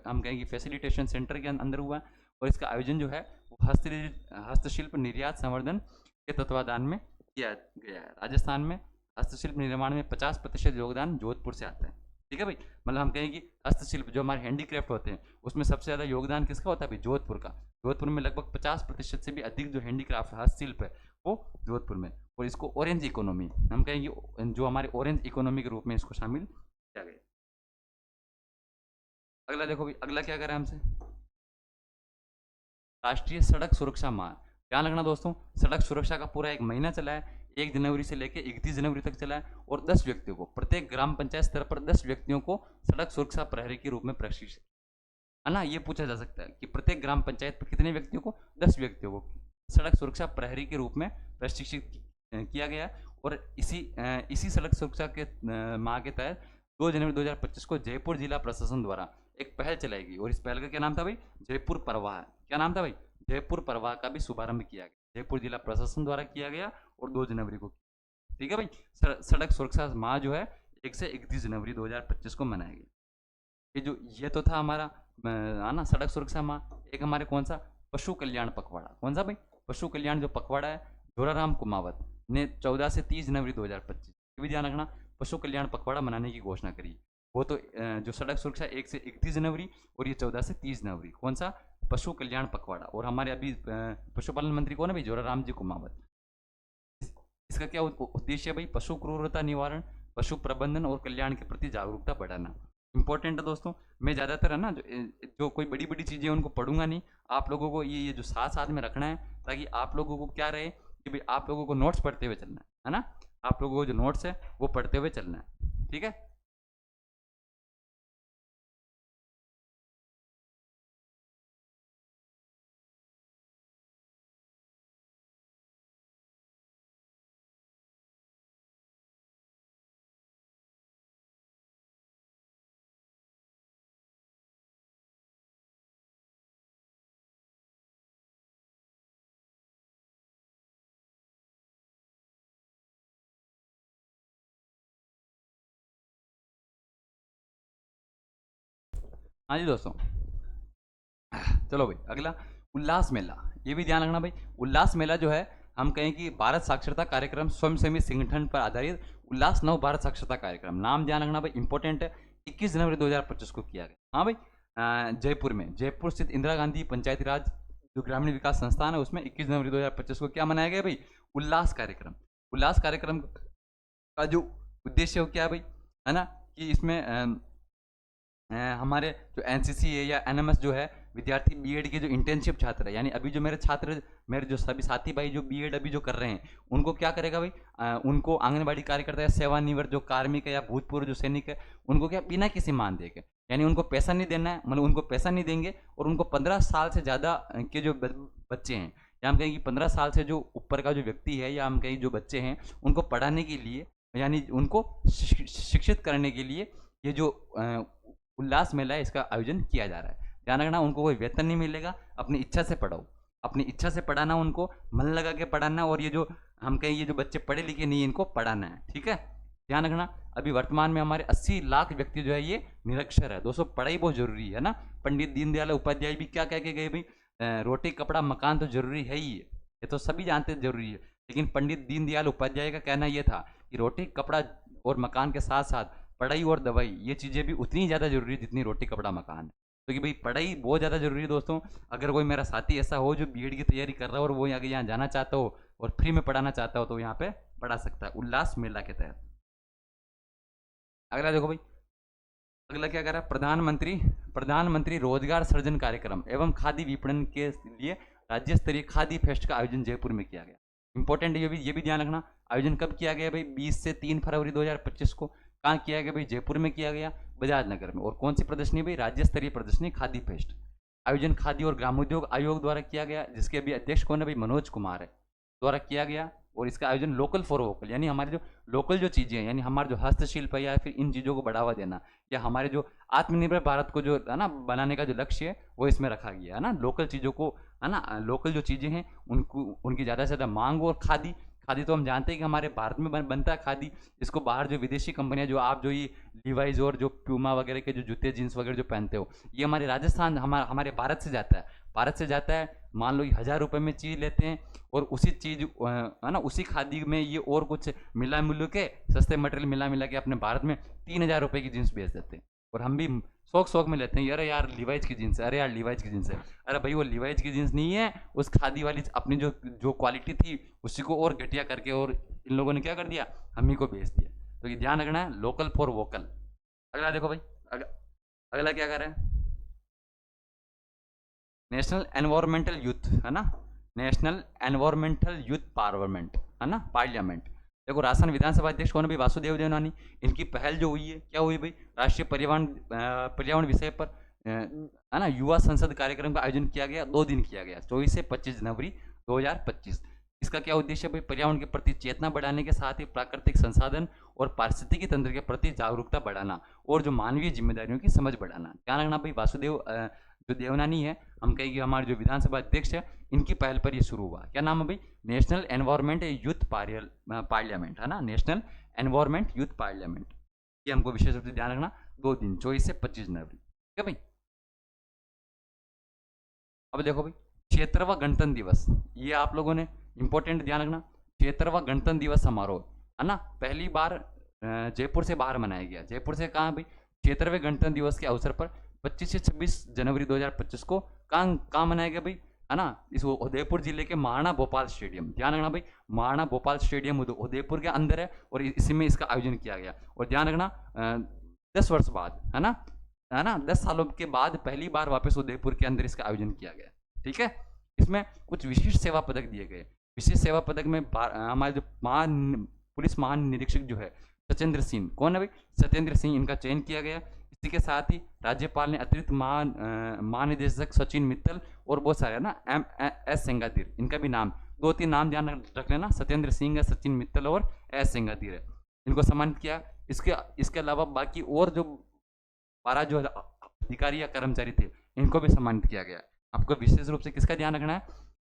हम कहेंगे फैसिलिटेशन सेंटर के अंदर हुआ। और इसका आयोजन जो है वो हस्तशिल्प निर्यात संवर्धन के तत्वाधान में किया गया है। राजस्थान में हस्तशिल्प निर्माण में 50% योगदान जोधपुर से आता है, ठीक है भाई। मतलब हम कहें कि हस्तशिल्प जो हमारे हैंडीक्राफ्ट होते हैं उसमें सबसे ज़्यादा योगदान किसका होता है भाई, जोधपुर का। जोधपुर में लगभग 50% से भी अधिक जो हैंडीक्राफ्ट हस्तशिल्प है वो जोधपुर में। और इसको ऑरेंज इकोनॉमी हम कहेंगे, जो हमारे ऑरेंज इकोनॉमी के रूप में इसको शामिल किया गया। अगला देखो भाई, अगला क्या करें हमसे, राष्ट्रीय सड़क सुरक्षा माह। ध्यान रखना दोस्तों, सड़क सुरक्षा का पूरा एक महीना चला है, 1 जनवरी से लेकर 31 जनवरी तक चला है। और 10 व्यक्तियों को, प्रत्येक ग्राम पंचायत स्तर पर 10 व्यक्तियों को सड़क सुरक्षा प्रहरी के रूप में प्रशिक्षित, है ना। ये पूछा जा सकता है कि प्रत्येक ग्राम पंचायत पर कितने व्यक्तियों को, 10 व्यक्तियों को सड़क सुरक्षा प्रहरी के रूप में प्रशिक्षित किया गया। और इसी सड़क सुरक्षा के माह के तहत 2 जनवरी 2025 को जयपुर जिला प्रशासन द्वारा एक पहल चलाई गई। और इस पहल का क्या नाम था भाई, जयपुर प्रवाह। क्या नाम था भाई, जयपुर प्रवाह का भी शुभारंभ किया गया, जयपुर जिला प्रशासन द्वारा किया गया और 2 जनवरी को, ठीक है भाई। सड़क सुरक्षा माह जो है 1 से 31 जनवरी 2025 को मनाया गया। ये तो था हमारा ना सड़क सुरक्षा माह। एक हमारे कौन सा, पशु कल्याण पखवाड़ा, कौन सा भाई, पशु कल्याण जो पखवाड़ा है जोराराम कुमावत ने 14 से 30 जनवरी 2025, ये भी ध्यान रखना, पशु कल्याण पखवाड़ा मनाने की घोषणा करी। वो तो जो सड़क सुरक्षा 1 से 31 जनवरी और ये 14 से 30 जनवरी, कौन सा, पशु कल्याण पखवाड़ा। और हमारे अभी पशुपालन मंत्री कौन है भाई, जोराराम जी कुमावत। इसका क्या उद्देश्य है भाई, पशु क्रूरता निवारण, पशु प्रबंधन और कल्याण के प्रति जागरूकता बढ़ाना। इंपॉर्टेंट है दोस्तों। मैं ज़्यादातर है ना जो कोई बड़ी बड़ी चीज़ें उनको पढ़ूंगा नहीं, आप लोगों को ये जो साथ साथ में रखना है, ताकि आप लोगों को क्या रहे कि भाई आप लोगों को नोट्स पढ़ते हुए चलना है ना। आप लोगों को जो नोट्स है वो पढ़ते हुए चलना है, ठीक है। हाँ जी दोस्तों, चलो भाई अगला, उल्लास मेला। ये भी ध्यान रखना भाई, उल्लास मेला जो है हम कहें कि भारत साक्षरता कार्यक्रम स्वयंसेवी संगठन पर आधारित उल्लास नव भारत साक्षरता कार्यक्रम, नाम ध्यान रखना भाई, इंपॉर्टेंट है। 21 जनवरी 2025 को किया गया, हाँ भाई। जयपुर में, जयपुर स्थित इंदिरा गांधी पंचायती राज जो ग्रामीण विकास संस्थान है उसमें 21 जनवरी 2025 को क्या मनाया गया भाई, उल्लास कार्यक्रम। उल्लास कार्यक्रम का जो उद्देश्य हो क्या है भाई, है ना, कि इसमें हमारे जो एनसीसी है या एनएमएस जो है, विद्यार्थी बीएड के जो इंटर्नशिप छात्र है, यानी अभी जो मेरे छात्र, मेरे जो सभी साथी भाई जो बीएड अभी जो कर रहे हैं, उनको क्या करेगा भाई, उनको आंगनबाड़ी कार्यकर्ता या सेवानिवृत्त जो कार्मिक है या भूतपूर्व जो सैनिक है, उनको क्या बिना किसी मानदेय के, यानी उनको पैसा नहीं देना है, मतलब उनको पैसा नहीं देंगे। और उनको 15 साल से ज़्यादा के जो बच्चे हैं, या हम कहें कि 15 साल से जो ऊपर का जो व्यक्ति है, या हम कहें जो बच्चे हैं, उनको पढ़ाने के लिए, यानी उनको शिक्षित करने के लिए ये जो उल्लास मेला है इसका आयोजन किया जा रहा है। ध्यान रखना, उनको कोई वेतन नहीं मिलेगा, अपनी इच्छा से पढ़ाओ, अपनी इच्छा से पढ़ाना, उनको मन लगा के पढ़ाना। और ये जो हम कहें ये जो बच्चे पढ़े लिखे नहीं, इनको पढ़ाना है, ठीक है। ध्यान रखना, अभी वर्तमान में हमारे 80 लाख व्यक्ति जो है ये निरक्षर है। दोस्तों पढ़ाई बहुत जरूरी है ना। पंडित दीनदयाल उपाध्याय भी क्या कह के गए भाई, रोटी कपड़ा मकान तो जरूरी है ही, ये तो सभी जानते जरूरी है। लेकिन पंडित दीनदयाल उपाध्याय का कहना यह था कि रोटी कपड़ा और मकान के साथ साथ पढ़ाई और दवाई, ये चीज़ें भी उतनी ज़्यादा जरूरी है जितनी रोटी कपड़ा मकान है। क्योंकि भाई पढ़ाई बहुत ज़्यादा जरूरी है दोस्तों। अगर कोई मेरा साथी ऐसा हो जो बीएड की तैयारी कर रहा हो और वो यहाँ जाना चाहता हो और फ्री में पढ़ाना चाहता हो, तो यहाँ पे पढ़ा सकता है उल्लास मेला के तहत। अगला देखो भाई, अगला क्या कर रहा है, प्रधानमंत्री रोजगार सृजन कार्यक्रम एवं खादी विपणन के लिए राज्य स्तरीय खादी फेस्ट का आयोजन जयपुर में किया गया। इंपॉर्टेंट ये भी ध्यान रखना, आयोजन कब किया गया भाई, 20 से 3 फरवरी 2025 को। कहाँ किया गया भाई? जयपुर में किया गया, बजाज नगर में। और कौन सी प्रदर्शनी भाई? राज्य स्तरीय प्रदर्शनी खादी फेस्ट। आयोजन खादी और ग्रामोद्योग आयोग द्वारा किया गया, जिसके अभी अध्यक्ष कौन है भाई? मनोज कुमार है, द्वारा किया गया। और इसका आयोजन लोकल फॉर वोकल, यानी हमारे जो लोकल जो चीज़ें हैं, यानी हमारे जो हस्तशिल्प है या फिर इन चीज़ों को बढ़ावा देना, या हमारे जो आत्मनिर्भर भारत को जो है ना बनाने का जो लक्ष्य है, वो इसमें रखा गया है ना। लोकल चीज़ों को है ना, लोकल जो चीज़ें हैं उनको उनकी ज़्यादा से ज़्यादा मांग। और खादी, खादी तो हम जानते हैं कि हमारे भारत में बनता है खादी। इसको बाहर जो विदेशी कंपनियां, जो आप जो ये लिवाइज और जो प्यूमा वगैरह के जो जूते जींस वगैरह जो पहनते हो, ये हमारे राजस्थान हमारे भारत से जाता है। भारत से जाता है, मान लो 1000 रुपये में चीज़ लेते हैं, और उसी चीज़ है ना, उसी खादी में ये और कुछ मिला मिलू के सस्ते मटेरियल मिला के अपने भारत में 3000 रुपये की जीन्स बेच देते हैं। और हम भी शौक में लेते हैं, अरे यार लिवाइज की जीन्स है, अरे यार लिवाइज की जीन्स है। अरे भाई वो लिवाइज की जीन्स नहीं है, उस खादी वाली अपनी जो जो क्वालिटी थी उसी को और घटिया करके और इन लोगों ने क्या कर दिया, हम ही को बेच दिया। तो ये ध्यान रखना है, लोकल फॉर वोकल। अगला देखो भाई, अगला क्या कर रहा है? नेशनल एनवायरमेंटल यूथ, है ना, नेशनल एनवायरमेंटल यूथ पार्लियामेंट, है ना, पार्लियामेंट। देखो राजस्थान विधानसभा अध्यक्ष कौन है भाई? वासुदेव देवनानी। इनकी पहल जो हुई है, क्या हुई भाई? राष्ट्रीय पर्यावरण विषय पर है ना युवा संसद कार्यक्रम का आयोजन किया गया, 2 दिन किया गया, 24 से 25 जनवरी 2025। इसका क्या उद्देश्य है भाई? पर्यावरण के प्रति चेतना बढ़ाने के साथ ही प्राकृतिक संसाधन और पारिस्थितिकी तंत्र के प्रति जागरूकता बढ़ाना, और जो मानवीय जिम्मेदारियों की समझ बढ़ाना। ध्यान रखना भाई, वासुदेव जो देवनानी है, हम कहेंगे हमारे जो विधानसभा अध्यक्ष है, इनकी पहल पर ये शुरू हुआ। क्या नाम है भाई? नेशनल एनवायरमेंट यूथ पार्लियामेंट, है ना, नेशनल एनवायरमेंट यूथ पार्लियामेंट। ये हमको विशेष रूप से ध्यान रखना, 2 दिन 24 से 25 जनवरी, ठीक है भाई। अब देखो भाई, 76वां गणतंत्र दिवस, ये आप लोगों ने इंपॉर्टेंट ध्यान रखना। 76वां गणतंत्र दिवस समारोह, है ना, पहली बार जयपुर से बाहर मनाया गया। जयपुर से कहाँ भाई? 76वें गणतंत्र दिवस के अवसर पर 25 से 26 जनवरी 2025 को कहाँ मनाया गया भाई? है ना, इस उदयपुर जिले के महाराणा भोपाल स्टेडियम। ध्यान रखना भाई, महाराणा भोपाल स्टेडियम उदयपुर के अंदर है, और इसी में इसका आयोजन किया गया। और ध्यान रखना 10 वर्ष बाद, है ना 10 सालों के बाद पहली बार वापस उदयपुर के अंदर इसका आयोजन किया गया, ठीक है। इसमें कुछ विशिष्ट सेवा पदक दिए गए। विशिष्ट सेवा पदक में हमारे जो पुलिस महानिरीक्षक जो है सत्येंद्र सिंह, कौन है भाई? सत्येंद्र सिंह, इनका चयन किया गया। इसी के साथ ही राज्यपाल ने अतिरिक्त महानिदेशक सचिन मित्तल और बहुत सारे, ना, एस सेंगादीर, इनका भी नाम, 2-3 नाम ध्यान रख लेना, सत्येंद्र सिंह है, सचिन मित्तल और एस सेंगादीर है, इनको सम्मानित किया। इसके अलावा बाकी और जो 12 जो अधिकारी या कर्मचारी थे, इनको भी सम्मानित किया गया। आपको विशेष रूप से किसका ध्यान रखना है?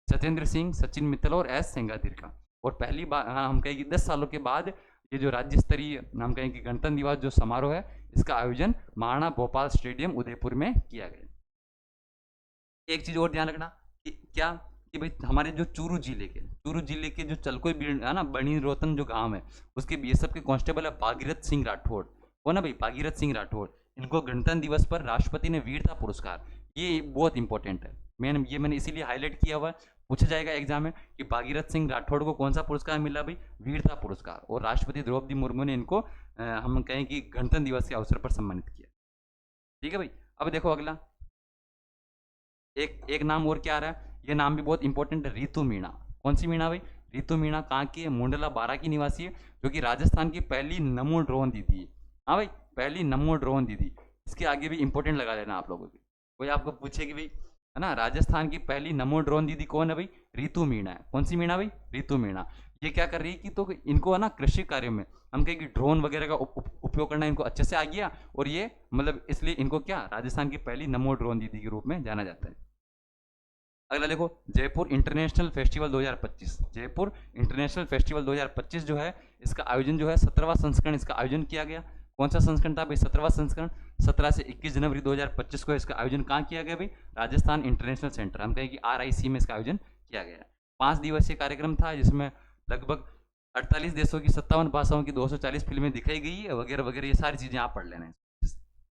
सत्येंद्र सिंह, सचिन मित्तल और एस सेंगादीर का। और पहली बार हम कहेंगे 10 सालों के बाद ये जो राज्य स्तरीय हम कहेंगे गणतंत्र दिवस जो समारोह है, इसका आयोजन महाराणा भोपाल स्टेडियम उदयपुर में किया गया। एक चीज और ध्यान रखना कि क्या कि भाई हमारे जो चूरू जिले के जो चलकोई है ना, बनी रोतन जो गांव है, उसके बीएसएफ के कांस्टेबल है भागीरथ सिंह राठौड़, वो ना भाई भागीरथ सिंह राठौड़, इनको गणतंत्र दिवस पर राष्ट्रपति ने वीरता पुरस्कार, ये बहुत इंपॉर्टेंट है, मैंने इसीलिए हाईलाइट किया हुआ है। पूछा जाएगा एग्जाम में कि भागीरथ सिंह राठौड़ को कौन सा पुरस्कार मिला भाई? वीरता पुरस्कार। और राष्ट्रपति द्रौपदी मुर्मू ने इनको हम कहें कि गणतंत्र दिवस के अवसर पर सम्मानित किया, ठीक है भाई। अब देखो अगला एक नाम और क्या आ रहा है, ये नाम भी बहुत इंपॉर्टेंट है, रितु मीणा। कौन सी मीणा भाई? रितु मीणा कहाँ की है? मुंडला 12 की निवासी है, जो कि राजस्थान की पहली नमो ड्रोन दीदी है। हाँ भाई, पहली नमो ड्रोन दीदी। इसके आगे भी इंपॉर्टेंट लगा लेना आप लोगों की, कोई आपको पूछे कि भाई, है ना, राजस्थान की पहली नमो ड्रोन दीदी कौन है भाई? रितु मीणा है। कौन सी मीणा भाई? रितु मीणा। ये क्या कर रही है कि तो इनको है ना कृषि कार्यों में हम कहें कि ड्रोन वगैरह का उपयोग करना इनको अच्छे से आ गया, और ये मतलब इसलिए इनको क्या राजस्थान की पहली नमो ड्रोन दीदी के रूप में जाना जाता है। अगला देखो, Jaipur international festival 2025। Jaipur international festival 2025 जो है, इसका आयोजन जो है 17वां संस्करण इसका आयोजन किया गया। कौन सा संस्करण था भाई? 17वां संस्करण। 17 से 21 जनवरी 2025 को इसका आयोजन कहाँ किया गया भाई? राजस्थान इंटरनेशनल सेंटर, हम कहें कि RIC में इसका आयोजन किया गया। 5 दिवसीय कार्यक्रम था, जिसमें लगभग 48 देशों की 57 भाषाओं की 240 फिल्में दिखाई गई है, वगैरह वगैरह, ये सारी चीजें आप पढ़ लेना है,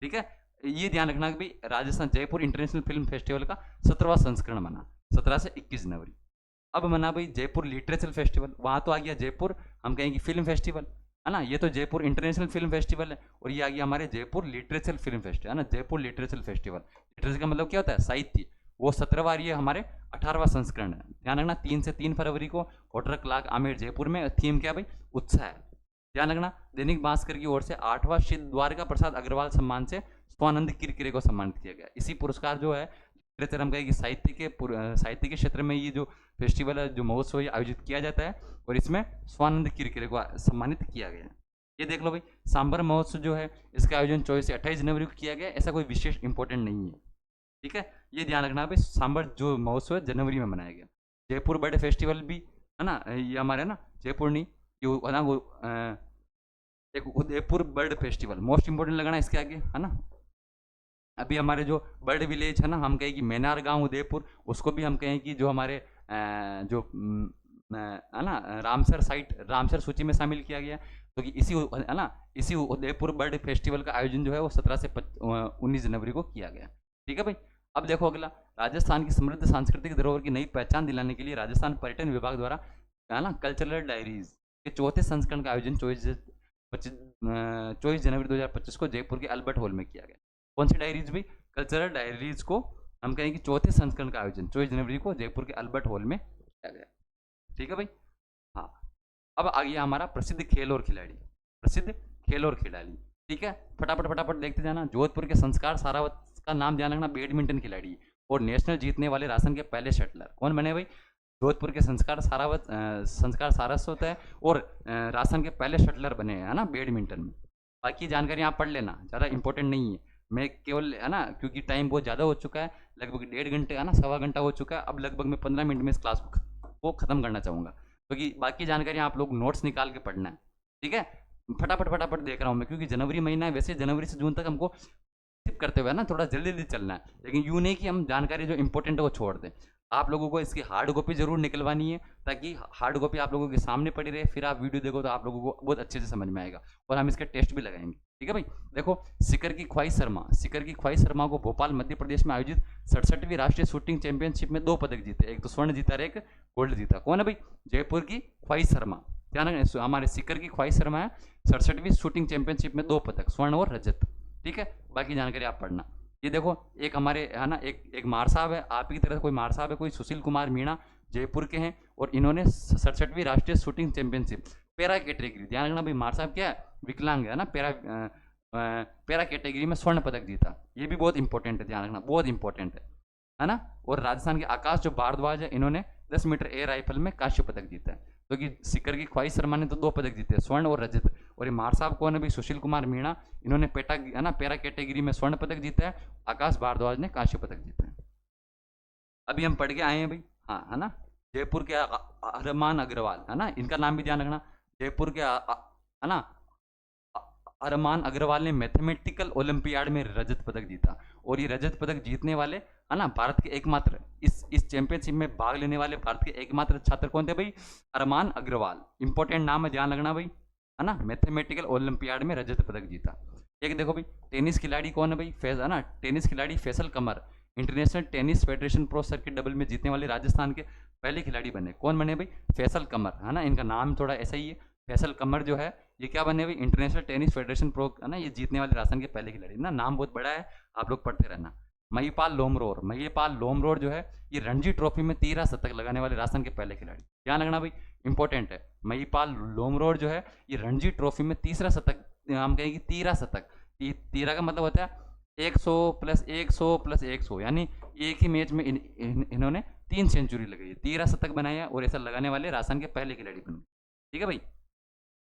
ठीक है। ये ध्यान रखना कि भाई Rajasthan Jaipur international film festival का 17वां संस्करण बना 17 से 21 जनवरी। अब मना भाई जयपुर लिटरेचर फेस्टिवल, वहां तो आ गया जयपुर हम कहेंगे फिल्म फेस्टिवल, है ना, ये तो जयपुर इंटरनेशनल फिल्म फेस्टिवल है, और ये आ गया हमारे जयपुर लिटरेचर फिल्म फेस्टिवल, है ना, जयपुर लिटरेचर फेस्टिवल। लिटरेचर का मतलब क्या होता है? साहित्य। वो 17वां, ये हमारे 18वां संस्करण है। ध्यान रखना, 3 से 3 फरवरी को वाटर क्लॉक आमेर जयपुर में। थीम क्या भाई? उत्साह है, ध्यान रखना, दैनिक भास्कर की ओर से 8वां श्री द्वारका प्रसाद अग्रवाल सम्मान से स्वानंद किरकिरे को सम्मानित किया गया। इसी पुरस्कार जो है लिटरेचर हम कहें कि साहित्य के क्षेत्र में ये जो फेस्टिवल है, जो महोत्सव है, आयोजित किया जाता है और इसमें स्वानंद किरकिरे को सम्मानित किया गया। ये देख लो भाई, सांबर महोत्सव जो है इसका आयोजन 24 से 28 जनवरी को किया गया। ऐसा कोई विशेष इंपॉर्टेंट नहीं है, ठीक है। ये ध्यान रखना भाई, सांबर जो महोत्सव है जनवरी में मनाया गया। जयपुर बर्ड फेस्टिवल भी है ना, ये हमारे ना जयपुर नहीं, ये है ना वो एक Udaipur bird festival most important लगाना इसके आगे, है ना। अभी हमारे जो बर्ड विलेज है ना, हम कहें कि मैनार गांव उदयपुर, उसको भी हम कहें कि जो हमारे जो है ना रामसर साइट, रामसर सूची में शामिल किया गया। तो कि इसी है ना, इसी उदयपुर बर्ड फेस्टिवल का आयोजन जो है वो 17 से 19 जनवरी को किया गया, ठीक है भाई। अब देखो अगला, राजस्थान की समृद्ध सांस्कृतिक धरोहर की नई पहचान दिलाने के लिए राजस्थान पर्यटन विभाग द्वारा है ना कल्चरल डायरीज के 4थे संस्करण का आयोजन 24 जनवरी 2025 को जयपुर के अल्बर्ट हॉल में किया गया। कौन सी डायरीज भाई? कल्चरल डायरीज को हम कहें कि 4थे संस्करण का आयोजन 24 जनवरी को जयपुर के अल्बर्ट हॉल में किया गया, ठीक है भाई। हाँ, अब आ गया हमारा प्रसिद्ध खेल और खिलाड़ी, प्रसिद्ध खेल और खिलाड़ी, ठीक है। फटाफट फटाफट देखते जाना। जोधपुर के संस्कार सारावत का नाम ध्यान रखना, बैडमिंटन खिलाड़ी और नेशनल जीतने वाले राशन के पहले शटलर। कौन बने भाई? जोधपुर के संस्कार सारस्वत है और राशन के पहले शटलर बने हैं, है ना, बैडमिंटन में। बाकी जानकारी आप पढ़ लेना, ज़्यादा इंपॉर्टेंट नहीं है। मैं केवल है ना, क्योंकि टाइम बहुत ज़्यादा हो चुका है, लगभग 1.5 घंटे है ना, सवा घंटा हो चुका है। अब लगभग मैं 15 मिनट में इस क्लास को ख़त्म करना चाहूँगा, क्योंकि बाकी जानकारी आप लोग नोट्स निकाल के पढ़ना है, ठीक है। फटाफट फटाफट देख रहा हूँ मैं, क्योंकि जनवरी महीना है। वैसे जनवरी से जून तक हमको करते हुए ना थोड़ा जल्दी जल्दी चलना है, लेकिन यूँ नहीं कि हम जानकारी जो इंपॉर्टेंट है वो छोड़ दें। आप लोगों को इसकी हार्ड कॉपी जरूर निकलवानी है, ताकि हार्ड कॉपी आप लोगों के सामने पड़ी रहे, फिर आप वीडियो देखो तो आप लोगों को बहुत अच्छे से समझ में आएगा। और हम इसके टेस्ट भी लगाएंगे, ठीक है भाई। देखो, सिकर की ख्वाहिश शर्मा को भोपाल मध्य प्रदेश में आयोजित 67वीं राष्ट्रीय शूटिंग चैंपियनशिप में 2 पदक जीते, एक तो स्वर्ण जीता और एक गोल्ड जीता। कौन है भाई? जयपुर की ख्वाहिश शर्मा। ध्यान रखना, हमारे सिकर की ख्वाहिश शर्मा है, 67वीं शूटिंग चैंपियनशिप में 2 पदक, स्वर्ण और रजत, ठीक है। बाकी जानकारी आप पढ़ना। ये देखो, एक हमारे है ना एक मार साहब है, आप ही की तरह कोई मार साहब है, कोई सुशील कुमार मीणा, जयपुर के हैं, और इन्होंने 67वीं राष्ट्रीय शूटिंग चैंपियनशिप पैरा कैटेगरी, ध्यान रखना भाई, मार साहब क्या है? विकलांग है ना, पैरा कैटेगरी में स्वर्ण पदक जीता। ये भी बहुत इंपॉर्टेंट है, ध्यान रखना, बहुत इंपॉर्टेंट है ना। और राजस्थान के आकाश जो भारद्वाज है, इन्होंने 10 मीटर एयर राइफल में कांस्य पदक जीता है। क्योंकि सिकर की ख्वाहिश शर्मा ने तो 2 पदक जीते, स्वर्ण और रजत। और ये मार साहब कौन है भाई? सुशील कुमार मीणा, इन्होंने पैरा कैटेगरी में स्वर्ण पदक जीता है। आकाश भारद्वाज ने कांस्य पदक जीता है। अभी हम पढ़ के आए हैं भाई, हाँ, है ना। जयपुर के अरमान अग्रवाल, है ना, इनका नाम भी ध्यान रखना। जयपुर के है ना अरमान अग्रवाल ने मैथमेटिकल ओलंपियाड में रजत पदक जीता। और ये रजत पदक जीतने वाले है ना भारत के एकमात्र, इस चैंपियनशिप में भाग लेने वाले भारत के एकमात्र छात्र कौन थे भाई? अरमान अग्रवाल। इंपॉर्टेंट नाम है, ध्यान रखना भाई, है ना। मैथमेटिकल ओलंपियाड में रजत पदक जीता। एक देखो भाई, टेनिस खिलाड़ी कौन है भाई? है ना, टेनिस खिलाड़ी Faisal Qamar international tennis federation pro circuit double में जीतने वाले राजस्थान के पहले खिलाड़ी बने। कौन बने भाई? फैसल कमर, है ना, इनका नाम थोड़ा ऐसा ही है। फैसल कमर जो है ये क्या बने भाई? इंटरनेशनल टेनिस फेडरेशन प्रो, है ना, ये जीतने वाले राजस्थान के पहले खिलाड़ी ना। नाम बहुत बड़ा है, आप लोग पढ़ते रहना। महिपाल लोमरोर जो है ये रणजी ट्रॉफी में 13 शतक लगाने वाले राजस्थान के पहले खिलाड़ी। ध्यान रखना भाई, इंपॉर्टेंट है। महिपाल लोमरोर जो है ये रणजी ट्रॉफी में 13 शतक, हम कहेंगे 13 शतक। 13 का मतलब होता है 100 प्लस 100 प्लस 100, यानी एक ही मैच में इन्होंने 3 सेंचुरी लगाई, 13 शतक बनाया, और ऐसा लगाने वाले राजस्थान के पहले खिलाड़ी बन गए, ठीक है भाई।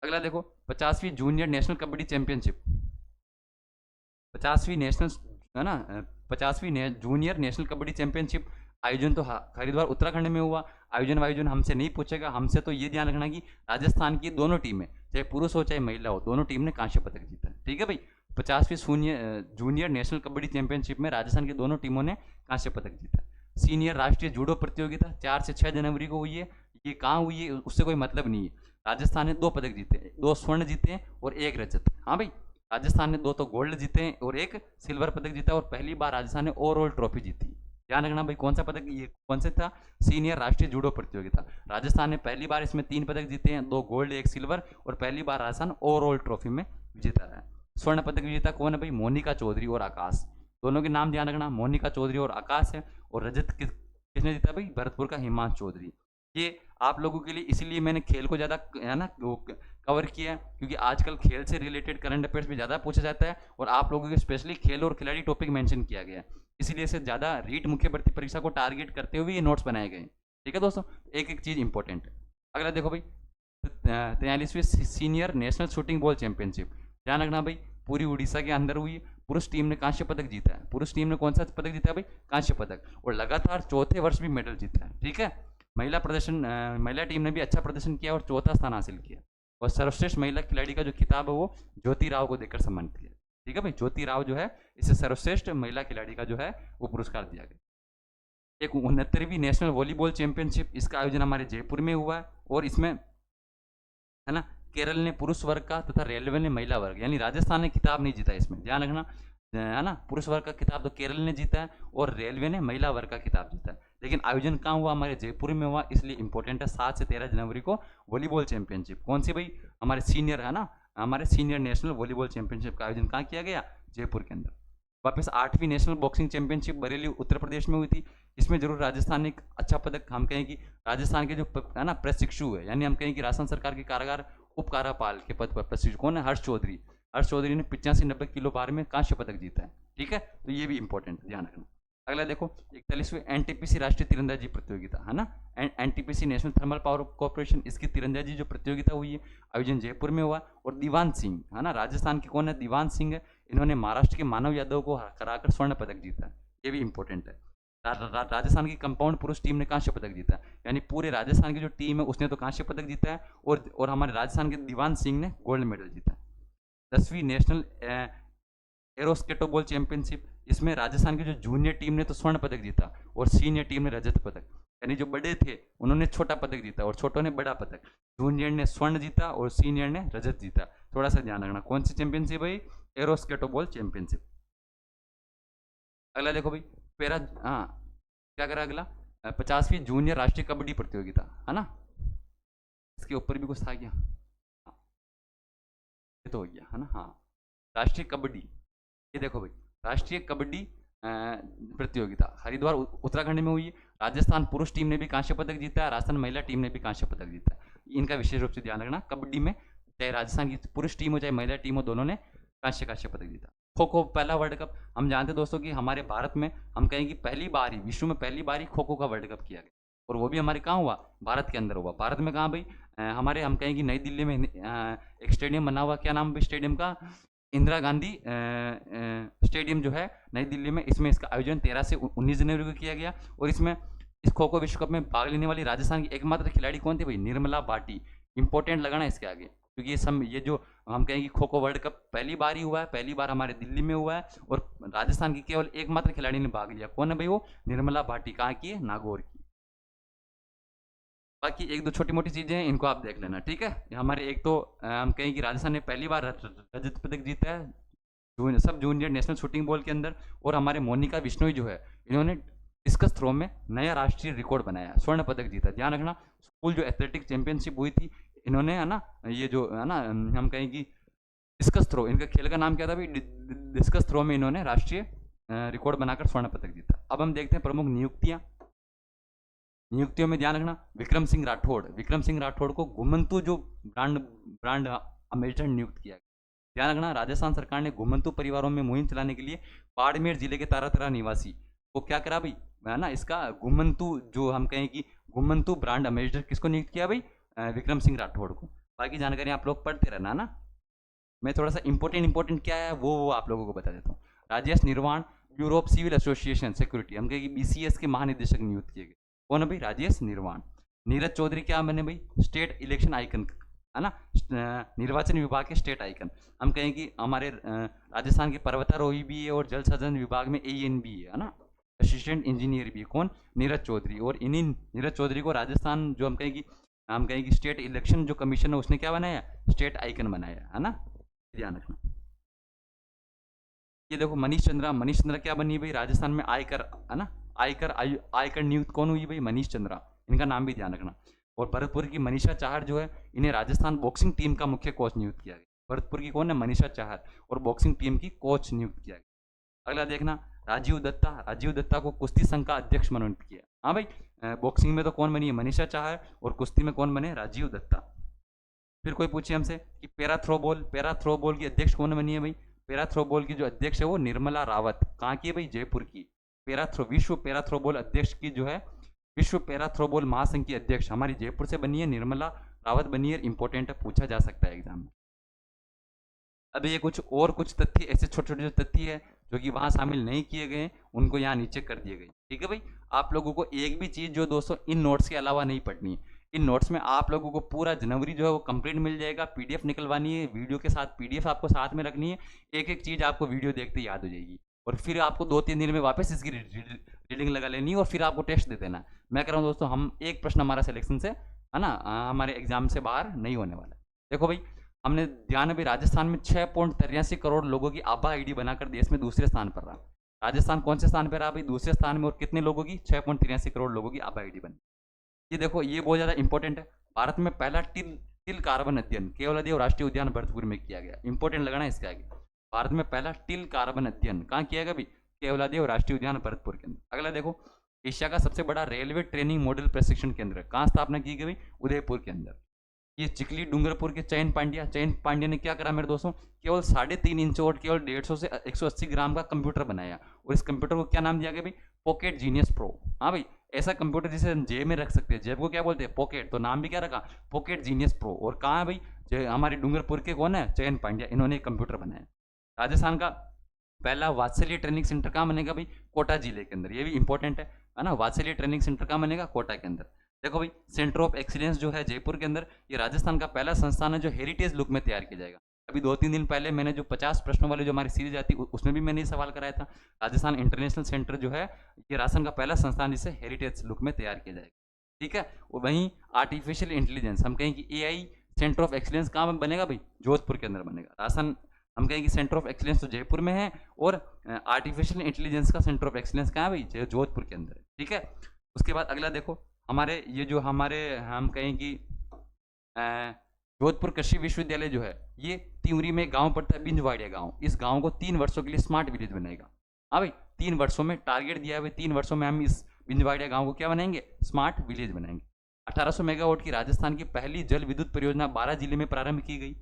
अगला देखो, 50वीं जूनियर नेशनल कबड्डी चैंपियनशिप, 50वीं नेशनल, है ना, 50वीं जूनियर नेशनल कबड्डी चैंपियनशिप आयोजन तो हरिद्वार उत्तराखंड में हुआ। आयोजन हमसे नहीं पूछेगा, हमसे तो ये ध्यान रखना कि राजस्थान की दोनों टीमें, चाहे पुरुष हो चाहे महिला हो, दोनों टीम ने कांस्य पदक जीता, ठीक है भाई। 50वीं जूनियर नेशनल कबड्डी चैंपियनशिप में राजस्थान की दोनों टीमों ने कांस्य पदक जीता। सीनियर राष्ट्रीय जूडो प्रतियोगिता 4 से 6 जनवरी को हुई है। ये कहाँ हुई है उससे कोई मतलब नहीं है। राजस्थान ने 2 पदक जीते, 2 स्वर्ण जीते हैं और 1 रजत। हाँ भाई, राजस्थान ने 2 तो गोल्ड जीते हैं और 1 सिल्वर पदक जीता, और पहली बार राजस्थान ने ओवरऑल ट्रॉफी जीती। ध्यान रखना भाई, कौन सा पदक, ये कौन सा था? सीनियर राष्ट्रीय जूडो प्रतियोगिता। राजस्थान ने पहली बार इसमें 3 पदक जीते हैं, 2 गोल्ड 1 सिल्वर, और पहली बार राजस्थान ओवरऑल ट्रॉफी में जीता है। स्वर्ण पदक विजेता कौन है भाई? मोनिका चौधरी और आकाश, दोनों के नाम ध्यान रखना, मोनिका चौधरी और आकाश है। और रजत किसने जीता भाई? भरतपुर का हिमांशु चौधरी। ये आप लोगों के लिए इसलिए मैंने खेल को ज़्यादा है ना कवर किया है, क्योंकि आजकल खेल से रिलेटेड करंट अफेयर्स भी ज़्यादा पूछा जाता है और आप लोगों के स्पेशली खेल और खिलाड़ी टॉपिक मेंशन किया गया है, इसीलिए इसे ज़्यादा रीट मुख्य भर्ती परीक्षा को टारगेट करते हुए ये नोट्स बनाए गए। ठीक है दोस्तों, एक एक चीज़ इंपॉर्टेंट है। अगला देखो भाई, 43वीं senior national shooting ball championship, ध्यान रखना भाई, पूरी उड़ीसा के अंदर हुई है। पुरुष टीम ने कांस्य पदक जीता है। पुरुष टीम ने कौन सा पदक जीता है भाई? कांस्य पदक, और लगातार चौथे वर्ष भी मेडल जीता है। ठीक है, महिला टीम ने भी अच्छा प्रदर्शन किया और चौथा स्थान हासिल किया, और सर्वश्रेष्ठ महिला खिलाड़ी का जो खिताब है वो ज्योति राव को देकर सम्मानित किया। ठीक है भाई, ज्योति राव जो है, इसे सर्वश्रेष्ठ महिला खिलाड़ी का जो है वो पुरस्कार दिया गया। एक 69वीं नेशनल वॉलीबॉल चैंपियनशिप, इसका आयोजन हमारे जयपुर में हुआ है, और इसमें है ना, केरल ने पुरुष वर्ग का तथा रेलवे ने महिला वर्ग, यानी राजस्थान ने खिताब नहीं जीता इसमें, ध्यान रखना, है ना। पुरुष वर्ग का खिताब तो केरल ने जीता है और रेलवे ने महिला वर्ग का खिताब जीता है। लेकिन आयोजन कहाँ हुआ? हमारे जयपुर में हुआ, इसलिए इंपॉर्टेंट है। 7 से 13 जनवरी को वॉलीबॉल चैंपियनशिप, कौन सी भाई? हमारे सीनियर, है ना, हमारे सीनियर नेशनल वॉलीबॉल चैंपियनशिप का आयोजन कहाँ किया गया? जयपुर के अंदर। वापस 8वीं national boxing championship Bareilly Uttar Pradesh में हुई थी। इसमें जरूर राजस्थान ने एक अच्छा पदक, हम कहें कि राजस्थान के जो है ना प्रशिक्षु है, यानी हम कहें कि राजस्थान सरकार के कारागार उप कारापाल के पद पर प्रशिक्षु कौन है? हर्ष चौधरी। हर्ष चौधरी ने 85-90 किलो बार में कांस्य पदक जीता है। ठीक है, तो ये भी इंपॉर्टेंट ध्यान रखना। अगला देखो, 41वीं एनटीपीसी राष्ट्रीय तीरंदाजी प्रतियोगिता, है ना, NTPC national thermal power corporation, इसकी तीरंदाजी जो प्रतियोगिता हुई है, आयोजन जयपुर में हुआ, और दीवान सिंह, है ना, राजस्थान के कौन है? दीवान सिंह है, इन्होंने महाराष्ट्र के मानव यादव को हराकर स्वर्ण पदक जीता है। ये भी इंपॉर्टेंट है। राजस्थान की कंपाउंड पुरुष टीम ने कांस्य पदक जीता है, यानी पूरे राजस्थान की जो टीम है उसने तो कांस्य पदक जीता है, और हमारे राजस्थान के दीवान सिंह ने गोल्ड मेडल जीता है। 10वीं नेशनल एरोस्केटोबॉल चैंपियनशिप, इसमें राजस्थान की जो जूनियर टीम ने तो स्वर्ण पदक जीता और सीनियर टीम ने रजत पदक, यानी जो बड़े थे उन्होंने छोटा पदक जीता और छोटों ने बड़ा पदक। जूनियर ने स्वर्ण जीता और सीनियर ने रजत जीता। थोड़ा सा ध्यान रखना, कौन सी चैंपियनशिप भाई? एरोस्केटोबॉल चैंपियनशिप। अगला देखो भाई, पेरा, हाँ, क्या करा अगला? 50वीं जूनियर राष्ट्रीय कबड्डी प्रतियोगिता, है ना, इसके ऊपर भी कुछ था क्या? हाँ, ये तो हो गया, है ना। हाँ, राष्ट्रीय कबड्डी, ये देखो भाई, राष्ट्रीय कबड्डी प्रतियोगिता हरिद्वार उत्तराखंड में हुई है। राजस्थान पुरुष टीम ने भी कांस्य पदक जीता है, राजस्थान महिला टीम ने भी कांस्य पदक जीता है। इनका विशेष रूप से ध्यान रखना, कबड्डी में चाहे राजस्थान की पुरुष टीम हो चाहे महिला टीम हो, दोनों ने कांस्य पदक जीता। खो खो पहला वर्ल्ड कप, हम जानते हैं दोस्तों कि हमारे भारत में, हम कहें कि पहली बार ही, विश्व में पहली बार ही खो खो का वर्ल्ड कप किया गया, और वो भी हमारे कहाँ हुआ? भारत के अंदर हुआ। भारत में कहाँ भाई? हमारे, हम कहें कि नई दिल्ली में एक स्टेडियम बना हुआ, क्या नाम भाई स्टेडियम का? इंदिरा गांधी स्टेडियम जो है नई दिल्ली में, इसमें इसका आयोजन 13 से 19 जनवरी को किया गया। और इसमें इस खो खो विश्व कप में भाग लेने वाली राजस्थान की एकमात्र खिलाड़ी कौन थी भाई? निर्मला भाटी। इंपॉर्टेंट लगाना इसके आगे, क्योंकि ये जो हम कहें कि खो खो वर्ल्ड कप पहली बार ही हुआ है, पहली बार हमारे दिल्ली में हुआ है, और राजस्थान की केवल एकमात्र खिलाड़ी ने भाग लिया। कौन है भाई वो? निर्मला भाटी। कहाँ की है? नागौर की। बाकी एक दो छोटी मोटी चीजें हैं, इनको आप देख लेना। ठीक है, हमारे एक तो हम कहें कि राजस्थान ने पहली बार रजत पदक जीता है सब जूनियर नेशनल शूटिंग बॉल के अंदर, और हमारे मोनिका बिश्नोई जो है, इन्होंने डिस्कस थ्रो में नया राष्ट्रीय रिकॉर्ड बनाया, स्वर्ण पदक जीता। ध्यान रखना, स्कूल जो एथलेटिक चैंपियनशिप हुई थी, इन्होंने, है ना, ये जो है ना, हम कहें कि डिस्कस थ्रो, इनका खेल का नाम क्या था भाई? डिस्कस थ्रो में इन्होंने राष्ट्रीय रिकॉर्ड बनाकर स्वर्ण पदक जीता। अब हम देखते हैं प्रमुख नियुक्तियां। नियुक्तियों में ध्यान रखना, विक्रम सिंह राठौड़, विक्रम सिंह राठौड़ को घुमंतु जो ब्रांड अम्बेसडर नियुक्त किया गया। ध्यान रखना, राजस्थान सरकार ने घुमंतु परिवारों में मुहिम चलाने के लिए बाड़मेर जिले के तारातरा निवासी को क्या करा भाई? है ना, इसका घुमंतु, जो हम कहें कि घुमंतु ब्रांड अम्बेसडर किसको नियुक्त किया भाई? विक्रम सिंह राठौड़ को। बाकी जानकारी आप लोग पढ़ते रहना ना, मैं थोड़ा सा इंपॉर्टेंट क्या है वो आप लोगों को बता देता हूँ। Rajesh Nirwan, bureau of civil association security, हम कहें कि BCS के महानिदेशक नियुक्त किए गए। कौन है भाई? राजेश निर्वाण। नीरज चौधरी क्या बने भाई? स्टेट इलेक्शन आइकन, है ना, निर्वाचन विभाग के स्टेट आइकन। हम कहें कि हमारे राजस्थान के पर्वतारोही भी है और जल संसाधन विभाग में AN भी है ना, असिस्टेंट इंजीनियर भी है। कौन? नीरज चौधरी। और इन्हीं नीरज चौधरी को राजस्थान जो हम कहें कि स्टेट इलेक्शन जो कमीशन है उसने क्या बनाया? स्टेट आइकन बनाया, है ना, ध्यान रखना। ये देखो मनीष चंद्रा क्या बनी भाई? राजस्थान में आयकर, है ना, आयकर नियुक्त कौन हुई भाई? मनीष चंद्रा। इनका नाम भी ध्यान रखना। और भरतपुर की मनीषा चाहर जो है, इन्हें राजस्थान बॉक्सिंग टीम का मुख्य कोच नियुक्त किया गया। भरतपुर की कौन है? मनीषा चाहर, और बॉक्सिंग टीम की कोच नियुक्त किया गया। अगला देखना, राजीव दत्ता को कुश्ती संघ का अध्यक्ष मनोनीत किया। हाँ भाई, बॉक्सिंग में तो कौन बनी है? मनीषा चाहर, और कुश्ती में कौन बने? राजीव दत्ता। फिर कोई पूछे हमसे कि पैरा थ्रो बॉल की अध्यक्ष कौन बनी है भाई? पैरा थ्रो बॉल की जो अध्यक्ष है वो निर्मला रावत, कहाँ की है भाई? जयपुर की। विश्व पैरा थ्रो बॉल अध्यक्ष की जो है, विश्व पैरा थ्रो बॉल महासंघ की अध्यक्ष हमारी जयपुर से बनी है, निर्मला रावत बनी है। इंपॉर्टेंट है, पूछा जा सकता है एग्जाम में। अब ये कुछ तथ्य, ऐसे छोटे छोटे जो तथ्य है जो कि वहां शामिल नहीं किए गए, उनको यहाँ नीचे कर दिए गए। ठीक है भाई, आप लोगों को एक भी चीज जो दोस्तों इन नोट्स के अलावा नहीं पढ़नी है। इन नोट्स में आप लोगों को पूरा जनवरी जो है वो कंप्लीट मिल जाएगा। पीडीएफ निकलवानी है, वीडियो के साथ पीडीएफ आपको साथ में रखनी है। एक एक चीज आपको वीडियो देखते याद हो जाएगी, और फिर आपको 2-3 दिन में वापस इसकी रीडिंग लगा लेनी है, और फिर आपको टेस्ट दे देना। मैं कह रहा हूँ दोस्तों, हम एक प्रश्न हमारा सिलेक्शन से है ना, हमारे एग्जाम से बाहर नहीं होने वाला। देखो भाई, हमने ध्यान, अभी राजस्थान में 6.83 करोड़ लोगों की आभा आईडी बनाकर देश में दूसरे स्थान पर रहा। राजस्थान कौन से स्थान पर रहा भाई? दूसरे स्थान में। और कितने लोगों की? 6.83 करोड़ लोगों की आभा आईडी बनी। ये देखो, ये बहुत ज्यादा इंपॉर्टेंट है। भारत में पहला टिल टिल कार्बन अध्ययन केवलादेव राष्ट्रीय उद्यान भरतपुर में किया गया। इंपॉर्टेंट लगाना इसके आगे। भारत में पहला टिल कार्बन अध्ययन कहाँ किया गया भाई? केवलादेव राष्ट्रीय उद्यान भरतपुर के अंदर। अगला देखो, एशिया का सबसे बड़ा रेलवे ट्रेनिंग मॉडल प्रशिक्षण केंद्र कहाँ स्थापना की गई भाई? उदयपुर के अंदर। ये चिकली डूंगरपुर के चयन पांड्या ने क्या करा मेरे दोस्तों? केवल 3.5 इंच और केवल 150 से 180 ग्राम का कंप्यूटर बनाया, और इस कंप्यूटर को क्या नाम दिया गया भाई? Pocket genius pro. हाँ भाई, ऐसा कंप्यूटर जिसे हम जेब में रख सकते हैं। जेब को क्या बोलते हैं? पॉकेट। तो नाम भी क्या रखा? Pocket genius pro. और कहाँ है भाई? हमारे डूंगरपुर के कौन है? चयन पांड्या, इन्होंने कंप्यूटर बनाया। राजस्थान का पहला वात्सल्य ट्रेनिंग सेंटर कहाँ बनेगा भाई? कोटा जिले के अंदर। ये भी इंपॉर्टेंट है ना। वात्सल्य ट्रेनिंग सेंटर कहाँ बनेगा? कोटा के अंदर। देखो भाई, सेंटर ऑफ एक्सीलेंस जो है जयपुर के अंदर, ये राजस्थान का पहला संस्थान है जो हेरिटेज लुक में तैयार किया जाएगा। अभी 2-3 दिन पहले मैंने जो 50 प्रश्नों वाली जो हमारी सीरीज आती उसमें भी मैंने ये सवाल कराया था। राजस्थान इंटरनेशनल सेंटर जो है, ये राजस्थान का पहला संस्थान जिसे हेरिटेज लुक में तैयार किया जाएगा। ठीक है। और वहीं आर्टिफिशियल इंटेलिजेंस, हम कहें कि एआई सेंटर ऑफ एक्सीलेंस कहाँ बनेगा भाई? जोधपुर के अंदर बनेगा। राजस्थान, हम कहें कि सेंटर ऑफ एक्सीलेंस तो जयपुर में है, और आर्टिफिशियल इंटेलिजेंस का सेंटर ऑफ एक्सीलेंस कहाँ है भाई? जोधपुर के अंदर है। ठीक है। उसके बाद अगला देखो, हमारे ये जो हमारे हम कहें कि जोधपुर कृषि विश्वविद्यालय जो है, ये तिवरी में गांव पड़ता है, बिंजवाड़िया गांव। इस गांव को 3 वर्षों के लिए स्मार्ट विलेज बनाएगा। हाँ भाई, 3 वर्षों में टारगेट दिया है, 3 वर्षों में हम इस बिंजवाड़िया गांव को क्या बनाएंगे? स्मार्ट विलेज बनाएंगे। 1800 मेगावाट की राजस्थान की पहली जल विद्युत परियोजना 12 जिले में प्रारंभ की गई।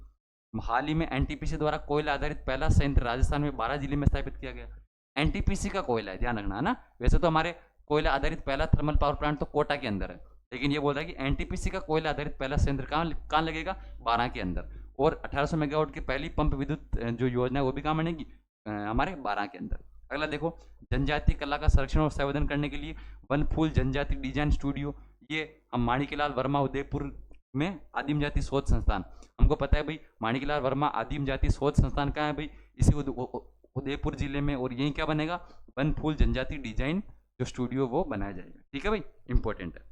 हाल ही में एनटीपीसी द्वारा कोयला आधारित पहला संयंत्र राजस्थान में 12 जिले में स्थापित किया गया। एनटीपीसी का कोयला है, ध्यान रखना है ना। वैसे तो हमारे कोयला आधारित पहला थर्मल पावर प्लांट तो कोटा के अंदर है, लेकिन ये बोल रहा है कि एनटीपीसी का कोयला आधारित पहला संयंत्र कहाँ लगेगा? 12 के अंदर। और 1800 मेगावाट की पहली पंप विद्युत जो योजना है वो भी कहाँ बनेगी? हमारे 12 के अंदर। अगला देखो, जनजातीय कला का संरक्षण और संवर्धन करने के लिए वन फूल जनजाति डिजाइन स्टूडियो, ये हम माणिकलाल वर्मा उदयपुर में आदिम जाति शोध संस्थान, हमको पता है भाई माणिकलाल वर्मा आदिम जाति शोध संस्थान कहाँ है भाई? इसी उदयपुर जिले में। और यही क्या बनेगा? वन फूल जनजाति डिजाइन जो स्टूडियो वो बनाया जाएगा। ठीक है भाई, इंपॉर्टेंट है।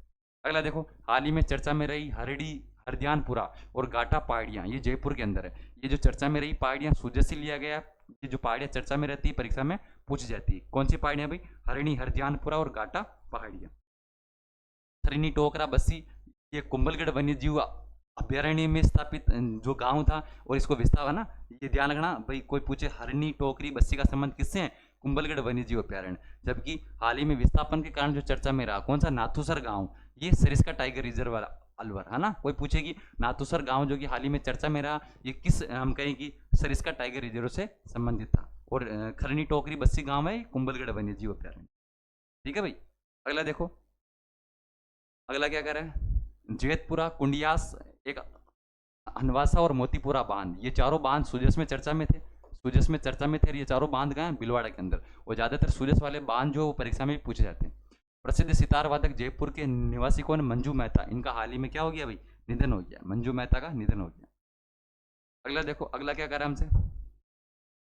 अगला देखो, हाल ही में चर्चा में रही हरदियानपुरा और गाटा पहाड़ियाँ, ये जयपुर के अंदर है। ये जो चर्चा में रही पहाड़ियाँ सूरत से लिया गया। ये जो पहाड़ियाँ चर्चा में रहती है, परीक्षा में पूछ जाती है। कौन सी पहाड़ियाँ भाई? हरदियानपुरा और गाटा पहाड़ियाँ। थरनी टोकरा बस्सी, ये कुंभलगढ़ वन्य जीव अभ्यारण्य में स्थापित जो गांव था, और इसको विस्तार है ना, ये ध्यान रखना भाई। कोई पूछे हरनी टोकरी बस्सी का संबंध किससे है? कुंभलगढ़ वन्य जीव अभ्यारण्य। जबकि हाल ही में विस्थापन के कारण जो चर्चा में रहा, कौन सा? नाथुसर गांव, ये सरिस्का टाइगर रिजर्व वाला अलवर है ना। कोई पूछेगी नाथुसर गांव जो कि हाल ही में चर्चा में रहा, ये किस, हम कहें कि सरिस्का टाइगर रिजर्व से संबंधित था। और खरनी टोकरी बस्सी गांव है कुंभलगढ़ वन्य जीव अभ्यारण्य। ठीक है भाई। अगला देखो, अगला क्या कर रहा है? जेतपुरा, कुंडियास, एक हनवासा और मोतीपुरा बांध, ये चारों बांध सुजस में चर्चा में थे। और ये चारों बांध गए बिलवाड़ा के अंदर। और ज्यादातर सुजस वाले बांध जो परीक्षा में भी पूछे जाते हैं। प्रसिद्ध सितार वादक जयपुर के निवासी कौन? मंजू मेहता। इनका हाल ही में क्या हो गया भाई? निधन हो गया। मंजू मेहता का निधन हो गया। अगला देखो, अगला क्या कर रहा है हमसे?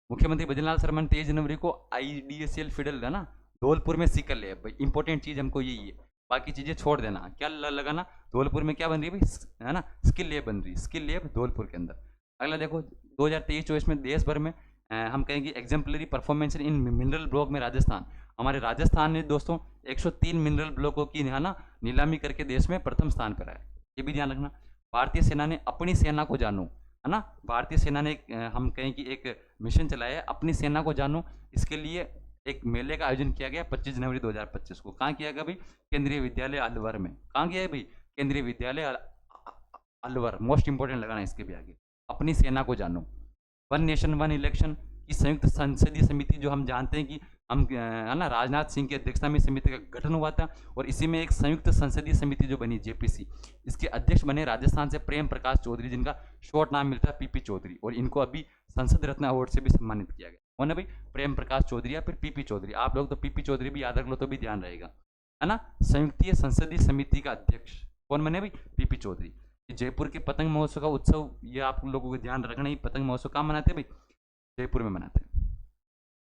मुख्यमंत्री भजनलाल शर्मा ने 23 जनवरी को IDSL फिडल है ना, धौलपुर में सीकर ले। भाई इंपॉर्टेंट चीज हमको यही है, बाकी चीजें छोड़ देना। क्या लगाना? धौलपुर में क्या बन रही है भाई? है ना, स्किल लैब बन रही है, स्किल लैब धौलपुर के अंदर। अगला देखो, 2023-24 में देश भर में हम कहेंगे exemplary performance in mineral block में राजस्थान, हमारे राजस्थान ने दोस्तों 103 मिनरल ब्लॉकों की है ना नीलामी करके देश में प्रथम स्थान पर है। ये भी ध्यान रखना। भारतीय सेना ने अपनी सेना को जानो, है ना, भारतीय सेना ने हम कहें कि एक मिशन चलाया है, अपनी सेना को जानो। इसके लिए एक मेले का आयोजन किया गया 25 जनवरी 2025 को। कहाँ किया गया भाई? केंद्रीय विद्यालय अलवर में। कहाँ किया है भाई? केंद्रीय विद्यालय अलवर, मोस्ट इंपोर्टेंट लगाना इसके भी आगे, अपनी सेना को जानो, वन नेशन वन इलेक्शन की संयुक्त संसदीय समिति, जो हम जानते हैं कि हम है ना, राजनाथ सिंह की अध्यक्षता में समिति का गठन हुआ था, और इसी में एक संयुक्त संसदीय समिति जो बनी जेपीसी, इसके अध्यक्ष बने राजस्थान से प्रेम प्रकाश चौधरी, जिनका शॉर्ट नाम मिलता है पीपी चौधरी, और इनको अभी संसद रत्न अवार्ड से भी सम्मानित किया गया। कौन है भाई? प्रेम प्रकाश चौधरी या फिर पीपी चौधरी। आप लोग तो पीपी चौधरी भी याद रख लो तो भी ध्यान रहेगा, है ना। संयुक्तीय संसदीय समिति का अध्यक्ष कौन बने भाई? पीपी चौधरी। जयपुर के पतंग महोत्सव का उत्सव, ये आप लोगों को ध्यान रखना ही, पतंग महोत्सव कहाँ मनाते हैं भाई? जयपुर में मनाते हैं।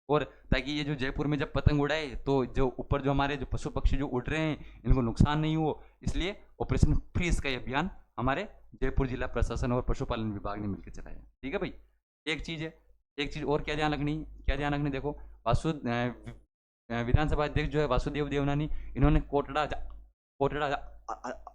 और ताकि ये जो जयपुर में जब पतंग उड़ाए तो जो ऊपर जो हमारे जो पशु पक्षी जो उड़ रहे हैं इनको नुकसान नहीं हो, इसलिए ऑपरेशन फ्रीज का ये अभियान हमारे जयपुर जिला प्रशासन और पशुपालन विभाग ने मिलकर चलाया। ठीक है भाई। एक चीज है, एक चीज और क्या ध्यान रखनी, देखो विधानसभा अध्यक्ष जो है वासुदेव देवनानी, इन्होंने कोटड़ा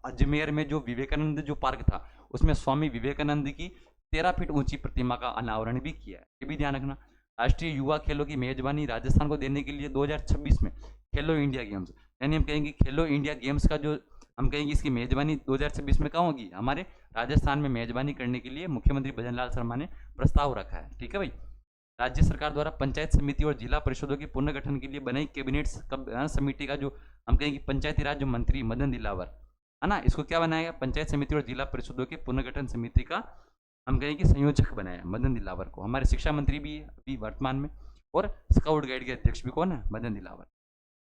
अजमेर में जो विवेकानंद जो पार्क था उसमें स्वामी विवेकानंद की 13 फीट ऊंची प्रतिमा का अनावरण भी किया है, ये भी ध्यान रखना। राष्ट्रीय युवा खेलों की मेजबानी राजस्थान को देने के लिए 2026 में खेलो इंडिया गेम्स, यानी हम कहेंगे खेलो इंडिया गेम्स का जो हम कहेंगे इसकी मेजबानी 2026 में कहाँ होगी? हमारे राजस्थान में मेजबानी करने के लिए मुख्यमंत्री भजनलाल शर्मा ने प्रस्ताव रखा है। ठीक है भाई। राज्य सरकार द्वारा पंचायत समिति और जिला परिषदों के पुनर्गठन के लिए बनाई कैबिनेट समिति का जो हम कहेंगे पंचायती राज जो मंत्री मदन दिलावर, है ना, इसको क्या बनाया गया? पंचायत समिति और जिला परिषदों के पुनर्गठन समिति का हम कहेंगे संयोजक बनाया मदन दिलावर को। हमारे शिक्षा मंत्री भी है अभी वर्तमान में, और स्काउट गाइड के अध्यक्ष भी कौन है? मदन दिलावर।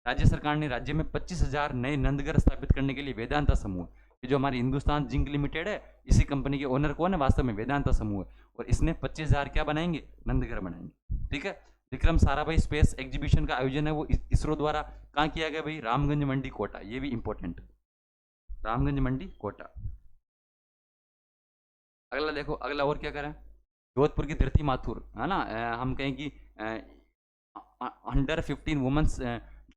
राज्य सरकार ने राज्य में 25,000 नए नंदघर स्थापित करने के लिए वेदांता समूह, ये जो हमारी हिंदुस्तान जिंक लिमिटेड है, इसी कंपनी के ओनर कौन है? वास्तव में वेदांता समूह है, और इसने 25,000 क्या बनाएंगे? नंदघर बनाएंगे। ठीक है। विक्रम साराभाई स्पेस एग्जीबिशन का आयोजन है वो इसरो द्वारा कहाँ किया गया भाई? रामगंज मंडी कोटा, ये भी इंपॉर्टेंट, रामगंज मंडी कोटा। अगला देखो, अगला और क्या करें? जोधपुर की धरती माथुर, है ना, हम कहें कि under 15 women's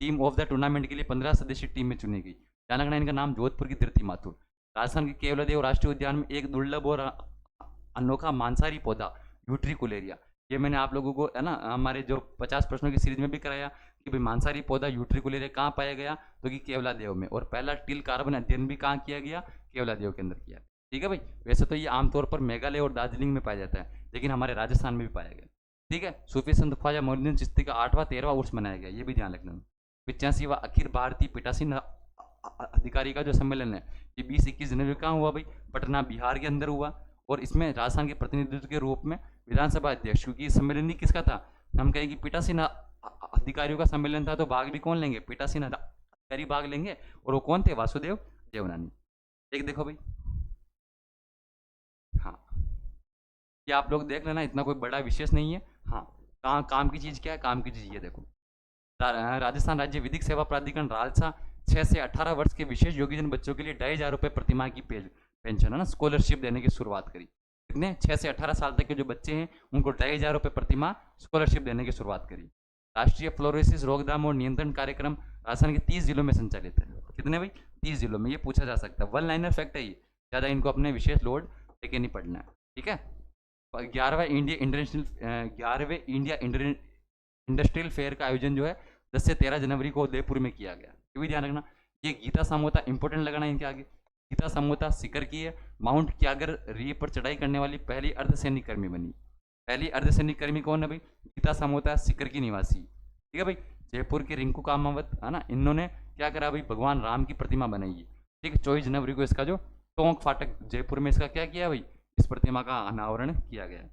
team of the tournament के लिए 15 सदस्यीय टीम में चुनी गई। ध्यान रखना, इनका नाम जोधपुर की धरती माथुर। राजस्थान के केवलादेव राष्ट्रीय उद्यान में एक दुर्लभ और अनोखा मांसाहारी पौधा यूट्रिकुलेरिया, ये मैंने आप लोगों को है ना हमारे जो 50 प्रश्नों की सीरीज में भी कराया कि भाई मांसाहारी पौधा यूट्रिकुलेरिया कहाँ पाया गया? तो कि केवलादेव में, और पहला टील कार्बन अध्ययन भी कहाँ किया गया? केवलादेव के अंदर किया। ठीक है भाई। वैसे तो ये आमतौर पर मेघालय और दार्जिलिंग में पाया जाता है, लेकिन हमारे राजस्थान में भी पाया गया। ठीक है। सूफी संत ख्वाजा मोइनुद्दीन चिश्ती का 8वां 13वां उर्स मनाया गया, ये भी ध्यान रखना। 85वां अखिल भारतीय पीठासीन अधिकारी का जो सम्मेलन है ये 20-21 जनवरी कहाँ हुआ भाई? पटना बिहार के अंदर हुआ, और इसमें राजस्थान के प्रतिनिधित्व के रूप में विधानसभा अध्यक्ष, क्योंकि ये सम्मेलन ही किसका था? हम कहेंगे पीठासीन अधिकारियों का सम्मेलन था, तो भाग भी कौन लेंगे? पीठासीन अधिकारी भाग लेंगे, और वो कौन थे? वासुदेव देवनानी। एक देखो भाई, हाँ, ये आप लोग देख लेना, इतना कोई बड़ा विशेष नहीं है। हाँ, काम की चीज़ क्या है? काम की चीज़ ये देखो, राजस्थान राज्य विधिक सेवा प्राधिकरण रालसा 6 से 18 वर्ष के विशेष योग्यजन बच्चों के लिए 2,500 रुपये प्रतिमाह की पेंशन, है ना, स्कॉलरशिप देने की शुरुआत करी। कितने? 6 से 18 साल तक के जो बच्चे हैं उनको 2,500 रुपये प्रतिमाह स्कॉलरशिप देने की शुरुआत करी। राष्ट्रीय फ्लोरोसिस रोकथाम और नियंत्रण कार्यक्रम राजस्थान के 30 जिलों में संचालित है। कितने भाई? 30 जिलों में। ये पूछा जा सकता है, 1 लाइनर फैक्ट है ये, ज़्यादा इनको अपने विशेष लोड लेके नहीं पढ़ना है। ठीक है। 11वें इंडिया इंडस्ट्रियल फेयर का आयोजन जो है 10 से 13 जनवरी को उदयपुर में किया गया, ये भी ध्यान रखना। ये गीता समोता इंपॉर्टेंट लगाना इनके आगे। गीता समोता सीकर की है, माउंट क्यागर री पर चढ़ाई करने वाली पहली अर्धसैनिक कर्मी बनी। पहली अर्धसैनिक कर्मी कौन है भाई? गीता समोता सीकर की निवासी। ठीक है भाई। जयपुर के रिंकू कामावत, है ना, इन्होंने क्या करा भाई? भगवान राम की प्रतिमा बनाई है। ठीक है। 24 जनवरी को इसका जो टोंक फाटक जयपुर में इसका क्या किया भाई? इस प्रतिमा का अनावरण किया गया।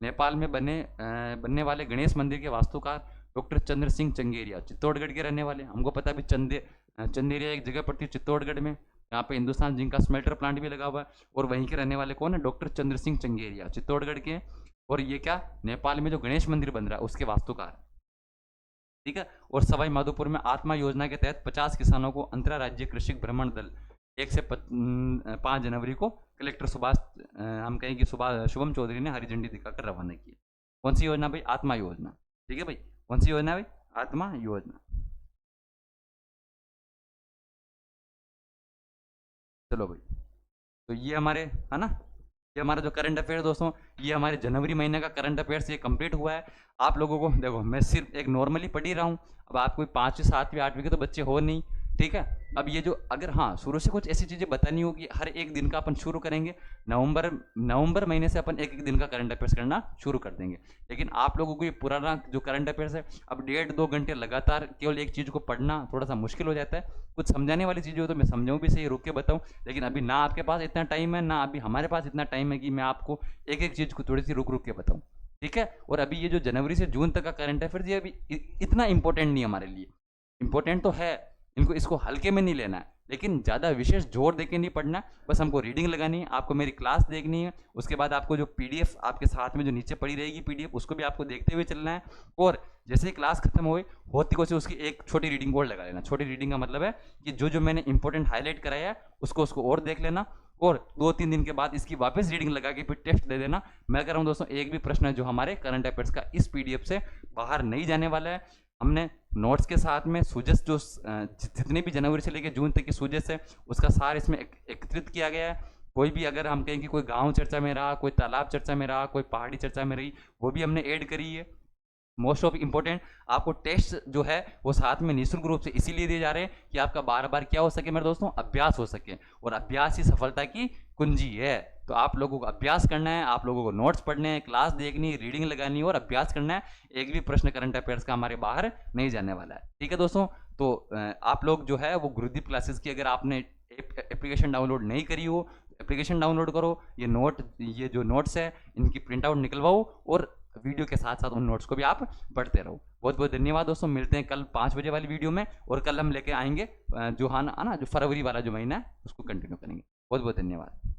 नेपाल में बनने वाले गणेश मंदिर के वास्तुकार डॉक्टर चंद्र सिंह चंगेरिया, चित्तौड़गढ़ के रहने वाले। हमको पता भी चंदेरिया एक जगह पड़ती है चित्तौड़गढ़ में, यहाँ पे हिंदुस्तान जिंक का स्मेल्टर प्लांट भी लगा हुआ है, और वहीं के रहने वाले कौन है? डॉक्टर चंद्र सिंह चंगेरिया, चित्तौड़गढ़ के। और ये क्या? नेपाल में जो गणेश मंदिर बन रहा है उसके वास्तुकार। ठीक है। और सवाई माधोपुर में आत्मा योजना के तहत 50 किसानों को अंतर्राज्यीय कृषि भ्रमण दल 1 से 5 जनवरी को कलेक्टर सुभाष हम कहें कि शुभम चौधरी ने हरी झंडी दिखाकर रवाना किया। कौन सी योजना भाई? आत्मा योजना। ठीक है भाई। कौन सी योजना भाई? आत्मा योजना। चलो भाई, तो ये हमारे है ना, ये हमारा जो करंट अफेयर दोस्तों, ये हमारे जनवरी महीने का करंट अफेयर्स ये कंप्लीट हुआ है। आप लोगों को देखो, मैं सिर्फ एक नॉर्मली पढ़ ही रहा हूँ, अब आप कोई 5वीं 7वीं 8वीं के तो बच्चे हो नहीं। ठीक है। अब ये जो अगर हाँ शुरू से कुछ ऐसी चीज़ें बतानी होगी, हर एक दिन का अपन शुरू करेंगे, नवंबर महीने से अपन एक एक दिन का करंट अफेयर्स करना शुरू कर देंगे। लेकिन आप लोगों को ये पुराना जो करंट अफेयर्स है, अब 1.5-2 घंटे लगातार केवल एक चीज़ को पढ़ना थोड़ा सा मुश्किल हो जाता है। कुछ समझाने वाली चीज़ें हो तो मैं समझाऊँ भी सही, रुक के बताऊँ, लेकिन अभी ना आपके पास इतना टाइम है, ना अभी हमारे पास इतना टाइम है कि मैं आपको एक एक चीज़ को थोड़ी सी रुक रुक के बताऊँ। ठीक है। और अभी ये जो जनवरी से जून तक का करंट अफेयर्स, ये अभी इतना इंपॉर्टेंट नहीं है हमारे लिए। इंपॉर्टेंट तो है, इसको हल्के में नहीं लेना है, लेकिन ज़्यादा विशेष जोर देके नहीं पढ़ना है। बस हमको रीडिंग लगानी है, आपको मेरी क्लास देखनी है, उसके बाद आपको जो पीडीएफ आपके साथ में जो नीचे पड़ी रहेगी पीडीएफ, उसको भी आपको देखते हुए चलना है। और जैसे ही क्लास खत्म होए होती को से उसकी एक छोटी रीडिंग और लगा लेना। छोटी रीडिंग का मतलब है कि जो जो मैंने इंपॉर्टेंट हाईलाइट कराया है उसको और देख लेना, और 2-3 दिन के बाद इसकी वापस रीडिंग लगा के फिर टेस्ट दे देना। मैं कह रहा हूँ दोस्तों, एक भी प्रश्न है जो हमारे करंट अफेयर्स का इस पीडीएफ से बाहर नहीं जाने वाला है। हमने नोट्स के साथ में सुजेस जो जितने भी जनवरी से लेकर जून तक की सुजेस है उसका सार इसमें एकत्रित किया गया है। कोई भी अगर हम कहें कि कोई गांव चर्चा में रहा, कोई तालाब चर्चा में रहा, कोई पहाड़ी चर्चा में रही, वो भी हमने ऐड करी है। मोस्ट ऑफ इम्पोर्टेंट आपको टेस्ट जो है वो साथ में निःशुल्क रूप से इसीलिए दिए जा रहे हैं कि आपका बार बार क्या हो सके मेरे दोस्तों, अभ्यास हो सके, और अभ्यास ही सफलता की कुंजी है। तो आप लोगों को अभ्यास करना है, आप लोगों को नोट्स पढ़ने हैं, क्लास देखनी, रीडिंग लगानी है और अभ्यास करना है। एक भी प्रश्न करंट अफेयर्स का हमारे बाहर नहीं जाने वाला है। ठीक है दोस्तों, तो आप लोग जो है वो गुरुदीप क्लासेस की अगर आपने एप्लीकेशन डाउनलोड नहीं करी हो, एप्लीकेशन डाउनलोड करो, ये जो नोट्स है इनकी प्रिंट आउट निकलवाओ, और वीडियो के साथ साथ उन नोट्स को भी आप पढ़ते रहो। बहुत बहुत धन्यवाद दोस्तों, मिलते हैं कल 5 बजे वाली वीडियो में, और कल हम लेके आएंगे जो हाँ ना जो फरवरी वाला जो महीना है उसको कंटिन्यू करेंगे। बहुत बहुत धन्यवाद।